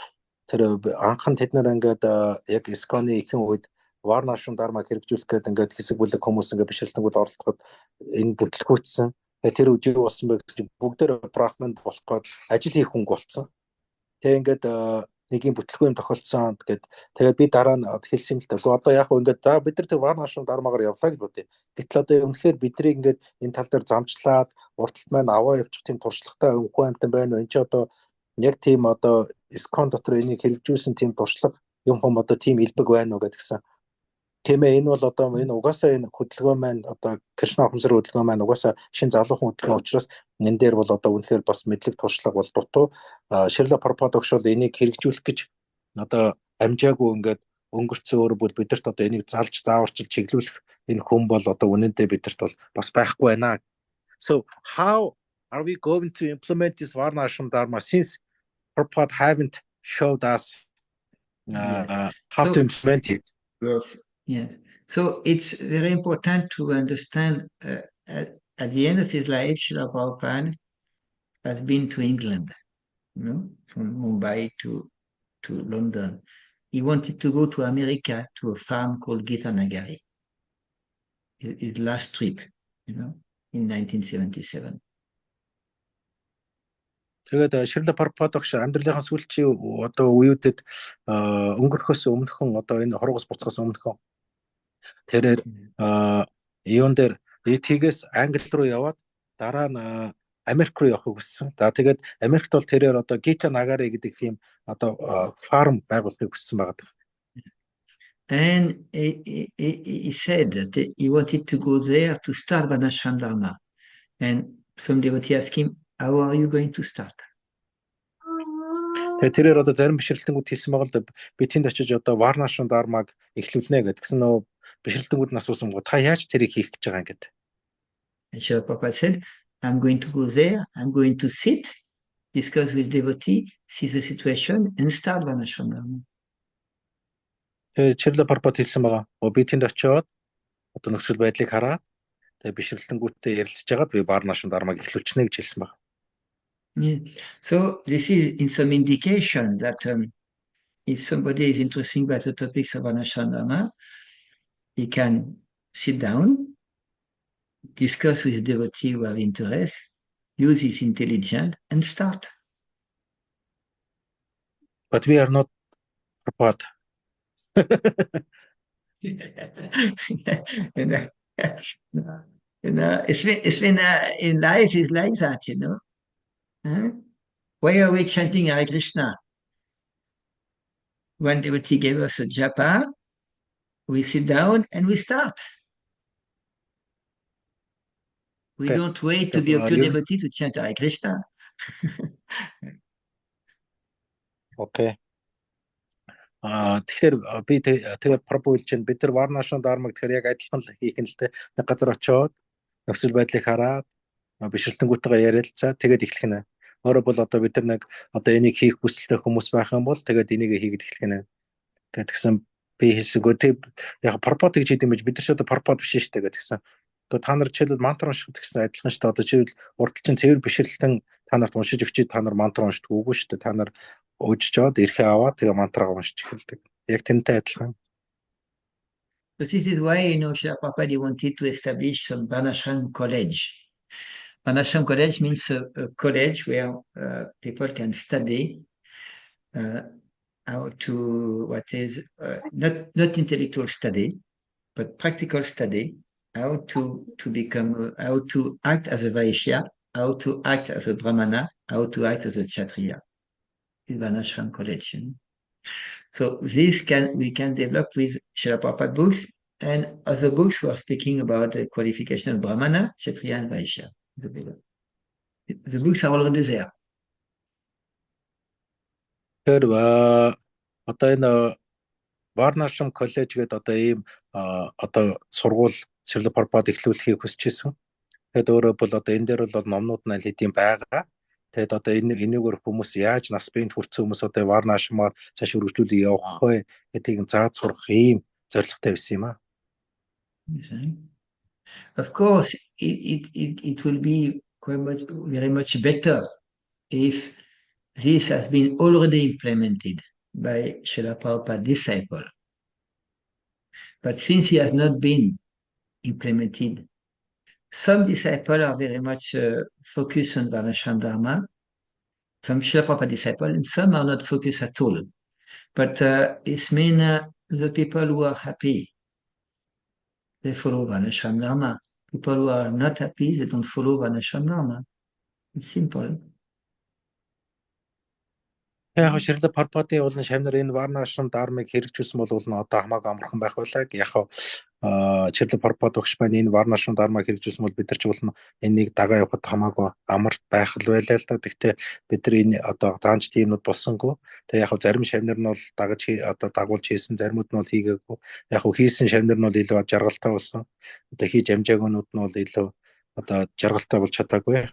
[SPEAKER 2] Тэр анхан тэд нар ингээд яг ISKCON-ы ихэнх үед Varnasrama dharma хэрэгжүүлэх гэдэг ингээд хэсэг бүлэг хүмүүс ингээд бишрэлтэнгүүд оролцоход энэ бүтлгүүцсэн. Тэр үед юу болсон бэ гэж бүгдээр брахман болох гээд ажил хийх хөнгө болсон. Тэгээ ингээд нэг юм бүтлгүй юм тохиолдсон тэгээд би дараа нь хэлсэн юм л да. Одоо яг ингээд за бид нар тэр Varnasrama dharmaгаар явлаа гэж бодъё. Гэтэл одоо үнэхээр биднийг ингээд энэ тал дээр замчлаад урталт маань аваа явуучих тийм туршлагатай өнгөө амтан байна уу? Энд чи одоо яг тийм одоо ISKCON дотор энийг хэрэгжүүлсэн тийм туршлага юм хом одоо тийм илбэг байна уу гэдгсэн. Тэмээ энэ бол одоо энэ угаасаа энэ хөдөлгөөн маань одоо Кришна ухамсар хөдөлгөөн маань угаасаа шин залуухан хөдөлгөөн учраас энэ дээр бол одоо үнэхээр бас мэдлэг туршлага бол дутуу. Шрила Прабхупад огш бол энийг хэрэгжүүлэх гэж одоо амжаагүй ингээд өнгөрцөн өөр бүр бидэрт одоо энийг залж зааварчил чиглүүлэх энэ хүн бол одоо үнэндээ бидэрт бол бас байхгүй байна. So how are we going to implement this Varnasrama dharma since Prabhupada haven't showed us how to implement it?
[SPEAKER 1] Yeah. So it's very important to understand at the end of his life, Srila Prabhupada has been to England, from Mumbai to London. he wanted to go to America to a farm called Gita Nagari. His last trip, in 1977.
[SPEAKER 2] Тэгээд Шрила Прабхупад багш амьдралынхаа сүүлчийн одоо үеүүдэд өнгөрөхөөс өмнөхөн одоо энэ хоргос буцахаас өмнөхөн тэрээр юун дээр ET-гээс Англи руу яваад дараа нь Америк руу явахыг хүссэн. За тэгээд Америкт бол тэрээр одоо Gita Nagari гэдэг тийм одоо фарм байгуулахыг хүссэн байгаа.
[SPEAKER 1] And he said that he wanted to go there to start Varnasrama dharma. And some devotee asked him, how are you going to start?
[SPEAKER 2] Тэгээд тэрээр одоо зарим бишрэлтэнгүүд хэлсэн байгаа л да би тэнд очиж одоо Varnasrama dharmаг эхлүүлнэ гэдгсэн нөө бишрэлтэнгүүд нь асуусан гоо та яаж тэрийг хийх гэж байгаа юм гэдэг.
[SPEAKER 1] And Srila Prabhupada said, I'm going to go there, I'm going to sit, discuss with devotee, see the situation, and start Varnasrama dharma.
[SPEAKER 2] Тэгээд Шрила Прабхупад хэлсэн байгаа. Би тэнд очиод одоо нөхцөл байдлыг хараад тэгээд бишрэлтэнгүүдтэй ярилцж байгаад би Varnasrama dharmаг эхлүүлчихнэ гэж хэлсэн байна.
[SPEAKER 1] Yeah. So this is in some indication that if somebody is interested by the topics of Varnasrama dharma, he can sit down, discuss with devotee who have interest, use his intelligence, and start.
[SPEAKER 2] But we are not Prabhupada.
[SPEAKER 1] It's been in life is like that, Huh? Why are we chanting Hare Krishna? One devotee gave us a japa, we sit down and we start. We don't wait to be a pure devotee to chant Hare Krishna.
[SPEAKER 2] Okay. Тэгэхээр би тэгээд Прабху хэлж байна. Бид нар Varnasrama dharmаг тэгэхээр яг адилхан л хийх нь л дээ. Нэг газар очиод нөхцөл байдлыг хараад бишрэлтэнгүүтэйгээ ярилцаа тэгээд эхлэх нь. Өөрөөр бол одоо бид нар нэг одоо энийг хийх хүсэлтэй хүмүүс байх юм бол тэгээд энийг хийгээд эхлэх нь. Гэдгсэн би хэлсэнгөө тэг яг Прабхупад гэж хэлдэг юм биш бид нар ч одоо Прабхупад биш шүү дээ гэдгсэн. Гэхдээ та нар жишээлбэл мантра унших гэсэн адилхан шүү дээ. Одоо жишээлбэл урдчилчин цэвэр бишрэлтэн та нарт уншиж өгчий та нар мантра уншдаг үгүй шүү дээ. Та нар өөжж жоод эрхээ аваад тэгээ мантраа уншиж эхэлдэг. Яг тэнтэй адилхан.
[SPEAKER 1] This is why Srila Prabhupada wanted to establish some Varnasrama college. Varnasrama college means a college where people can study how to not intellectual study, but practical study, how to act as a Vaishya, how to act as a Brahmana, how to act as a Kshatriya. In Varnasrama college. So this we can develop with Srila Prabhupada books and other books who are speaking about the qualification of Brahmana, Kshatriya, and Vaishya. The books are already there.
[SPEAKER 2] Тэр одоо энэ Varnasrama college гэдэг одоо ийм одоо сургууль Шрила Прабхупад эхлүүлэхийг хүсэж байсан. Тэгээд өөрөө бол одоо энэ дээр бол номнууд нь аль хэдийн байгаа. Тэгээд одоо энэгээр хүмүүс яаж нас биенд хүрсэн хүмүүс одоо Varnasrama-аар цааш үргэлжлүүлээ явах вэ гэдгийг зааж сурах ийм зорилготой байсан юм аа.
[SPEAKER 1] Of course, it will be very much better if this has been already implemented by Srila Prabhupada's disciple. But since it has not been implemented, some disciples are very much focused on Varnasrama dharma, some Srila Prabhupada disciples, and some are not focused at all. But it means the people who are happy, they follow Varnasrama dharma. People who are not happy, they don't follow Varnasrama dharma. It's simple.
[SPEAKER 2] Яг Шрила Прабхупадын болон шавнар энэ Varnasrama dharмыг хэрэгжүүлсэн бол одоо хамаагүй амархан байх байлаа. Яг Шрила Прабхупад багш маань энэ Varnasrama dharмыг хэрэгжүүлсэн бол бид нар ч болно энийг дагаа явахад хамаагүй амар байх л байлаа л да. Гэхдээ бид нар энэ одоо даанч тиймнүүд болсонгүй. Тэгээ яг зарим шавнар нь бол дагуулж хийсэн, заримуд нь бол хийгээгүй. Яг хийсэн шавнар нь бол илүү жаргалтай болсон. Одоо хийж амжаагнууд нь бол илүү одоо жаргалтай болж чадаагүй.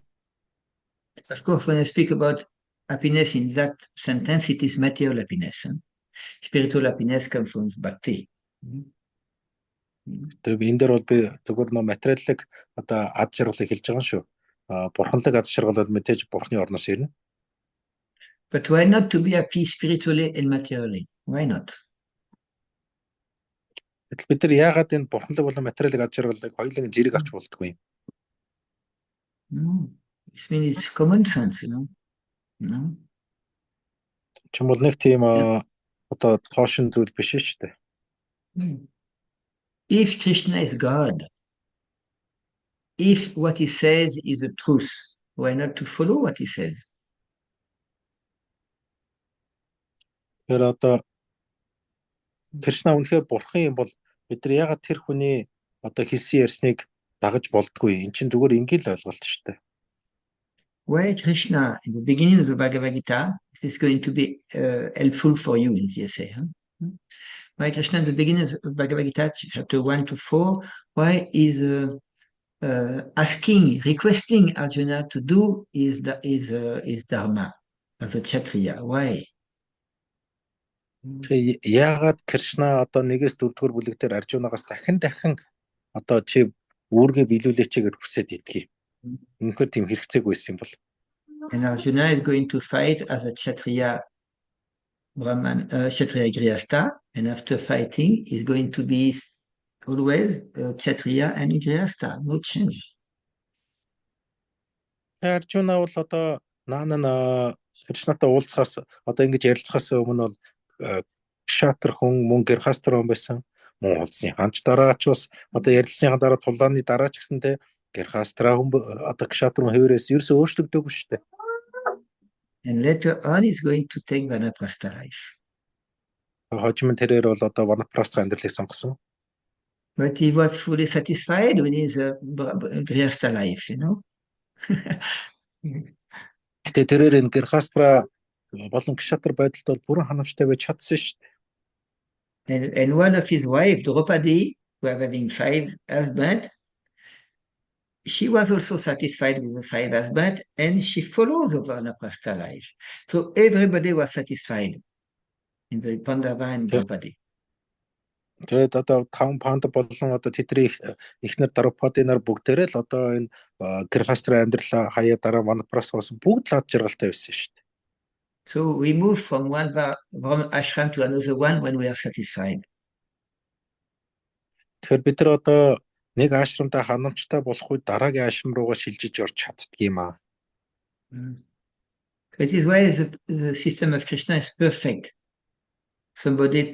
[SPEAKER 1] Of course, when I speak about happiness in that sentence, it is material happiness. Spiritual happiness comes from bhakti.
[SPEAKER 2] Тэгээ энэ дээр бол би зөвхөн нөө материаллык одоо ад жаргалыг хэлж байгаа шүү. Бурханлаг ад жаргал бол мэдээж бурхны орноос ирнэ.
[SPEAKER 1] But why not to be happy spiritually and materially? Why not?
[SPEAKER 2] Гэтэл бид нар яагаад энэ бурханлаг болон материалыг аж аргалыг хоёулын зэрэг авч болдгоо юм?
[SPEAKER 1] No. This means it's common sense, you know. No.
[SPEAKER 2] Чим бол нэг тийм одоо тоошин зүйл биш шүү дээ.
[SPEAKER 1] If Krishna is God, if what he says is the truth, why not to follow what he says?
[SPEAKER 2] Тэр одоо Кришна үнэхээр бурхан юм бол бид нар яагаад тэр хүний одоо хэлсэн ярьсныг дагаж болдгүй? Эн чинь зүгээр ингээл ойлголт шүү дээ.
[SPEAKER 1] Why Krishna, in the beginning of the Bhagavad Gita, this is going to be helpful for you in the essay. Why Krishna, in the beginning of the Bhagavad Gita, chapter 1 to 4, why is requesting Arjuna to do is dharma as a Kshatriya? Why?
[SPEAKER 2] Яагаад Кришна одоо 1-ээс 4-р бүлэг дээр Аржунагаас дахин одоо чи үүргээ биелүүлээч гэж хүсэж идэх юм. Үнэхээр тийм хэрэгцээг байсан юм бол.
[SPEAKER 1] And Arjuna is going to fight as a Kshatriya Brahman, Kshatriya Grihastha, and after fighting, he's going to be always Kshatriya and Grihastha, no change.
[SPEAKER 2] Аржуна бол одоо наана Кришнатай уулзахаас одоо ингэж ярилцахаас өмнө бол Кшатр хүн мөн Грихастр хүн байсан. Мөн улсын ханч дараач бас одоо ярилцсныхаа дараа тулааны дараач гэсэнтэй Грихастра хүн одоо Кшатр хүн хэвээрээс ерөөсөө өөрчлөгдөөгүй шүү дээ.
[SPEAKER 1] And later on he's going to take Vanaprastha life.
[SPEAKER 2] Хожим тэрээр бол одоо Vanaprastha амьдралыг сонгосон.
[SPEAKER 1] But he was fully satisfied with his Grihastha life, you know.
[SPEAKER 2] Гэтэ тэрээр энэ Грихастра болон Кшатр байдалд бол бүрэн ханамжтай байж чадсан шүү дээ.
[SPEAKER 1] And one of his wives, Draupadi, who was having 5 husbands, she was also satisfied with the 5 husbands, and she follows the Vanaprastha life. So everybody was satisfied in the Pandava and Draupadi.
[SPEAKER 2] Тэгээд одоо 5 панд болон одоо тэдний эхнэр Draupadi нар бүгдээрээ л одоо энэ Грихастра амьдрал хаяа дараа Vanaprastha бүгд л аж жаргалтай байсан шүү дээ.
[SPEAKER 1] So we move from one ashram to another one when we are satisfied.
[SPEAKER 2] Тэгэхээр бид нар одоо нэг ашрамтай ханамжтай болох үед дараагийн ашрам руугаа шилжиж орж чаддаг юм аа.
[SPEAKER 1] That is why the system of Krishna is perfect. Somebody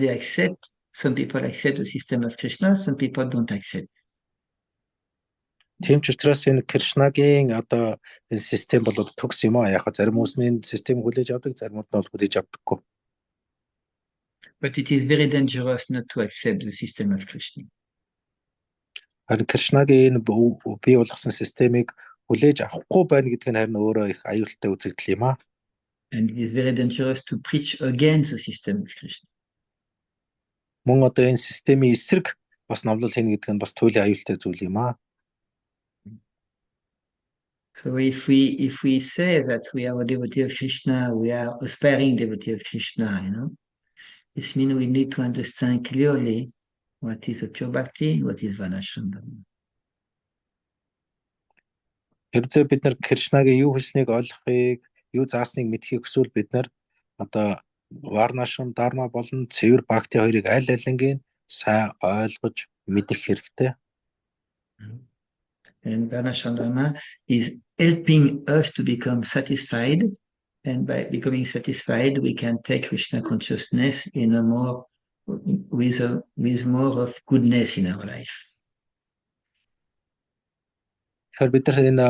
[SPEAKER 1] accept, some people accept the system of Krishna, some people don't accept.
[SPEAKER 2] Тийм ч учраас энэ Кришнагийн одоо энэ систем бол төгс юм аа. Яг зарим хүмүүсийн систем хүлээж авдаг, зарим нь бол хүлээж авдаггүй.
[SPEAKER 1] But it is very dangerous not to accept the system of Krishna.
[SPEAKER 2] Харин Кришнагийн энэ бий болгосон системийг хүлээж авахгүй байна гэдэг нь харин өөрөө их аюултай үзэгдэл юм аа.
[SPEAKER 1] And it is very dangerous to preach against the system of Krishna.
[SPEAKER 2] Мөн одоо энэ системийн эсрэг бас номлол хийнэ гэдэг нь бас туйлын аюултай зүйл юм аа.
[SPEAKER 1] So if we say that we are a devotee of Krishna, we are aspiring devotee of Krishna, you know, this means we need to understand clearly what is a pure bhakti, what is Varnasrama.
[SPEAKER 2] Хэрвээ бид нар Кришнагийн юу хэлснийг ойлгохыг, юу заасныг мэдхийг хүсвэл бид нар одоо Varnasrama, dharma болон цэвэр бхакти хоёрыг аль алингийн сайн ойлгож мэдэх хэрэгтэй.
[SPEAKER 1] And Varnasrama is helping us to become satisfied, and by becoming satisfied, we can take Krishna consciousness in a more with more of goodness in our life.
[SPEAKER 2] Тэгэхээр бид нар энэ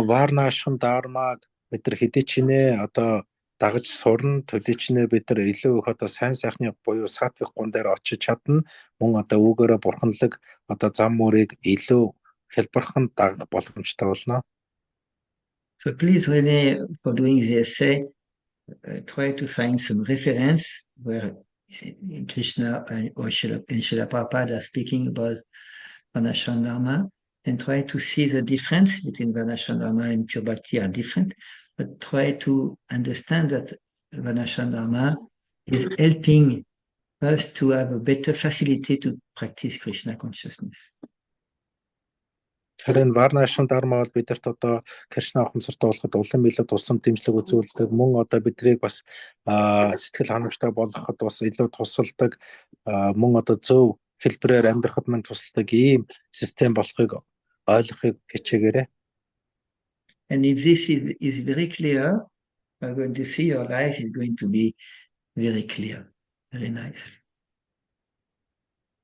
[SPEAKER 2] Varnasrama, dharma бид нар хэдий ч нэ одоо дагаж сурна, төдий ч нэ бид нар илүү их одоо сайн сайхны буюу сатвик гун дээр очиж чадна. Мөн одоо үүгээрээ бурханлаг одоо зам мөрийг илүү хэлбэрхэн дагах боломжтой болно.
[SPEAKER 1] So please, René, for doing the essay, try to find some reference where Krishna or Srila Prabhupada are speaking about Varnasrama Dharma, and try to see the difference between Varnasrama Dharma and pure bhakti are different, but try to understand that Varnasrama Dharma is helping us to have a better facility to practice Krishna consciousness.
[SPEAKER 2] Тэгэхээр Varnasrama dharma бол бидэрт одоо Кришна ухамсартай болоход улам илүү тусам дэмжлэг үзүүлдэг. Мөн одоо биднийг бас сэтгэл ханамжтай болгоход бас илүү тусалдаг. мөн одоо зөв хэлбэрээр амьдрахад мань тусалдаг ийм систем болохыг ойлгохыг хичээгээрэй.
[SPEAKER 1] And if this is very clear, we're going to see your life is going to be very clear. Very nice.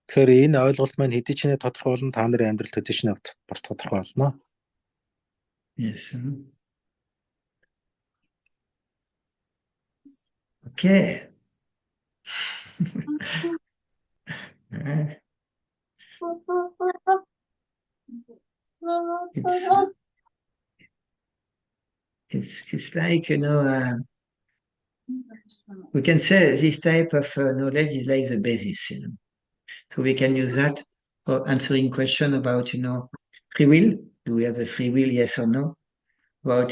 [SPEAKER 2] Тэгэхээр энэ ойлголт маань хэдий ч нэ тодорхой болон та нарын амьдрал хэдий ч нэвт бас тодорхой болно.
[SPEAKER 1] Yes. Okay. It's like, we can say this type of knowledge is like the basis, So we can use that for answering question about, free will. Do we have the free will, yes or no? About,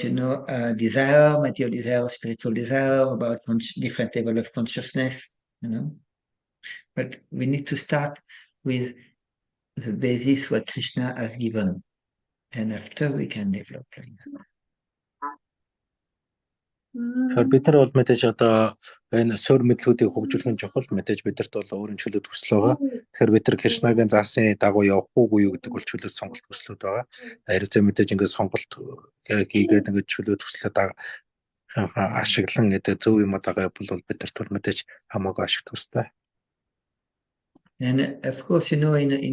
[SPEAKER 1] desire, material desire, spiritual desire, about different level of consciousness, But we need to start with the basis what Krishna has given. And after we can develop like that.
[SPEAKER 2] Тэгэхээр бид нар бол мэдээж одоо энэ суур мэдлгүүдийг хөгжүүлэх нь чухал. Мэдээж бидэрт бол өөрийн чөлөө төсөл байгаа. Тэгэхээр бид нар Кришнагийн заасан дагуу явах уугүй юу гэдэг бол чөлөө сонголт төслүүд байгаа. Харин мэдээж ингээд сонголт хийгээд ингээд чөлөө төслөд ашиглан гэдэг зөв юм байгаа бол бидэрт бол мэдээж хамаагүй ашиглах хэрэгтэй.
[SPEAKER 1] And of course, in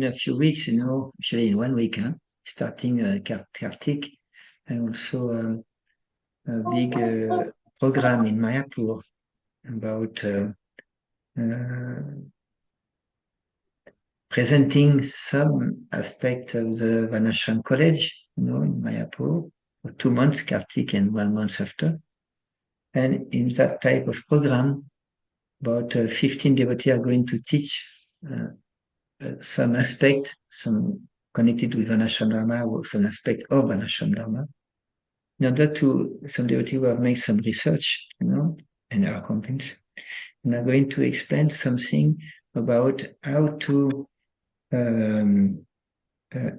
[SPEAKER 1] a few weeks, actually in 1 week, starting Kartik, and also a big program in Mayapur about presenting some aspect of the Varnasrama college, in Mayapur for 2 months, Kartik, and 1 month after. And in that type of program, about 15 devotees are going to teach some aspect, some connected with Varnasrama Dharma, or some aspect of Varnasrama Dharma. In order to, some devotees will make some research, and are convinced, and are going to explain something about how to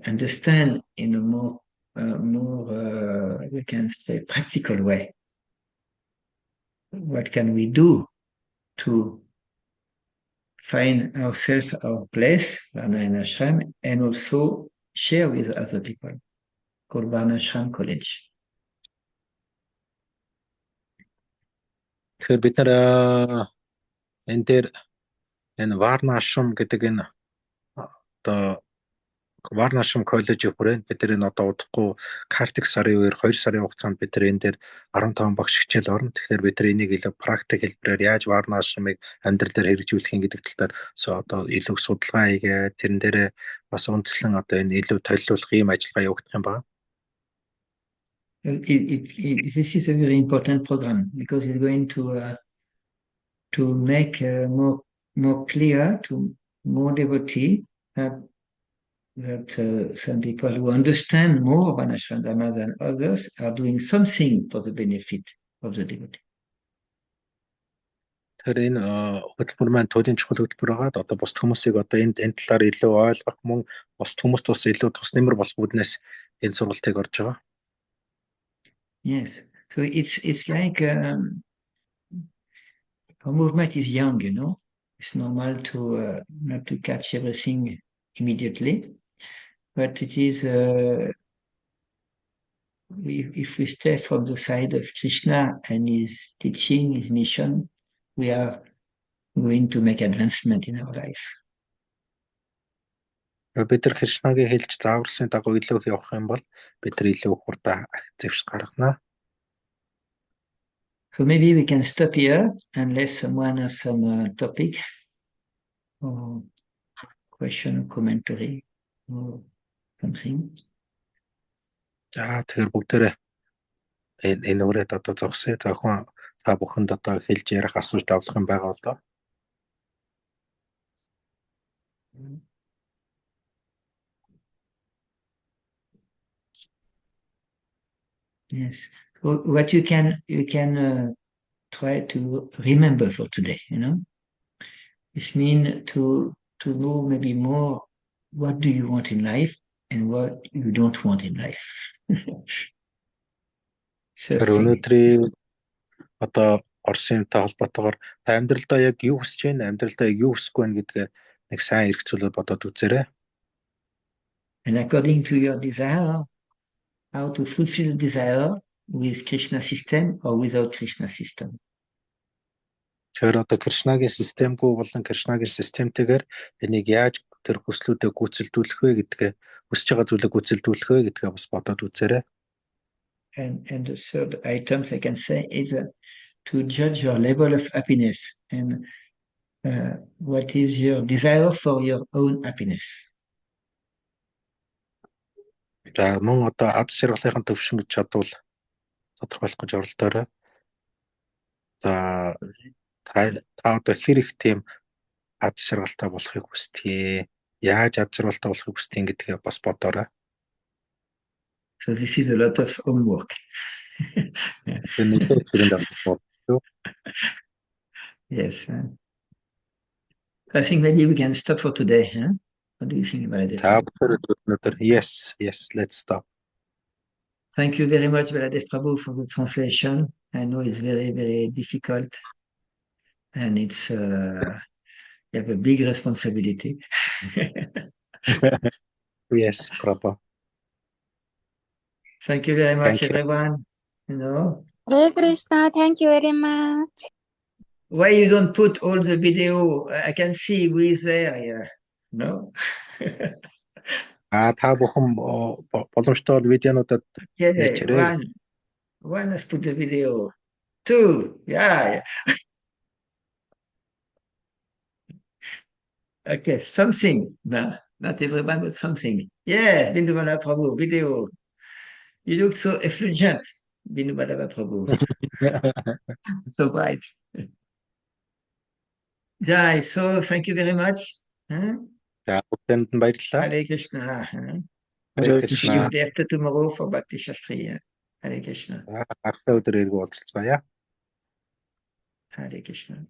[SPEAKER 1] understand in a more, we can say, practical way. What can we do to find ourselves, our place, Varna and Ashram, and also share with other people, called Varnasrama College.
[SPEAKER 2] Тэгэхээр бид нар энэ дээр энэ Varnasrama гэдэг энэ одоо Varnasrama коллежийн хүрээнд бид нар энэ одоо удахгүй Картик сарын үеэр 2 сарын хугацаанд бид нар энэ дээр 15 багш хичээл орно. Тэгэхээр бид нар энийг илүү практик хэлбэрээр яаж Varnasramыг амьдрал дээр хэрэгжүүлэх гэдэг талаар одоо илүү судалгаа хийгээд тэрэн дээрээ бас үндэслэн одоо энэ илүү толиулах ийм ажиллагаа явагдах юм байна.
[SPEAKER 1] This is a very important program because it's going to make more clear to more devotee that some people who understand more of Varnasrama Dharma than others are doing something for the benefit of the devotee.
[SPEAKER 2] Тэгэхээр энэ хөтөлбөр маань төлөвийн чухал хөтөлбөр байгаад одоо бус хүмүүсийг одоо энэ талаар илүү ойлгох мөн бус хүмүүст бас илүү тус нэмэр болох үүднээс энэ сургалтыг орж байгаа.
[SPEAKER 1] Yes, so it's like our movement is young, It's normal to not to catch everything immediately, but it is if we stay from the side of Krishna and his teaching, his mission, we are going to make advancement in our life.
[SPEAKER 2] Бид нар Кришнагийн хэлж зааварсан дагуу илүү их явах юм бол бид нар илүү хурдан зэвсэг гаргана.
[SPEAKER 1] So maybe we can stop here unless someone has some topics or question, commentary or something.
[SPEAKER 2] Тэгэхээр бүгдээрээ энэ үрээд одоо зогсъё. Тохион та бүхэнд одоо хэлж ярих асуулт авах юм байгаа бол доо.
[SPEAKER 1] Yes. So what you can try to remember for today, This means to know maybe more what do you want in life and what you don't want in life.
[SPEAKER 2] Өнөөдрийн одоо Орсын юмтай холбоотойгоор та амьдралдаа яг юу хүсэж байна, амьдралдаа яг юу хүсэхгүй байна гэдгээ нэг сайн эргцүүлээд бодоод үзээрэй.
[SPEAKER 1] And according to your desire, how to fulfill the desire with Krishna system or without Krishna system.
[SPEAKER 2] Тэгэхээр одоо Кришнагийн системгүй болон Кришнагийн системтэйгээр энийг яаж тэр хүслүүдээ гүйцэлдүүлэх вэ гэдгээ, хүсэж байгаа зүйлээ гүйцэлдүүлэх вэ гэдгээ бас бодоод үзээрэй.
[SPEAKER 1] And the third item I can say is to judge your level of happiness and what is your desire for your own happiness.
[SPEAKER 2] За мөн одоо аз жаргалын төвшин гэж бодвол тодорхойлох гэж оролдоорой. За та одоо хэр их тийм аз жаргалтай болохыг хүсдэг, яаж аз жаргалтай болохыг хүсдэг гэдгээ бас бодоорой.
[SPEAKER 1] So this is a lot of homework. Yes. I think maybe we can stop for today. Huh? What do you think about it?
[SPEAKER 2] Yes, let's stop.
[SPEAKER 1] Thank you very much, Baladev Prabhu, for the translation. I know it's very, very difficult. And it's you have a big responsibility.
[SPEAKER 2] Yes, Prabhu.
[SPEAKER 1] Thank you very much, everyone. You know.
[SPEAKER 3] Hare Krishna, thank you very much.
[SPEAKER 1] Why you don't put all the video? I can see who is there. Yeah. No.
[SPEAKER 2] Та бүхэн боломжтой бол видеонуудад
[SPEAKER 1] Okay, one has put the video. Two, yeah. Okay, something. No, not everyone, but something. Yeah, Binduvana Prabhu, video. You look so effulgent, Binduvana Prabhu. So bright. Yeah, so thank you very much. Huh? Hare Krishna. Huh?
[SPEAKER 2] Hare Krishna.
[SPEAKER 1] See you day after tomorrow for Bhakti Shastri. Hare Krishna.
[SPEAKER 2] Hare Krishna.
[SPEAKER 1] Hare Krishna.